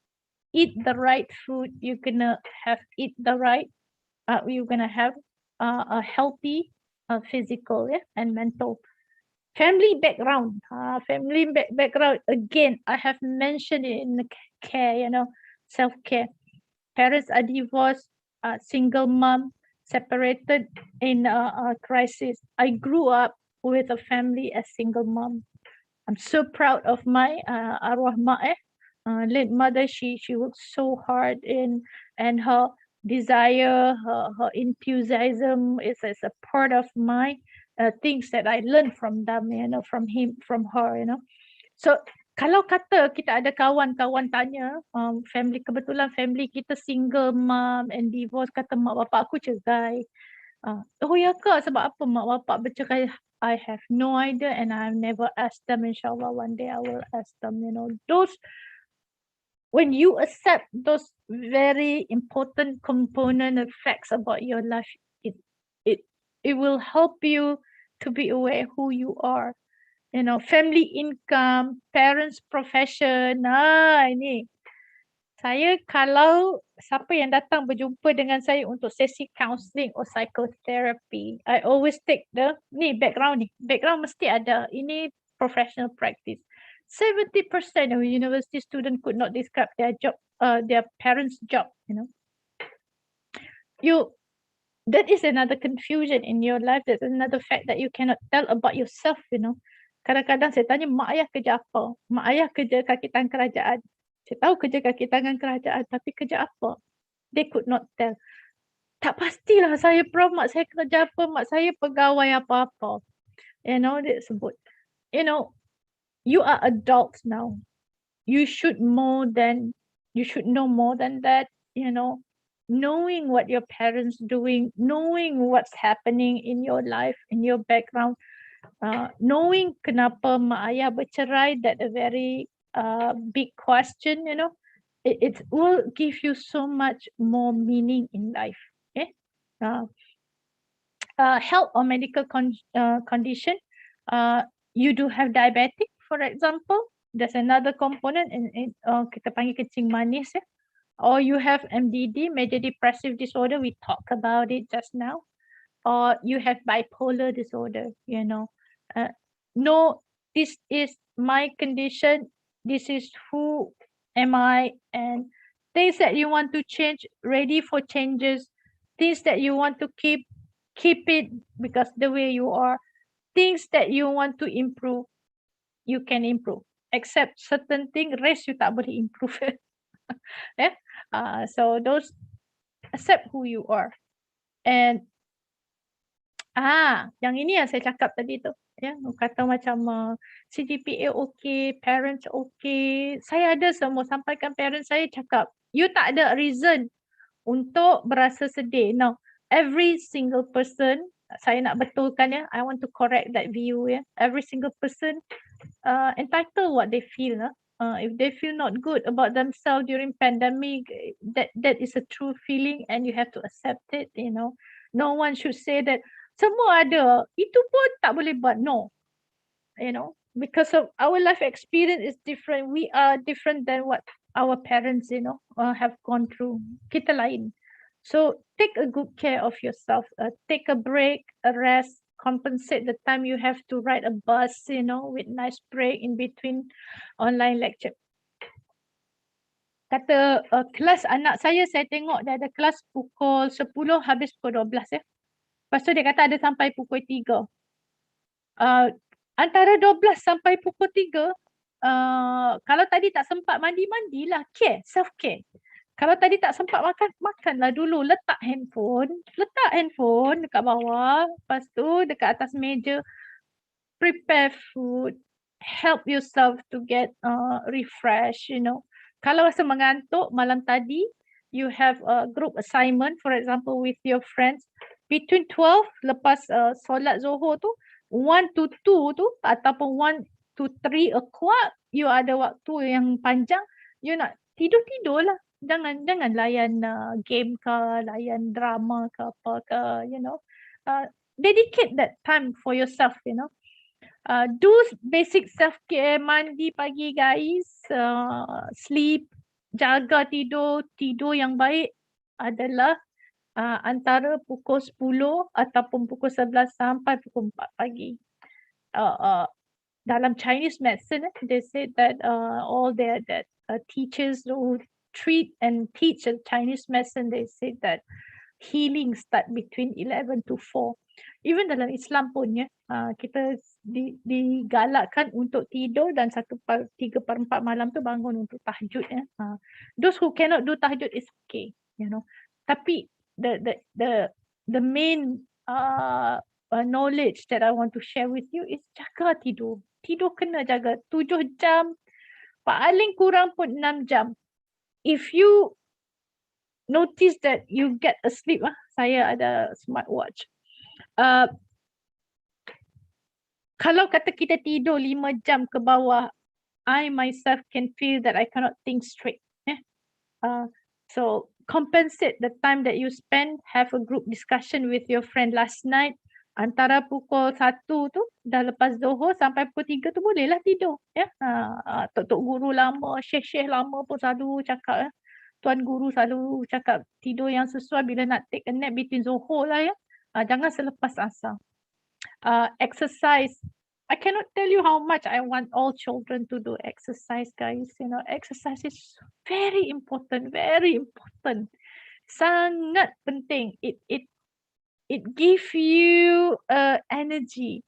Eat the right food. You're gonna have you're gonna have a healthy physical and mental. Family background. Background. Again, I have mentioned it in the care, you know, self-care. Parents are divorced, single mom, separated in a crisis. I grew up with a family as single mom. I'm so proud of my arwah mak late mother. She worked so hard and and her desire, her enthusiasm is a part of my things that I learned from them, from him, from her, So kalau kata kita ada kawan-kawan tanya, kebetulan family kita single mom and divorce, kata mak bapak aku cerai. Oh ya ke, sebab apa mak bapak bercerai? I have no idea and I've never asked them. Inshallah one day I will ask them, those, when you accept those very important component and facts about your life, it will help you to be aware who you are. Family income, parents profession. Ini. Saya kalau siapa yang datang berjumpa dengan saya untuk sesi counselling or psychotherapy, I always take background ni. Background mesti ada. Ini professional practice. 70% of university students could not describe their job, their parents' job, That is another confusion in your life. That's another fact that you cannot tell about yourself, Kadang-kadang saya tanya, mak ayah kerja apa? Mak ayah kerja kaki tangan kerajaan. Saya tahu kerja kaki tangan kerajaan, tapi kerja apa? They could not tell. Tak pastilah saya prof, mak saya kerja apa, mak saya pegawai apa-apa. Dia sebut. You are adults now. You should know more than that, knowing what your parents doing, knowing what's happening in your life, in your background, knowing kenapa mak ayah bercerai, that a very big question, it will give you so much more meaning in life. Okay? Health or medical condition, you do have diabetic, for example, there's another component in kita panggil kencing manis, or you have MDD, major depressive disorder, we talked about it just now, or you have bipolar disorder, no, this is my condition, this is who am I, and things that you want to change, ready for changes, things that you want to keep it because the way you are, things that you want to improve, you can improve, except certain thing, rest you tak boleh improve. So those, accept who you are. And yang ini yang saya cakap tadi tu, kata macam CGPA okay, parents okay. Saya ada semua sampaikan parents saya, cakap you tak ada reason untuk berasa sedih. Now, every single person, saya nak betulkan, I want to correct that view, every single person entitled what they feel. If they feel not good about themselves during pandemic, that is a true feeling and you have to accept it. No one should say that semua ada, itu pun tak boleh buat. No, because of our life experience is different. We are different than what our parents, have gone through. Kita lain. So take a good care of yourself. Take a break, a rest, compensate the time you have to ride a bus, with nice break in between online lecture. Kata kelas anak saya tengok dia ada kelas pukul 10 habis pukul 12 Lepas tu dia kata ada sampai pukul 3. Antara 12 sampai pukul 3, kalau tadi tak sempat mandilah, care, self care. Kalau tadi tak sempat makanlah dulu, letak handphone dekat bawah, lepas tu dekat atas meja, prepare food, help yourself to get refresh, Kalau rasa mengantuk malam tadi, you have a group assignment, for example, with your friends, between 12 lepas solat Zohor tu, 1 to 2 tu ataupun 1 to 3 o'clock, you ada waktu yang panjang, you nak tidur lah. Jangan layan game ke, layan drama ke apa ke, dedicate that time for yourself, do basic self-care, mandi pagi guys, sleep, jaga tidur yang baik adalah antara pukul 10 ataupun pukul 11 sampai pukul 4 pagi. Dalam Chinese medicine, they say that all their teachers who treat and teach Chinese medicine, they say that healing start between 11 to 4. Even dalam Islam pun, kita digalakkan untuk tidur dan 3/4 malam tu bangun untuk tahajud. Those who cannot do tahajud is okay. Tapi the main knowledge that I want to share with you is jaga tidur. Tidur kena jaga 7 jam, paling kurang pun 6 jam. If you notice that you get asleep, saya ada smartwatch. Kalau kata kita tidur 5 jam ke bawah, I myself can feel that I cannot think straight. So compensate the time that you spend, have a group discussion with your friend last night. Antara pukul 1 tu, dah lepas Zohor sampai pukul 3 tu bolehlah tidur. Tok guru lama, syekh lama pun selalu cakap. Tuan guru selalu cakap tidur yang sesuai bila nak take a nap between Zohor lah ya. Jangan selepas asar. Exercise. I cannot tell you how much I want all children to do exercise, guys. Exercise is very important, very important. Sangat penting. It gives you energy.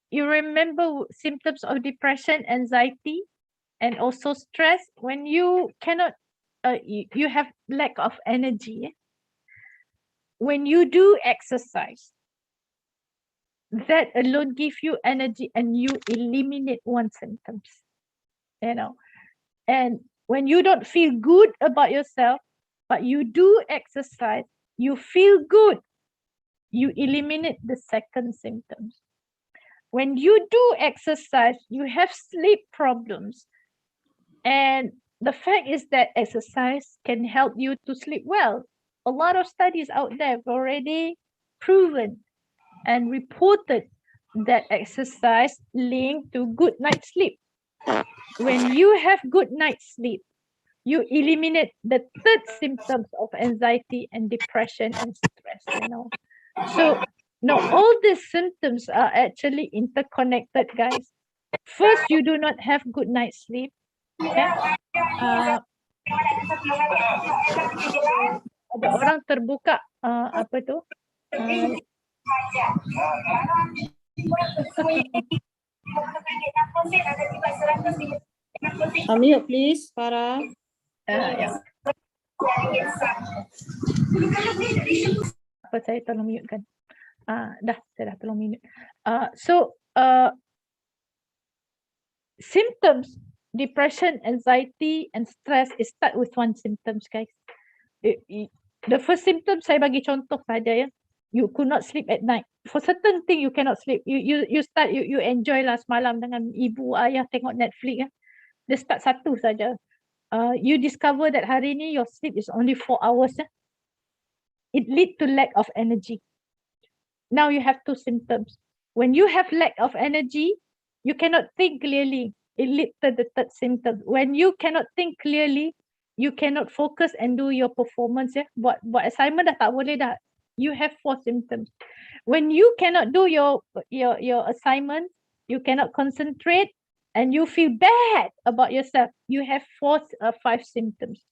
You remember symptoms of depression, anxiety, and also stress when you cannot, you have lack of energy. When you do exercise, that alone gives you energy and you eliminate one symptoms, and when you don't feel good about yourself, but you do exercise, you feel good, you eliminate the second symptoms. When you do exercise, you have sleep problems, and the fact is that exercise can help you to sleep well. A lot of studies out there have already proven and reported that exercise linked to good night sleep. When you have good night sleep, you eliminate the third symptoms of anxiety and depression and stress, So now all these symptoms are actually interconnected, guys. First, you do not have good night sleep. Ada orang terbuka apa tu? Unmute please, Farah. Apa saya tolong mute kan? Saya dah tolong mute. Symptoms, depression, anxiety, and stress is start with one symptoms, guys. The first symptom saya bagi contoh saja ya. You could not sleep at night. For certain thing you cannot sleep. You enjoy lah semalam dengan ibu ayah tengok Netflix ya. Dia start satu saja. You discover that hari ni your sleep is only 4 hours ya. It lead to lack of energy. Now you have two symptoms. When you have lack of energy, you cannot think clearly. It lead to the third symptom. When you cannot think clearly, you cannot focus and do your performance ya. Buat assignment dah tak boleh dah. You have 4 symptoms. When you cannot do your assignment, you cannot concentrate, and you feel bad about yourself, you have 5 symptoms.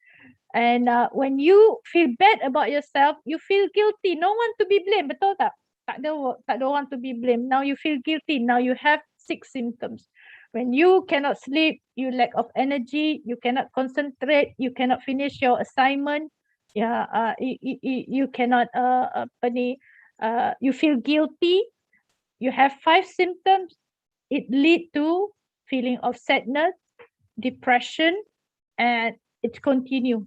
And when you feel bad about yourself, you feel guilty. No one to be blamed, betul tak? Tak ada orang to be blamed. Now you feel guilty. Now you have 6 symptoms. When you cannot sleep, you lack of energy, you cannot concentrate, you cannot finish your assignment. You cannot you feel guilty. You have 5 symptoms. It lead to feeling of sadness, depression, and it continue.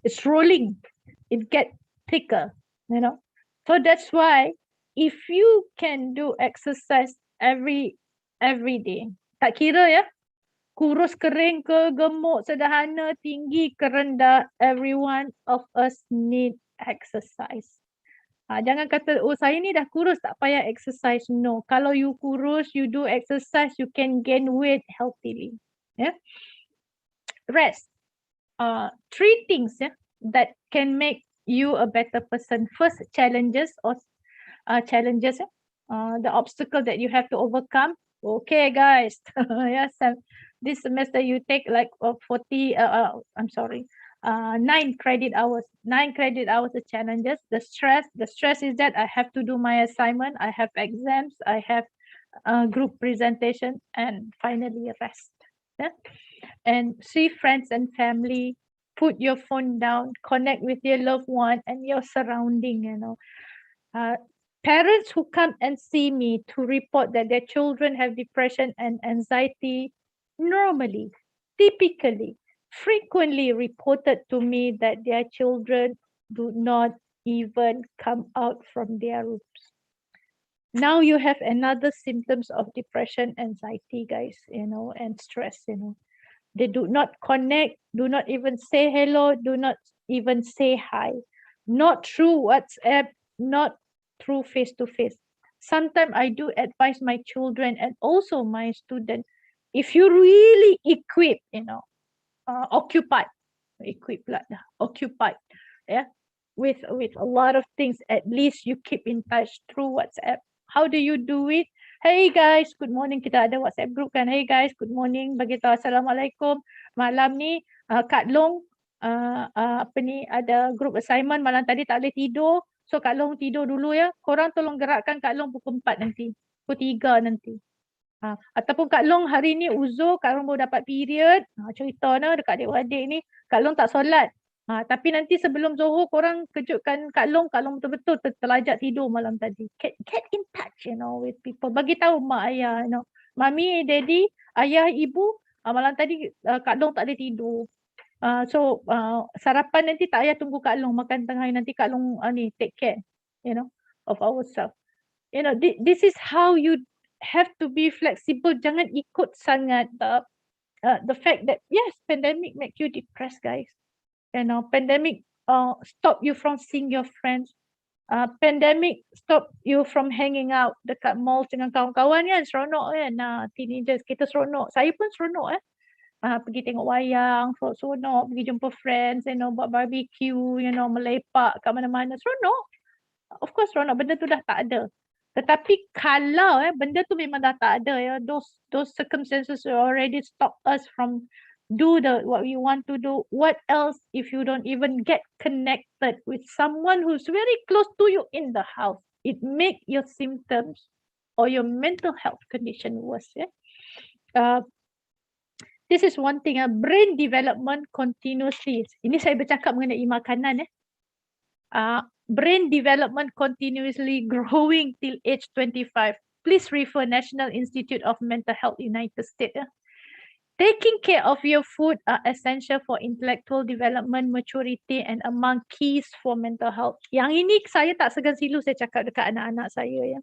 It's rolling. It get thicker, So that's why if you can do exercise every day, tak kira ya, kurus kering ke, gemuk, sederhana, tinggi ke rendah, every one of us need exercise. Jangan kata, oh saya ni dah kurus tak payah exercise. No, kalau you kurus, you do exercise, you can gain weight healthily. Rest. 3 things that can make you a better person. First, challenges. The obstacle that you have to overcome. Okay, guys. Yes, this semester you take like 9 credit hours. 9 credit hours of challenges. The stress is that I have to do my assignment, I have exams, I have group presentation, and finally rest. And see friends and family, put your phone down, connect with your loved one and your surrounding, Parents who come and see me to report that their children have depression and anxiety normally, typically, frequently reported to me that their children do not even come out from their rooms. Now you have another symptoms of depression, anxiety, guys, and stress, They do not connect, do not even say hello, do not even say hi. Not through WhatsApp, not through face-to-face. Sometimes I do advise my children and also my students, if you really occupied, with a lot of things, at least you keep in touch through WhatsApp. How do you do it? Hey guys, good morning. Kita ada WhatsApp group kan. Hey guys, good morning. Bagi tahu Assalamualaikum. Malam ni Kak Long ada group assignment malam tadi tak boleh tidur. So Kak Long tidur dulu ya. Korang tolong gerakkan Kak Long pukul 4 nanti. Pukul 3 nanti. Ataupun Kak Long hari ni uzur, Kak Long baru dapat period. Cerita dekat adik-adik ni. Kak Long tak solat. Tapi nanti sebelum Zohor korang kejutkan Kak Long betul-betul terlajak tidur malam tadi. Get in touch, with people. Bagi tahu mak ayah, Mami, daddy, ayah, ibu, malam tadi Kak Long tak ada tidur. So sarapan nanti tak payah tunggu Kak Long makan tengah hari, nanti Kak Long take care, of ourselves. This is how you have to be flexible. Jangan ikut sangat the fact that yes, pandemic make you depressed, guys. Pandemic stop you from seeing your friends. Pandemic stop you from hanging out dekat mall dengan kawan-kawan kan, seronok kan. Teenagers kita seronok. Saya pun seronok pergi tengok wayang, seronok, pergi jumpa friends, buat barbecue, melepak kat mana-mana, seronok. Of course seronok, benda tu dah tak ada. Tetapi kalau benda tu memang dah tak ada, those circumstances already stop us from do what we want to do. What else if you don't even get connected with someone who's very close to you in the house? It make your symptoms or your mental health condition worse. This is one thing. Brain development continuously. Ini saya bercakap mengenai makanan. Brain development continuously growing till age 25. Please refer National Institute of Mental Health, United States. Taking care of your food are essential for intellectual development, maturity and among keys for mental health. Yang ini saya tak segan silu saya cakap dekat anak-anak saya.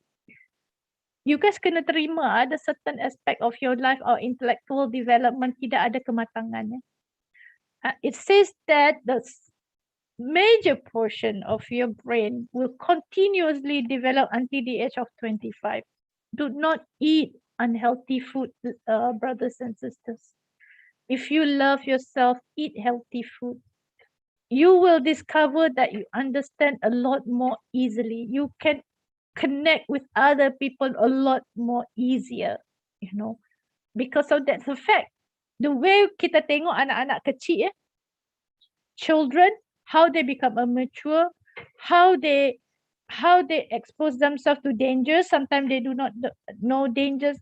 You guys kena terima ada certain aspect of your life or intellectual development tidak ada kematangan. It says that the major portion of your brain will continuously develop until the age of 25. Do not eat unhealthy food, brothers and sisters. If you love yourself, eat healthy food. You will discover that you understand a lot more easily. You can connect with other people a lot more easier, because of that. The fact, the way kita tengok anak-anak kecil, children, how they become mature, how they expose themselves to dangers. Sometimes they do not know dangers.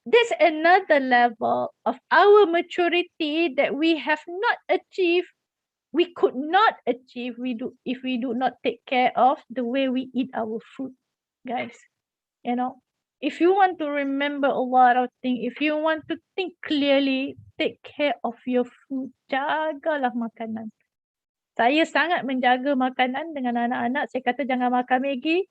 There's another level of our maturity that we have not achieved. We could not achieve if we do not take care of the way we eat our food, guys. If you want to remember a lot of things, if you want to think clearly, take care of your food. Jagalah makanan. Saya sangat menjaga makanan dengan anak-anak. Saya kata jangan makan Maggi.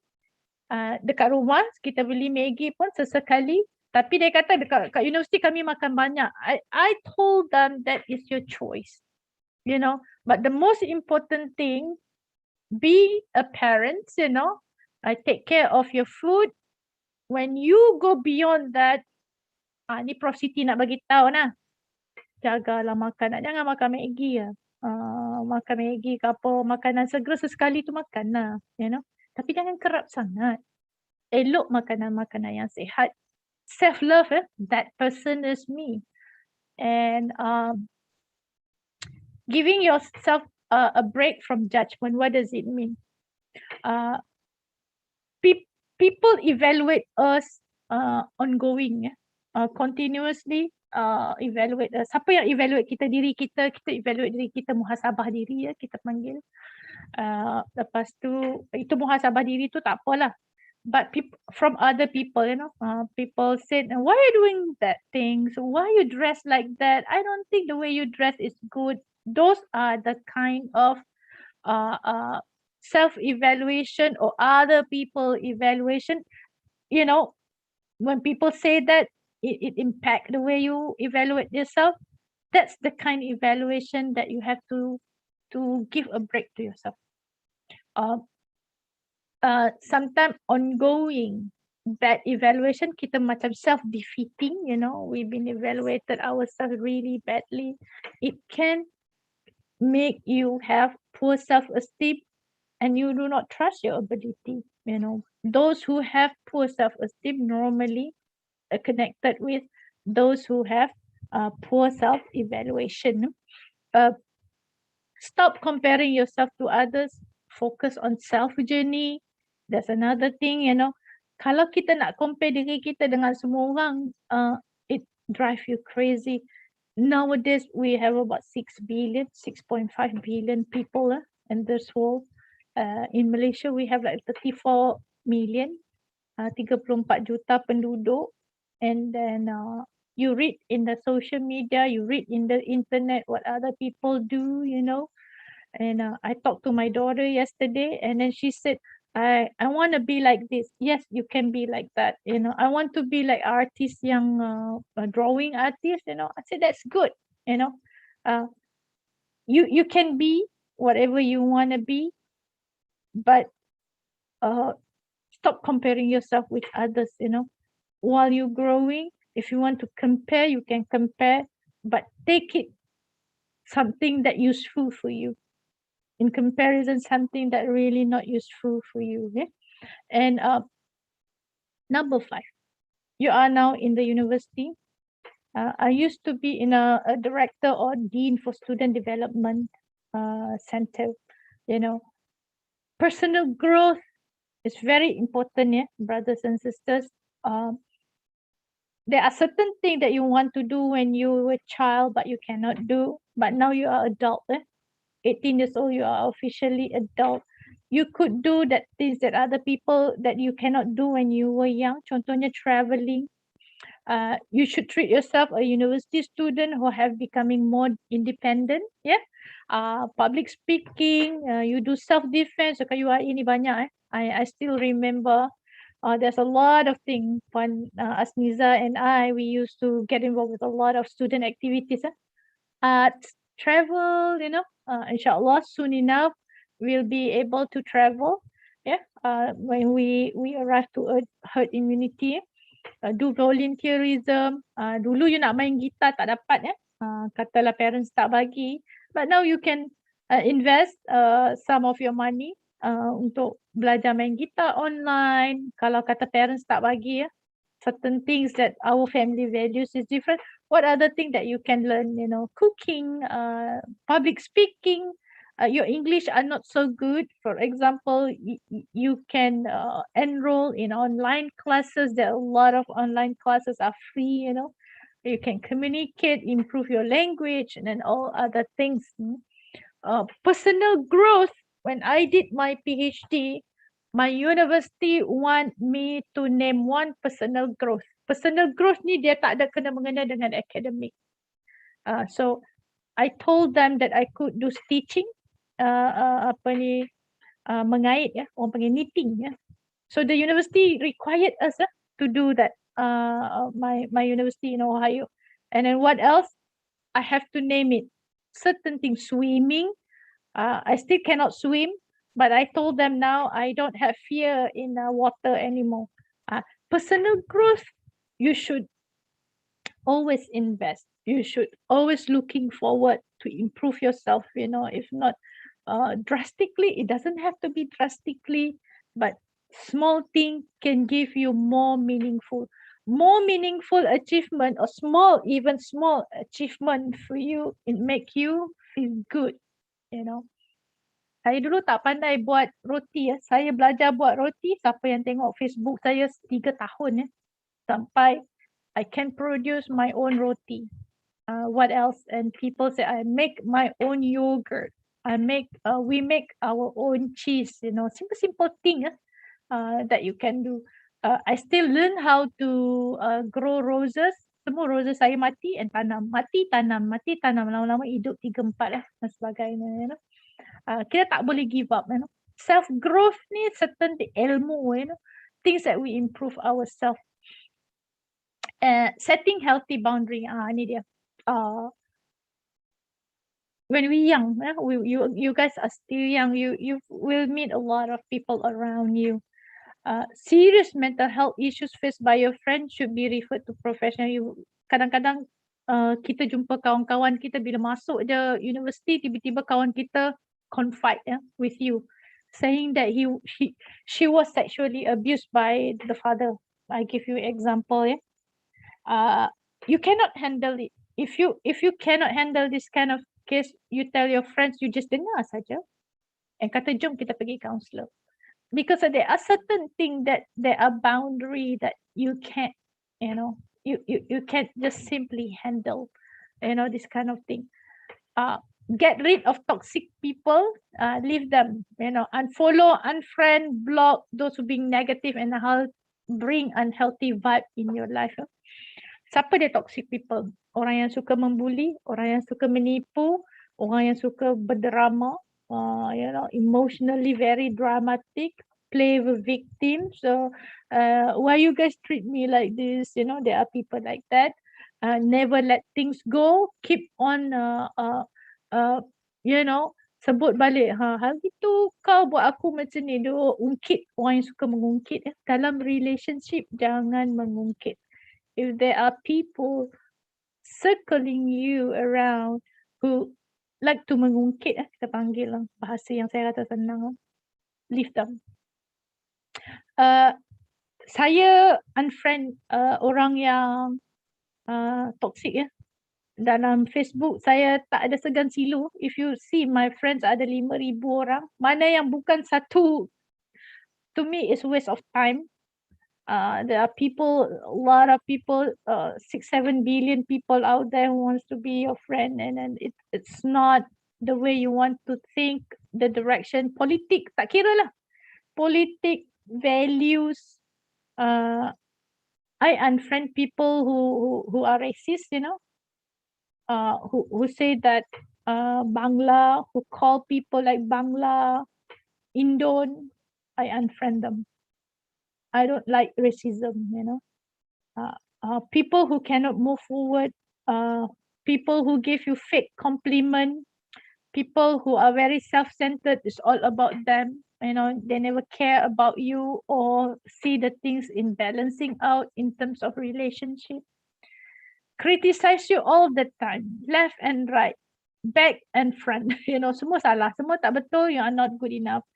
Dekat rumah kita beli Maggi pun sesekali. Tapi dia kata dekat universiti kami makan banyak. I told them that is your choice. But the most important thing, be a parent, take care of your food. When you go beyond that, ni Prof Siti nak bagi tahu nah. Jagalah makanan, jangan makan Maggi makan Maggi ke apa, makanan segera sesekali tu makan lah, Tapi jangan kerap sangat. Elok makanan-makanan yang sihat. Self-love, that person is me. And giving yourself a break from judgment, what does it mean? People evaluate us ongoing, continuously. evaluate, siapa yang evaluate kita diri kita evaluate diri kita, muhasabah diri ya kita panggil. Lepas tu itu muhasabah diri tu tak apalah, but from other people, people said, why are you doing that thing, so why you dress like that, I don't think the way you dress is good. Those are the kind of self-evaluation or other people evaluation. When people say that it impact the way you evaluate yourself, that's the kind of evaluation that you have to give a break to yourself. Sometimes ongoing bad evaluation, kita macam self-defeating, we've been evaluated ourselves really badly. It can make you have poor self-esteem and you do not trust your ability. Those who have poor self-esteem normally are connected with those who have poor self-evaluation. Stop comparing yourself to others. Focus on self journey. That's another thing, Kalau kita nak compare diri kita dengan semua orang, it drive you crazy. Nowadays, we have about 6.5 billion people in this world. In Malaysia, we have like 34 million, 34 juta penduduk. And then you read in the social media, you read in the internet what other people do, And I talked to my daughter yesterday, and then she said, I want to be like this. Yes, you can be like that. I want to be like artist, young drawing artist. I said that's good. You can be whatever you want to be, but stop comparing yourself with others. While you're growing, if you want to compare, you can compare, but take it something that useful for you. In comparison, something that really not useful for you. Okay? And number 5, you are now in the university. I used to be in a director or dean for student development center. Personal growth is very important, brothers and sisters. There are certain things that you want to do when you were a child, but you cannot do. But now you are adult. 18 years old, you are officially adult. You could do that things that other people that you cannot do when you were young. Contohnya traveling. You should treat yourself a university student who have becoming more independent. Public speaking. You do self-defense. So UAE ni banyak. I still remember. There's a lot of things. When Asniza and we used to get involved with a lot of student activities. Travel, inshallah, soon enough, we'll be able to travel. When we arrive to herd immunity. Do volunteerism. Dulu you nak main gitar tak dapat, katalah parents tak bagi. But now you can invest some of your money untuk belajar main gitar online. Kalau kata parents tak bagi, certain things that our family values is different. What other thing that you can learn? Cooking, public speaking. Your English are not so good. For example, you can enroll in online classes. There are a lot of online classes are free. You can communicate, improve your language, and then all other things. Personal growth. When I did my PhD, my university want me to name one personal growth. Personal growth ni dia tak ada kena-mengena dengan academic. So I told them that I could do stitching, mengait, orang panggil knitting. So the university required us to do that. My university in Ohio. And then what else? I have to name it. Certain things, swimming. I still cannot swim, but I told them now I don't have fear in water anymore. Personal growth, you should always invest. You should always looking forward to improve yourself, if not drastically. It doesn't have to be drastically, but small thing can give you more meaningful achievement, or even small achievement for you. It make you feel good. Saya dulu tak pandai buat roti. Saya belajar buat roti. Siapa yang tengok Facebook saya 3 tahun sampai I can produce my own roti. What else? And people say I make my own yogurt. We make our own cheese. You know, simple thing that you can do. I still learn how to grow roses. Semua roses saya mati and tanam, mati tanam, lama-lama hidup 3-4 dan sebagainya. You know, kita tak boleh give up. You know, self growth ni certain ilmu. You know, things that we improve ourselves. Setting healthy boundary. Ni dia. When we young, you guys are still young. You will meet a lot of people around you. Serious mental health issues faced by your friends should be referred to professional. Kadang-kadang kita jumpa kawan-kawan kita bila masuk je universiti, tiba-tiba kawan kita confide with you, saying that she was sexually abused by the father. I give you example. You cannot handle it. If you cannot handle this kind of case, you tell your friends, you just dengar saja and kata jom kita pergi counselor. Because there are certain things that there are boundary that you can't, you know, you can't just simply handle, you know, this kind of thing. Get rid of toxic people, leave them, you know, unfollow, unfriend, block those who being negative and bring unhealthy vibe in your life. Siapa dia toxic people? Orang yang suka membuli, orang yang suka menipu, orang yang suka berdrama, you know, emotionally very dramatic, play with victims. So why you guys treat me like this? You know, there are people like that. Never let things go. Keep on, you know, sebut balik. Hari tu kau buat aku macam ni. Dia ungkit. Orang yang suka mengungkit. Dalam relationship, jangan mengungkit. If there are people circling you around who like to mengungkit, kita panggil lah, bahasa yang saya rasa senang, leave them. Saya unfriend orang yang toxic dalam Facebook. Saya tak ada segan silu. If you see my friends ada 5,000 orang, mana yang bukan satu, to me is waste of time. There are people, a lot of people, 6-7 billion people out there who wants to be your friend, and it's not the way you want to think, the direction. Politik, tak kira lah. Politik, values. I unfriend people who are racist, you know, who say that Bangla, who call people like Bangla, Indon. I unfriend them. I don't like racism, you know. People who cannot move forward, people who give you fake compliment, people who are very self-centered, it's all about them, you know, they never care about you or see the things in balancing out in terms of relationship. Criticize you all the time, left and right, back and front, you know, semua salah, semua tak betul, you are not good enough.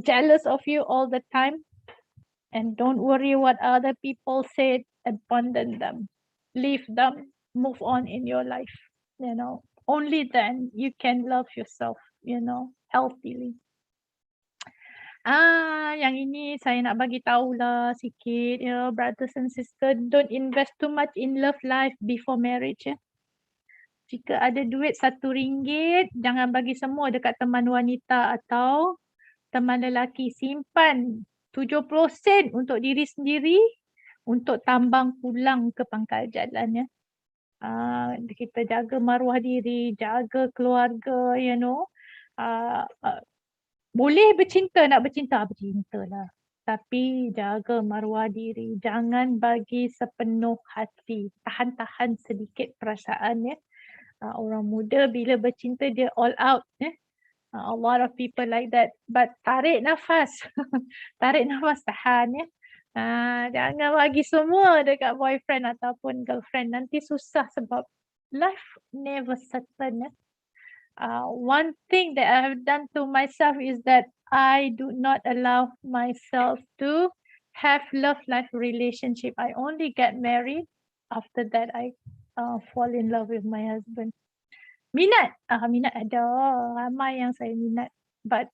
Jealous of you all the time. And don't worry what other people said, abandon them, leave them, move on in your life, you know. Only then you can love yourself, you know, healthily. Yang ini saya nak bagi tahulah sikit, you know, brothers and sisters, don't invest too much in love life before marriage. Jika ada duit RM1, jangan bagi semua dekat teman wanita atau teman lelaki. Simpan 70 sen untuk diri sendiri, untuk tambang pulang ke pangkal jalan. Kita jaga maruah diri, jaga keluarga, you know. Boleh bercinta, nak bercinta, bercintalah. Tapi jaga maruah diri. Jangan bagi sepenuh hati. Tahan-tahan sedikit perasaan. Orang muda bila bercinta dia all out. A lot of people like that. But tarik nafas. Tarik nafas, tahan. Jangan bagi semua dekat boyfriend ataupun girlfriend. Nanti susah sebab life never certain. One thing that I have done to myself is that I do not allow myself to have love life relationship. I only get married. After that, I fall in love with my husband. Minat, minat ada, ramai yang saya minat, but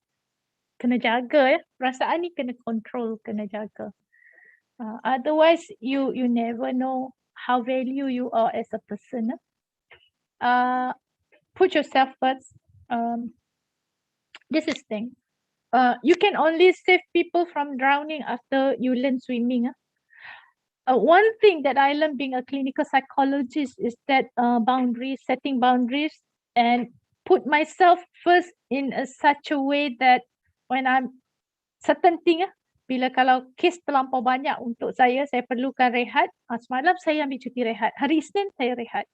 kena jaga perasaan ni kena control, kena jaga. Otherwise you never know how value you are as a person. Put yourself first. This is thing. You can only save people from drowning after you learn swimming. One thing that I learned being a clinical psychologist is that setting boundaries, and put myself first in such a way that when I'm certain thing, bila kalau kes terlampau banyak untuk saya perlukan rehat. Semalam saya ambil cuti rehat. Hari Isnin saya rehat.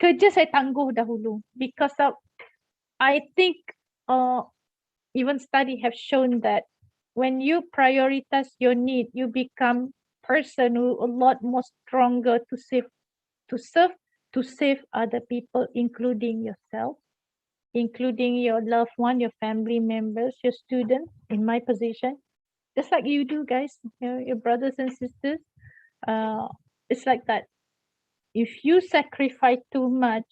Kerja saya tangguh dahulu because of, I think even study have shown that when you prioritize your need, you become person who a lot more stronger to save other people, including yourself, including your loved one, your family members, your students. In my position, just like you do, guys, your brothers and sisters, it's like that. If you sacrifice too much,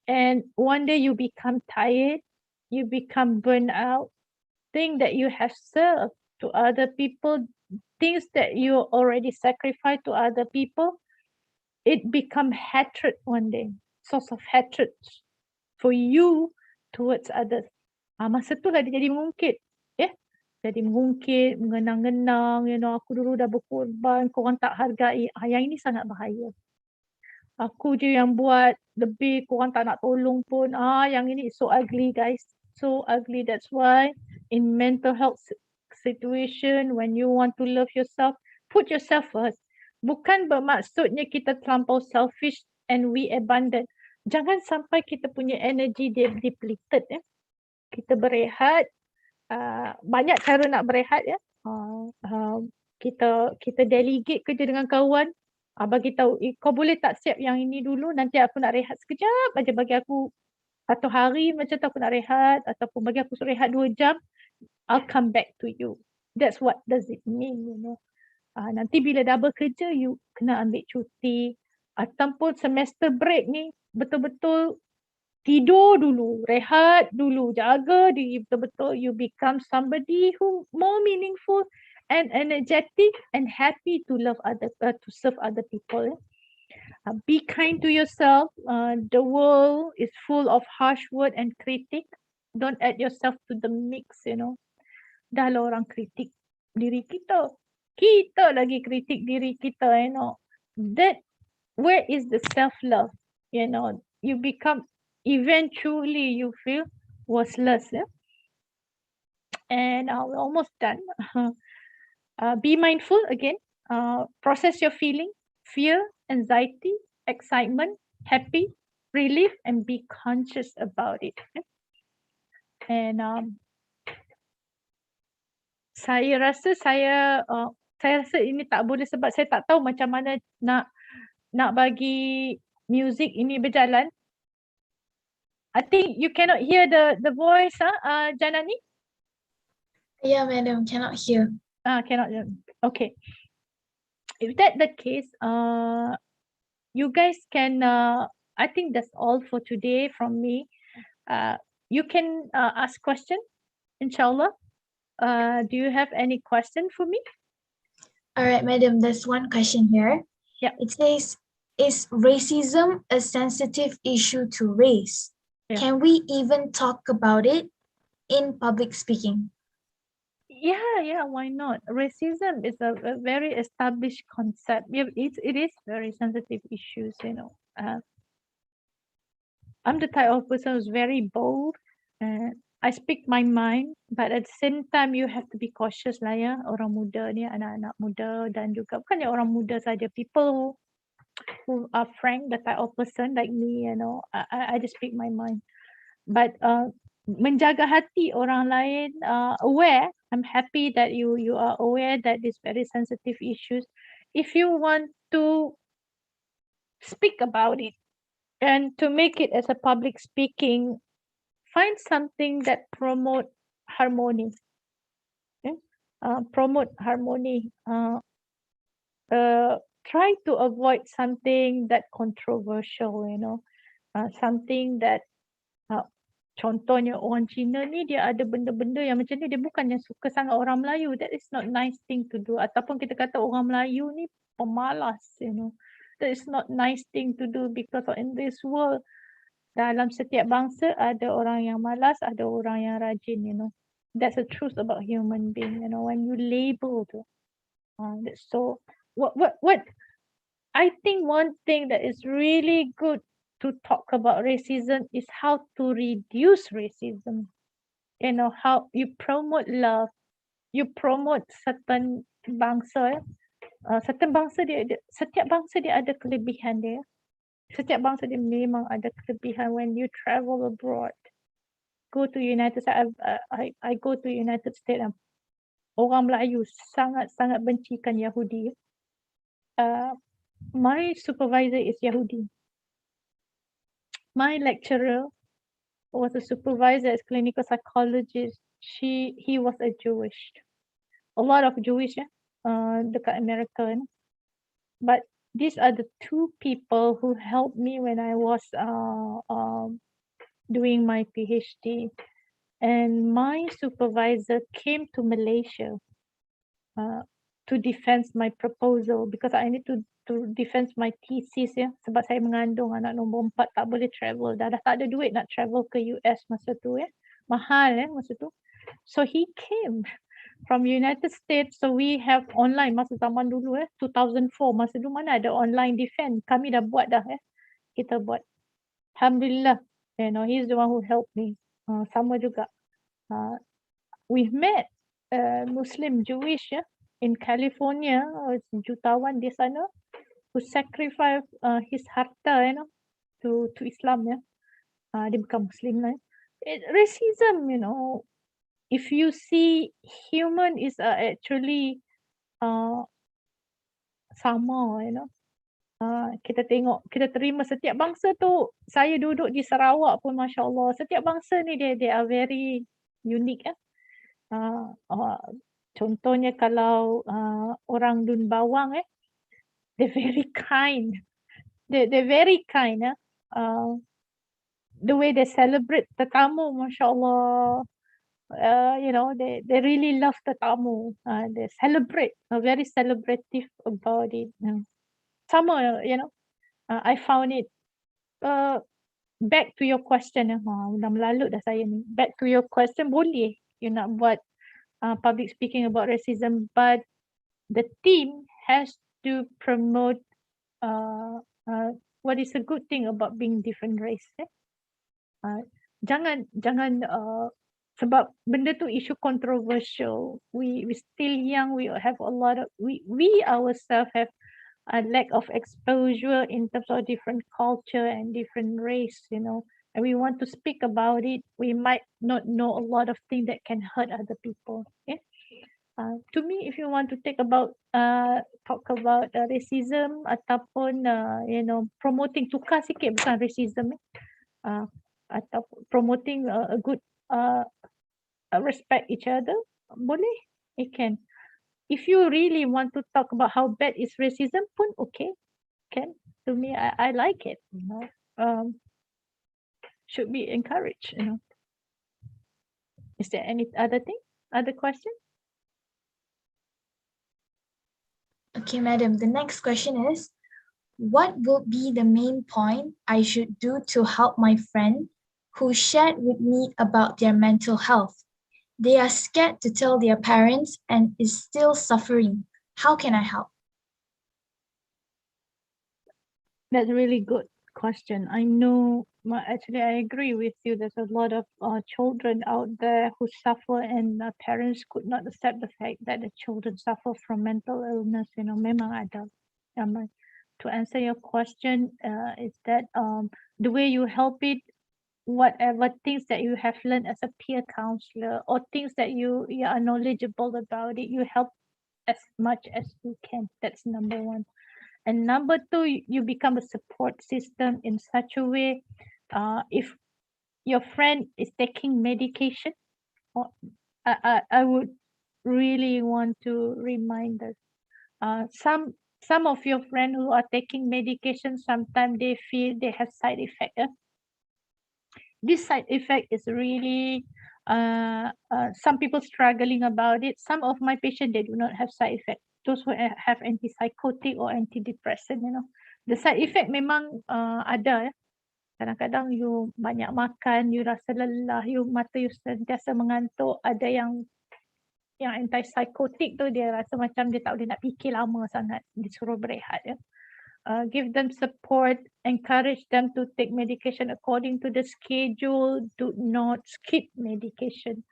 and one day you become tired, you become burnt out, think that you have served to other people, things that you already sacrificed to other people, it become hatred one day, source of hatred for you towards others. Masa tu lah dia jadi mengungkit. Jadi mengungkit, mengenang-genang, aku dulu dah berkorban, korang tak hargai. Yang ini sangat bahaya. Aku je yang buat lebih, korang tak nak tolong pun. Yang ini is so ugly, guys. So ugly. That's why in mental health situation, when you want to love yourself, put yourself first. Bukan bermaksudnya kita terlampau selfish and we abandon. Jangan sampai kita punya energy depleted. Kita berehat. Banyak cara nak berehat. Kita delegate kerja dengan kawan. Bagi tahu, kau boleh tak siap yang ini dulu, nanti aku nak rehat sekejap aja, bagi aku 1 hari macam tu aku nak rehat, ataupun bagi aku rehat 2 jam, I'll come back to you. That's what does it mean, nanti bila dah bekerja, you kena ambil cuti, ataupun semester break ni betul-betul tidur dulu, rehat dulu, jaga diri betul-betul, you become somebody who more meaningful and energetic and happy to serve other people. Be kind to yourself. The world is full of harsh word and critic. Don't add yourself to the mix, Dah lah orang kritik diri kita. Kita lagi kritik diri kita, That, where is the self-love? You become, eventually you feel worthless. And we're almost done. Be mindful again. Process your feeling, fear, anxiety, excitement, happy, relief, and be conscious about it. And saya rasa ini tak boleh sebab saya tak tahu macam mana nak bagi music ini berjalan. I think you cannot hear the voice, Janani? Yeah, madam, cannot hear. Cannot. Okay. If that's the case, you guys can, I think that's all for today from me. You can ask question, inshallah. Do you have any question for me? All right, madam, there's one question here. Yeah. It says, is racism a sensitive issue to raise? Yeah. Can we even talk about it in public speaking? Yeah, why not? Racism is a very established concept. It is very sensitive issues, I'm the type of person who's very bold. I speak my mind, but at the same time you have to be cautious lah ya. Orang muda ni, anak-anak muda, dan juga bukannya orang muda saja, people who are frank, the type of person like me, I just speak my mind. But menjaga hati orang lain, aware. I'm happy that you are aware that these very sensitive issues. If you want to speak about it and to make it as a public speaking, find something that promote harmony. Promote harmony. Try to avoid something that controversial, something that contohnya orang Cina ni dia ada benda-benda yang macam ni, dia bukannya suka sangat orang Melayu. That is not nice thing to do. Ataupun kita kata orang Melayu ni pemalas, That is not nice thing to do because in this world, dalam setiap bangsa ada orang yang malas, ada orang yang rajin, That's the truth about human being, when you label tu. That's so what I think one thing that is really good to talk about racism is how to reduce racism. How you promote love, you promote certain bangsa. Certain bangsa setiap bangsa dia ada kelebihan dia. Setiap bangsa dia memang ada kelebihan when you travel abroad. Go to United States, I go to United States. Orang Melayu sangat-sangat bencikan Yahudi. My supervisor is Yahudi. My lecturer was a supervisor as clinical psychologist. He was a Jewish. A lot of Jewish dekat American. But these are the two people who helped me when I was doing my PhD. And my supervisor came to Malaysia to defend my proposal because I need to defend my thesis ya. Sebab saya mengandung anak nombor 4, tak boleh travel. Dah tak ada duit nak travel ke US masa tu ya. Mahal masa tu. So he came from United States. So we have online masa zaman dulu 2004. Masa dulu mana ada online defense. Kami dah buat dah Kita buat. Alhamdulillah. He's the one who helped me. Sama juga. We've met Muslim Jewish in California, jutawan di sana, who sacrificed his harta, to Islam dia bukan Muslim racism, if you see human is actually sama, kita tengok, kita terima setiap bangsa tu. Saya duduk di Sarawak pun Masya Allah, setiap bangsa ni they are very unique contohnya kalau orang Dun Bawang they're very kind. They're very kind the way they celebrate tetamu, Masya Allah. They really love tetamu. They celebrate, very celebrative about it. Sama, I found it. Back to your question, dah melalut dah saya ni. Back to your question, boleh you nak buat public speaking about racism, but the team has to promote what is a good thing about being different race. Jangan sebab benda tu isu controversial. We still young. We have a lot of we ourselves have a lack of exposure in terms of different culture and different race, and we want to speak about it. We might not know a lot of things that can hurt other people. To me, if you want to talk about racism ataupun promoting, tukar sikit bukan racism atau promoting a good respect each other, boleh, it can. If you really want to talk about how bad is racism pun okay, can. To me, I like it, should be encouraged, Is there any other thing, other question? Okay, madam, the next question is, what would be the main point I should do to help my friend who shared with me about their mental health? They are scared to tell their parents and is still suffering. How can I help? That's a really good question. I know, actually, I agree with you. There's a lot of children out there who suffer, and parents could not accept the fact that the children suffer from mental illness. Memang ada. To answer your question, is that the way you help it, whatever things that you have learned as a peer counselor or things that you are knowledgeable about it, you help as much as you can. That's number one. And number two, you become a support system in such a way, if your friend is taking medication, I would really want to remind us, some of your friends who are taking medication, sometimes they feel they have side effect. This side effect is really, some people struggling about it. Some of my patients, they do not have side effect. those who have antipsychotic or antidepressant, you know. The side effect memang ada ya. Kadang-kadang you banyak makan, you rasa lelah, mata you sentiasa mengantuk. Ada yang antipsychotic tu dia rasa macam dia tak boleh nak fikir lama sangat, disuruh berehat ya. Give them support, encourage them to take medication according to the schedule. Do not skip medication.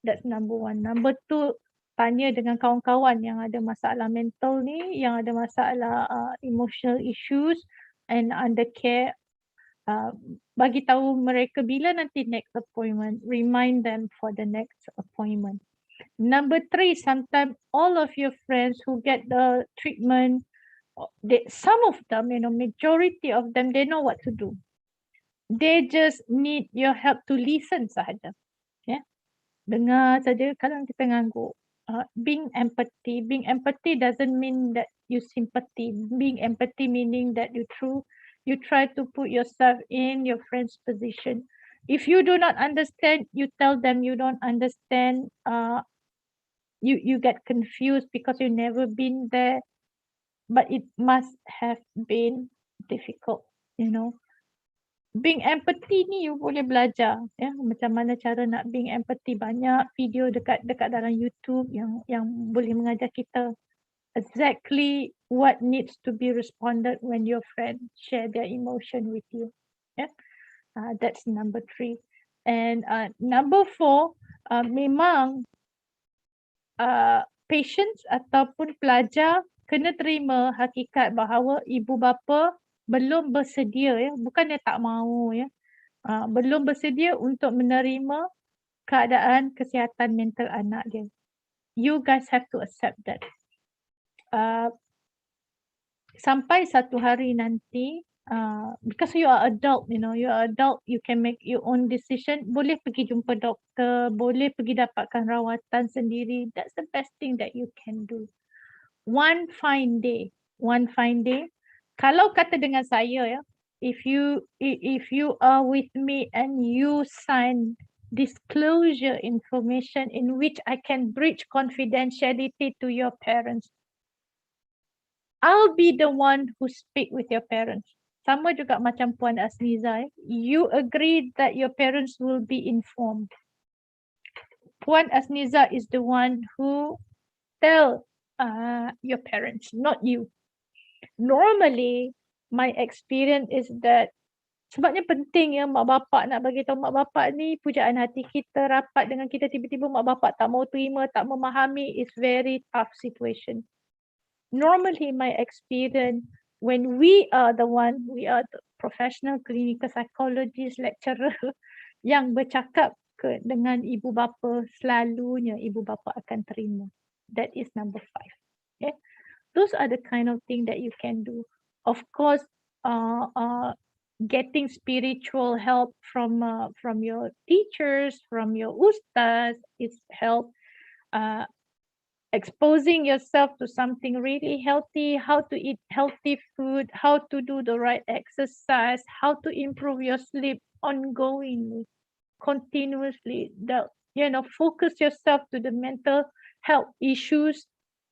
That's number one. Number two, tanya dengan kawan-kawan yang ada masalah mental ni, yang ada masalah emotional issues and under care. Bagi tahu mereka bila nanti next appointment. Remind them for the next appointment. Number three, sometimes all of your friends who get the treatment, some of them, you know, majority of them, they know what to do. They just need your help to listen sahaja. Yeah. Dengar saja kadang kita ngangguk. Being empathy doesn't mean that you sympathy. Being empathy meaning that you try to put yourself in your friend's position. If you do not understand, you tell them you don't understand. You get confused because you've never been there, but it must have been difficult, you know. Being empathy ni you boleh belajar ya, macam mana cara nak being empathy. Banyak video dekat dalam YouTube yang boleh mengajar kita exactly what needs to be responded when your friend share their emotion with you. Yeah, that's number three. And number four, memang patients ataupun pelajar kena terima hakikat bahawa ibu bapa belum bersedia ya, bukannya tak mahu ya, belum bersedia untuk menerima keadaan kesihatan mental anak dia. You guys have to accept that. Sampai satu hari nanti, because you are adult, you know, you are adult, you can make your own decision. Boleh pergi jumpa doktor, boleh pergi dapatkan rawatan sendiri. That's the best thing that you can do. One fine day, kalau kata dengan saya ya, if you are with me and you sign disclosure information in which I can breach confidentiality to your parents, I'll be the one who speak with your parents. Sama juga macam Puan Asniza, you agree that your parents will be informed. Puan Asniza is the one who tell your parents, not you. Normally, my experience is that sebabnya penting ya mak bapak nak bagi tahu. Mak bapak ni pujaan hati kita, rapat dengan kita, tiba-tiba mak bapak tak mau terima, tak memahami, is very tough situation. Normally, my experience, when we are the professional clinical psychologist, lecturer yang bercakap dengan ibu bapa, selalunya ibu bapa akan terima. That is number 5. Okay? Those are the kind of thing that you can do. Of course, getting spiritual help from your teachers, from your ustaz is help. Exposing yourself to something really healthy, how to eat healthy food, how to do the right exercise, how to improve your sleep ongoingly, continuously. Focus yourself to the mental health issues.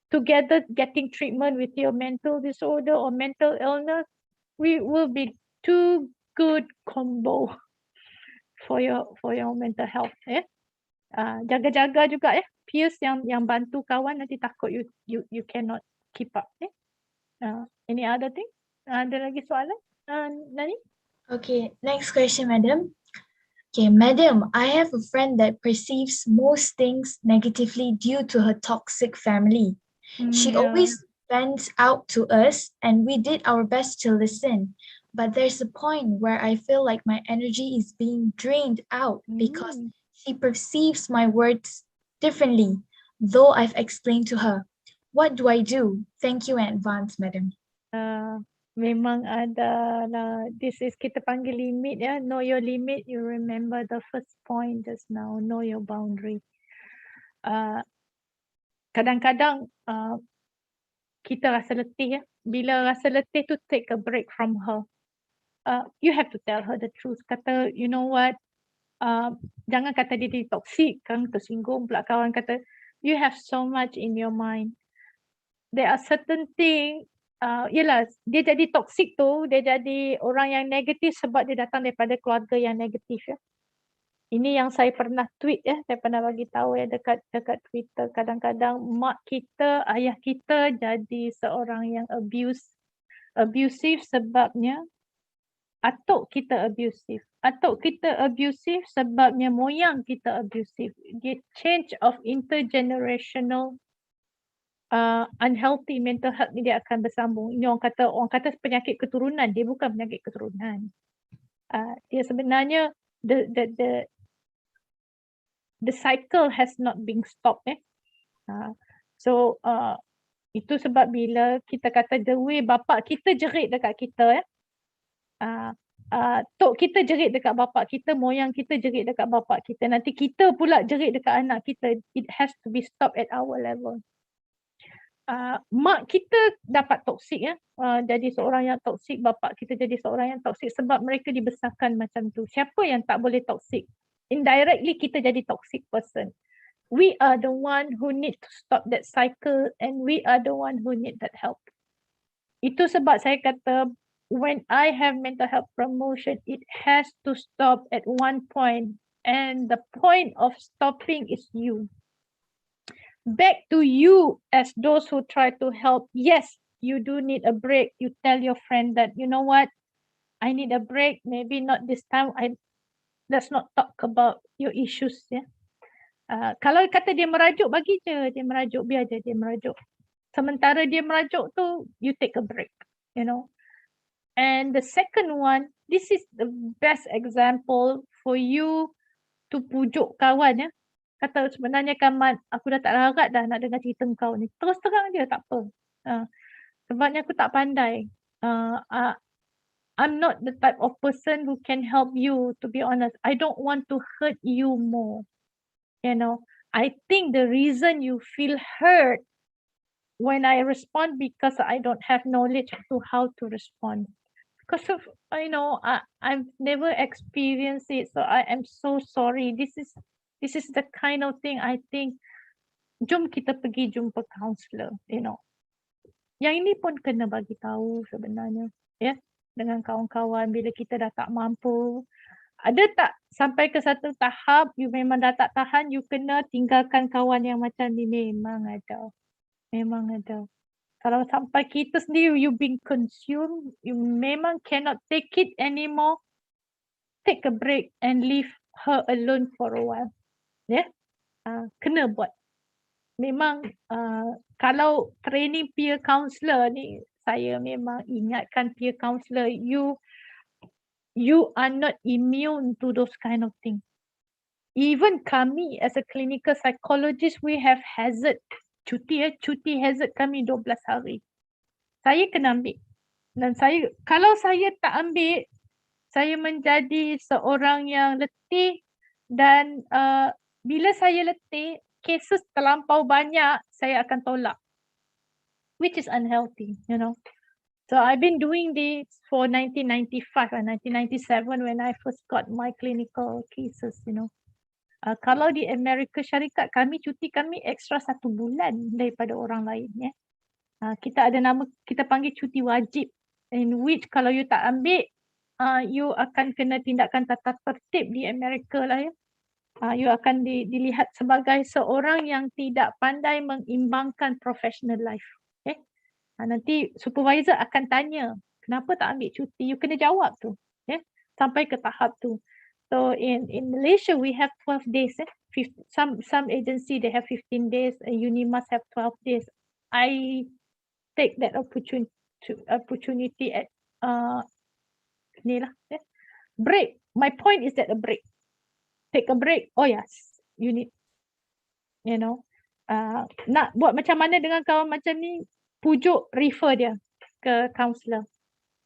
Together, getting treatment with your mental disorder or mental illness, we will be two good combo for your mental health. Jaga-jaga juga peers yang bantu kawan, nanti takut you cannot keep up. Any other thing? Ada lagi soalan? Nani? Okay, next question, madam. Okay, madam, I have a friend that perceives most things negatively due to her toxic family. She always vents out to us and we did our best to listen. But there's a point where I feel like my energy is being drained out because she perceives my words differently, though I've explained to her. What do I do? Thank you in advance, madam. Memang ada lah. This is kita panggil limit ya. Know your limit. You remember the first point just now. Know your boundary. Kadang-kadang kita rasa letih ya. Bila rasa letih tu, take a break from her. You have to tell her the truth. Kata, you know what? Jangan kata dia toxic, kan tersinggung pula kawan kata. You have so much in your mind. there are certain thing, yelah dia jadi toxic tu, dia jadi orang yang negatif sebab dia datang daripada keluarga yang negatif ya. Ini yang saya pernah tweet ya, saya pernah bagi tahu ya dekat Twitter, kadang-kadang mak kita, ayah kita jadi seorang yang abusive sebabnya atuk kita abusive. Atuk kita abusive sebabnya moyang kita abusive. Dia change of intergenerational unhealthy mental health ni dia akan bersambung. Ini orang kata penyakit keturunan, dia bukan penyakit keturunan. Dia sebenarnya the cycle has not been stopped so itu sebab bila kita kata the way bapa kita jerit dekat kita tok kita jerit dekat bapa kita, moyang kita jerit dekat bapa kita, nanti kita pula jerit dekat anak kita, it has to be stopped at our level. Mak kita dapat toksik jadi seorang yang toksik, bapa kita jadi seorang yang toksik sebab mereka dibesarkan macam tu. Siapa yang tak boleh toksik? Indirectly kita jadi toxic person. We are the one who need to stop that cycle and we are the one who need that help. Itu sebab saya kata when I have mental health promotion, it has to stop at one point and the point of stopping is you. Back to you as those who try to help. Yes, you do need a break. You tell your friend that, you know what, I need a break. Maybe not this time. Let's not talk about your issues ya. Kalau kata dia merajuk, bagi je dia merajuk, biar je dia merajuk. Sementara dia merajuk tu, you take a break, you know. And the second one, this is the best example for you to pujuk kawan ya. Kata sebenarnya Kamat, aku dah tak larat dah nak dengar cerita kau ni. Terus terang dia, tak apa. Sebabnya aku tak pandai. I'm not the type of person who can help you, to be honest. I don't want to hurt you more. You know, I think the reason you feel hurt when I respond because I don't have knowledge to how to respond. Because of, I've never experienced it, so I am so sorry. This is the kind of thing I think, jom kita pergi jumpa counselor, you know. Yang ini pun kena bagi tahu sebenarnya, ya. Dengan kawan-kawan bila kita dah tak mampu. Ada tak sampai ke satu tahap you memang dah tak tahan, you kena tinggalkan kawan yang macam ni? Memang ada. Memang ada. Kalau sampai kita sendiri you being consumed, you memang cannot take it anymore, take a break and leave her alone for a while. Ya. Kena buat. Memang kalau training peer counselor ni, saya memang ingatkan peer counselor, you are not immune to those kind of things. Even kami as a clinical psychologist, we have hazard. Cuti hazard kami 12 hari. Saya kena ambil. Dan kalau saya tak ambil, saya menjadi seorang yang letih dan bila saya letih, cases terlampau banyak, saya akan tolak. Which is unhealthy, you know. So I've been doing this for 1995 and 1997 when I first got my clinical cases, you know. Kalau di Amerika Syarikat, cuti kami extra 1 bulan daripada orang lain, ya. Kita ada nama, kita panggil cuti wajib, in which kalau you tak ambil, you akan kena tindakan tata tertib di Amerika lah ya. You akan dilihat sebagai seorang yang tidak pandai mengimbangkan professional life. Okay? Nanti supervisor akan tanya, kenapa tak ambil cuti? You kena jawab tu. Okay? Sampai ke tahap tu. So in Malaysia, we have 12 days. Some agency, they have 15 days. UNIMAS have 12 days. I take that opportunity at break. My point is that a break. Take a break. Oh yes, you need, you know, nak buat macam mana dengan kawan macam ni, pujuk, refer dia ke counselor.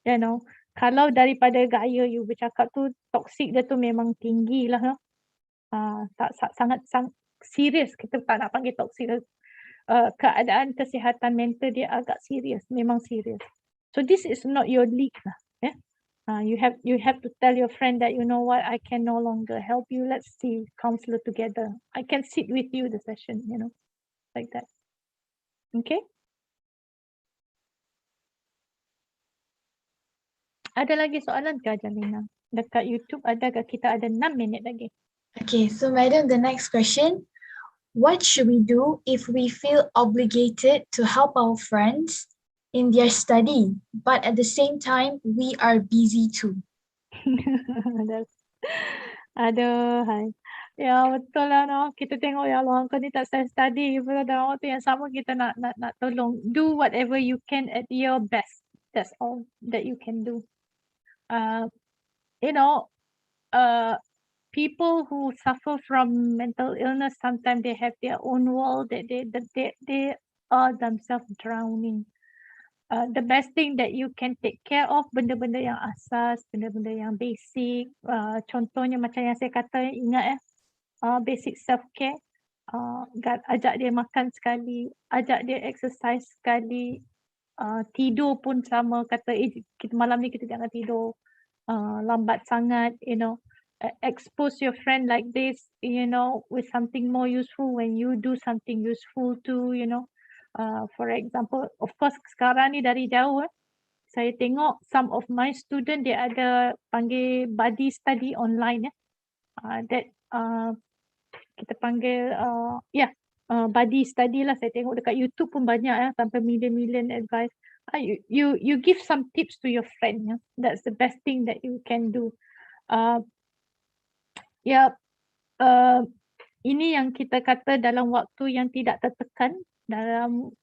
You know, kalau daripada gaya you bercakap tu, toksik dia tu memang tinggi lah. Sangat serius, kita tak nak panggil toksik. Keadaan kesihatan mental dia agak serius, memang serius. So this is not your league lah. Yeah? You have to tell your friend that, you know what, I can no longer help you. Let's see counselor together. I can sit with you the session, you know, like that. Okay. Ada lagi soalan ke Jalina? Dekat YouTube ada ke? Kita ada 6 minit lagi. Okay, so madam, the next question. What should we do if we feel obligated to help our friends in their study, but at the same time, we are busy too? Aduh, hai. Ya betul lah no. Kita tengok ya Allah, kau ni tak study. Pada dalam waktu yang sama kita nak tolong. Do whatever you can at your best. That's all that you can do. You know, people who suffer from mental illness, sometimes they have their own world that they are themselves drowning. The best thing that you can take care of, benda-benda yang asas, benda-benda yang basic. Contohnya macam yang saya kata, ingat basic self-care. Ajak dia makan sekali, ajak dia exercise sekali, tidur pun sama, kata kita malam ni kita jangan tidur lambat sangat, you know. Expose your friend like this, you know, with something more useful when you do something useful too, you know. For example, of course sekarang ni dari jauh saya tengok some of my student dia ada panggil buddy study online kita panggil buddy study lah. Saya tengok dekat YouTube pun banyak sampai million advice. You give some tips to your friend. That's the best thing that you can do. Ini yang kita kata dalam waktu yang tidak tertekan dalam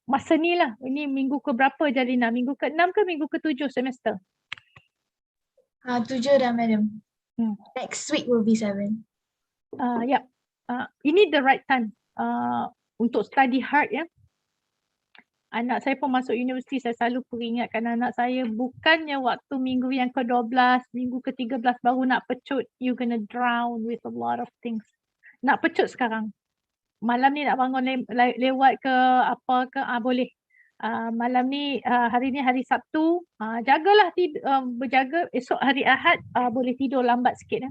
masa ni lah. Ini minggu ke berapa Jalina? Minggu ke-6 ke minggu ke-7 semester? 7 dah madam. Next week will be 7. Ini the right time untuk study hard ya. Anak saya pun masuk universiti, saya selalu peringatkan anak saya, bukannya waktu minggu yang ke-12, minggu ke-13 baru nak pecut, you're gonna drown with a lot of things. Nak pecut sekarang. Malam ni nak bangun lewat ke apa ke, boleh. Malam ni, hari ni hari Sabtu, jagalah berjaga, esok hari Ahad boleh tidur lambat sikit.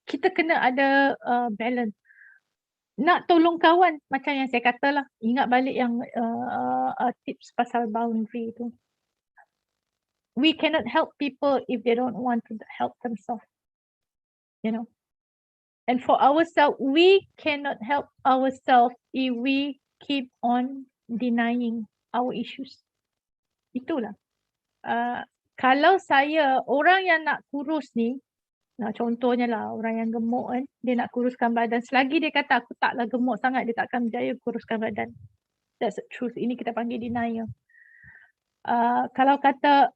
Kita kena ada balance. Nak tolong kawan, macam yang saya katalah, ingat balik yang tips pasal boundary tu. We cannot help people if they don't want to help themselves, you know. And for ourselves, we cannot help ourselves if we keep on denying our issues. Itulah. Kalau saya, orang yang nak kurus ni, contohnya lah orang yang gemuk kan, dia nak kuruskan badan. Selagi dia kata aku taklah gemuk sangat, dia takkan berjaya kuruskan badan. That's the truth. Ini kita panggil denial. Kalau kata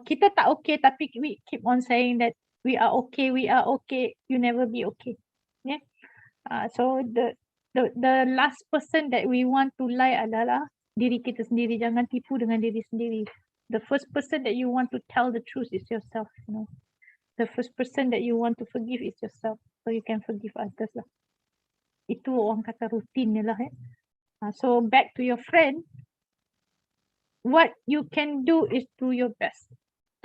kita tak okay tapi we keep on saying that we are okay, you never be okay. Yeah. So the last person that we want to lie adalah diri kita sendiri. Jangan tipu dengan diri sendiri. The first person that you want to tell the truth is yourself, you know. The first person that you want to forgive is yourself, so you can forgive others lah. Itu orang kata rutin lah. So back to your friend, what you can do is do your best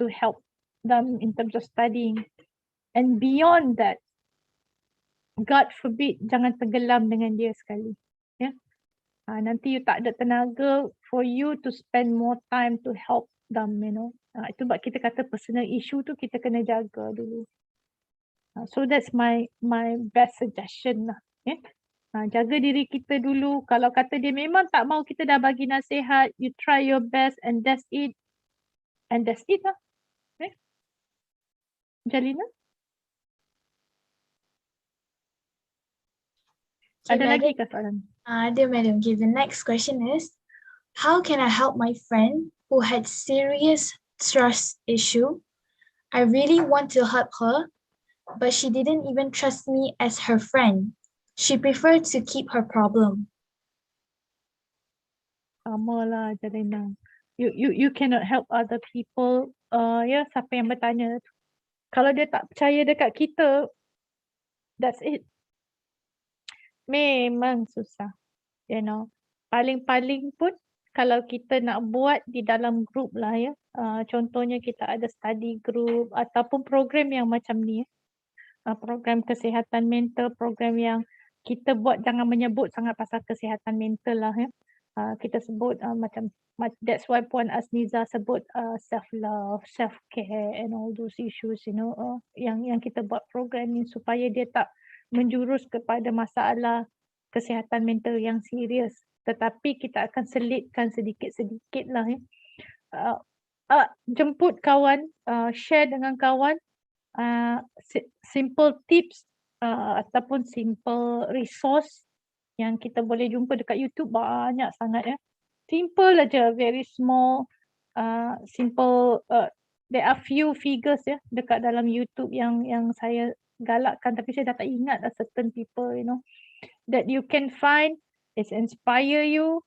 to help them in terms of studying, and beyond that, God forbid jangan tenggelam dengan dia sekali. Nanti you tak ada tenaga for you to spend more time to help them, you know. Itu sebab kita kata personal issue tu kita kena jaga dulu. So that's my best suggestion lah. Jaga diri kita dulu. Kalau kata dia memang tak mau kita dah bagi nasihat, you try your best and that's it. And that's it lah. Jalina? Ada lagi ke soalan? Ada madam. Okay, the next question is, how can I help my friend who had serious trust issue? I really want to help her, but she didn't even trust me as her friend. She preferred to keep her problem. Sama lah Jalina. You cannot help other people. Siapa yang bertanya. Kalau dia tak percaya dekat kita, that's it. Memang susah. You know. Paling-paling pun kalau kita nak buat di dalam group lah ya. Contohnya kita ada study group ataupun program yang macam ni. Program kesihatan mental, program yang kita buat jangan menyebut sangat pasal kesihatan mental lah ya. kita sebut that's why Puan Azniza sebut self-love, self-care and all those issues, yang kita buat program ni supaya dia tak menjurus kepada masalah kesihatan mental yang serius. Tetapi kita akan selitkan sedikit-sedikit lah. Jemput kawan, share dengan kawan, simple tips ataupun simple resource yang kita boleh jumpa dekat YouTube banyak sangat ya. Simple aja, very small, simple. There are few figures ya dekat dalam YouTube yang saya galakkan, tapi saya dah tak ingat lah certain people, that you can find, is inspire you,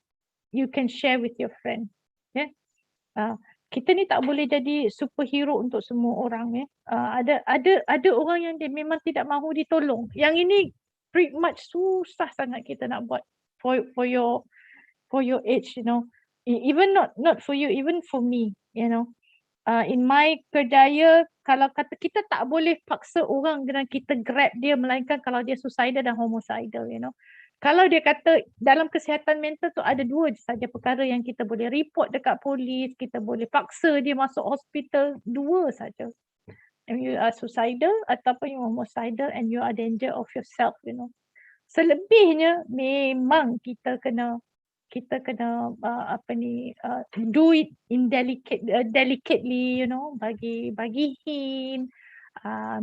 you can share with your friend. Ya. Kita ni tak boleh jadi superhero untuk semua orang ya. Ada orang yang dia memang tidak mahu ditolong. Yang ini pretty much susah sangat kita nak buat for your age, even not for you, even for me, in my kerjaya, kalau kata kita tak boleh paksa orang dan kita grab dia, melainkan kalau dia suicidal dan homicidal, Kalau dia kata dalam kesihatan mental tu ada dua je saja perkara yang kita boleh report dekat polis, kita boleh paksa dia masuk hospital, dua saja. And you are suicidal ataupun you are homicidal and you are danger of yourself, Selebihnya memang kita kena do it delicately, bagi hint,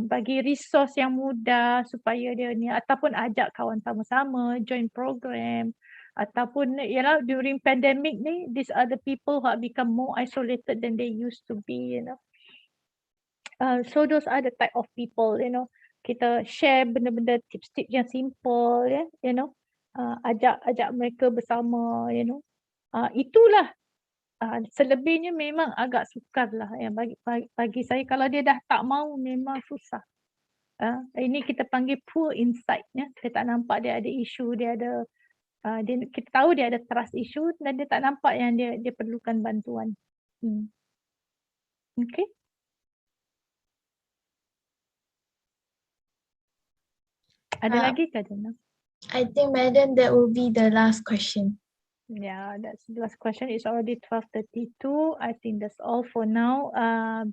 bagi resource yang mudah supaya dia ni, ataupun ajak kawan sama-sama join program, ataupun during pandemic ni, these are the people who have become more isolated than they used to be, so those are the type of people, kita share benda-benda tips-tips yang simple ya, ajak mereka bersama, itulah. Selebihnya memang agak sukar lah ya, bagi saya. Kalau dia dah tak mau memang susah. Ini kita panggil poor insight ya. Dia tak nampak dia ada isu, kita tahu dia ada trust issue dan dia tak nampak yang dia perlukan bantuan. Okay. Ada lagi ke Jana? I think, Madam, that will be the last question. Yeah, that's the last question. It's already 12:32. I think that's all for now.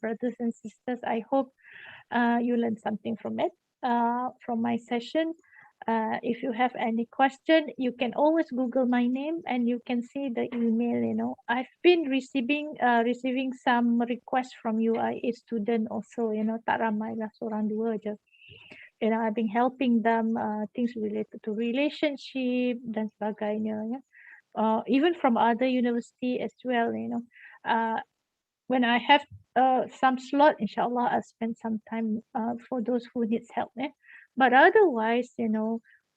Brothers and sisters, I hope you learned something from it, from my session. If you have any question, you can always Google my name and you can see the email, I've been receiving some requests from UIA student also, tak ramai lah, seorang dua je. I've been helping them things related to relationship dan sebagainya. Even from other university as well, when I have some slot, inshallah, I'll spend some time for those who needs help. But otherwise,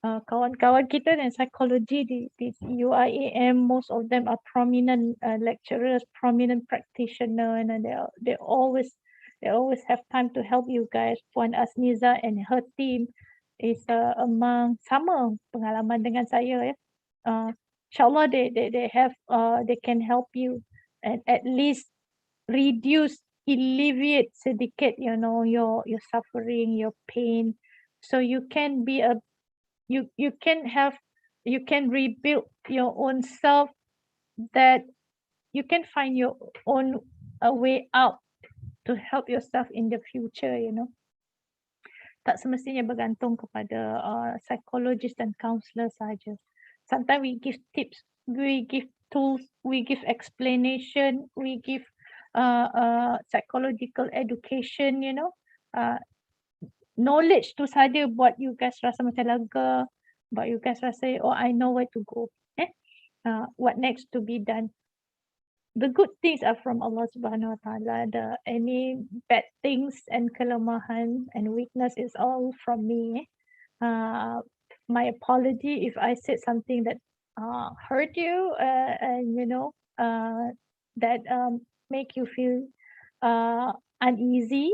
kawan-kawan kita dan psychology di UIAM, most of them are prominent lecturers, prominent practitioner, and they always have time to help you guys. Puan Azniza and her team is among sama pengalaman dengan saya ya. Inshallah they can help you and at least alleviate sedikit, your suffering, your pain, so you can rebuild your own self, that you can find your own way out to help yourself in the future, Tak semestinya bergantung kepada psychologist dan counselor saja. Sometimes we give tips, we give tools, we give explanation, we give psychological education, knowledge tu saja buat you guys rasa macam lega, buat you guys rasa, oh, I know where to go, what next to be done. The good things are from Allah Subhanahu Wa Taala. Any bad things and kelemahan and weakness is all from me. My apology if I said something that hurt you and that make you feel uneasy.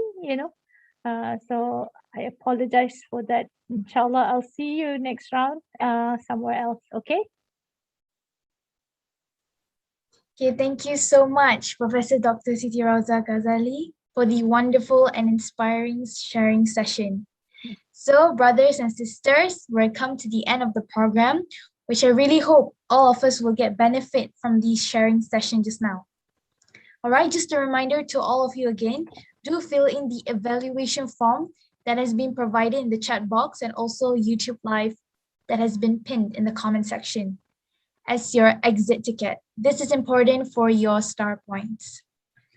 So I apologize for that. Inshallah, I'll see you next round somewhere else. Okay. Okay, thank you so much, Professor Dr. Siti Rauza Ghazali, for the wonderful and inspiring sharing session. So, brothers and sisters, we're come to the end of the program, which I really hope all of us will get benefit from these sharing session just now. All right, just a reminder to all of you again, do fill in the evaluation form that has been provided in the chat box and also YouTube Live that has been pinned in the comment section as your exit ticket. This is important for your star points.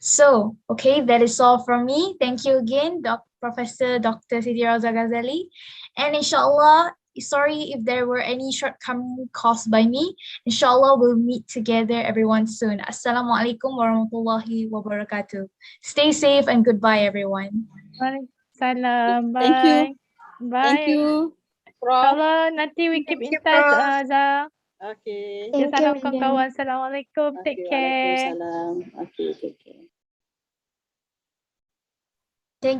So, okay, that is all from me. Thank you again, Professor Dr. Siti Raza Ghazali. And inshallah, sorry if there were any shortcomings caused by me. Inshallah, we'll meet together everyone soon. Assalamualaikum warahmatullahi wabarakatuh. Stay safe and goodbye, everyone. Salam. Bye. Thank you. Bye. Thank you, Prof. InsyaAllah nanti we keep in you, touch, Prof. Zah. Okay. Ya, Thank you, salam Megan. kawan-kawan. Assalamualaikum. Take Okay, care. Waalaikumsalam. Okay, take care.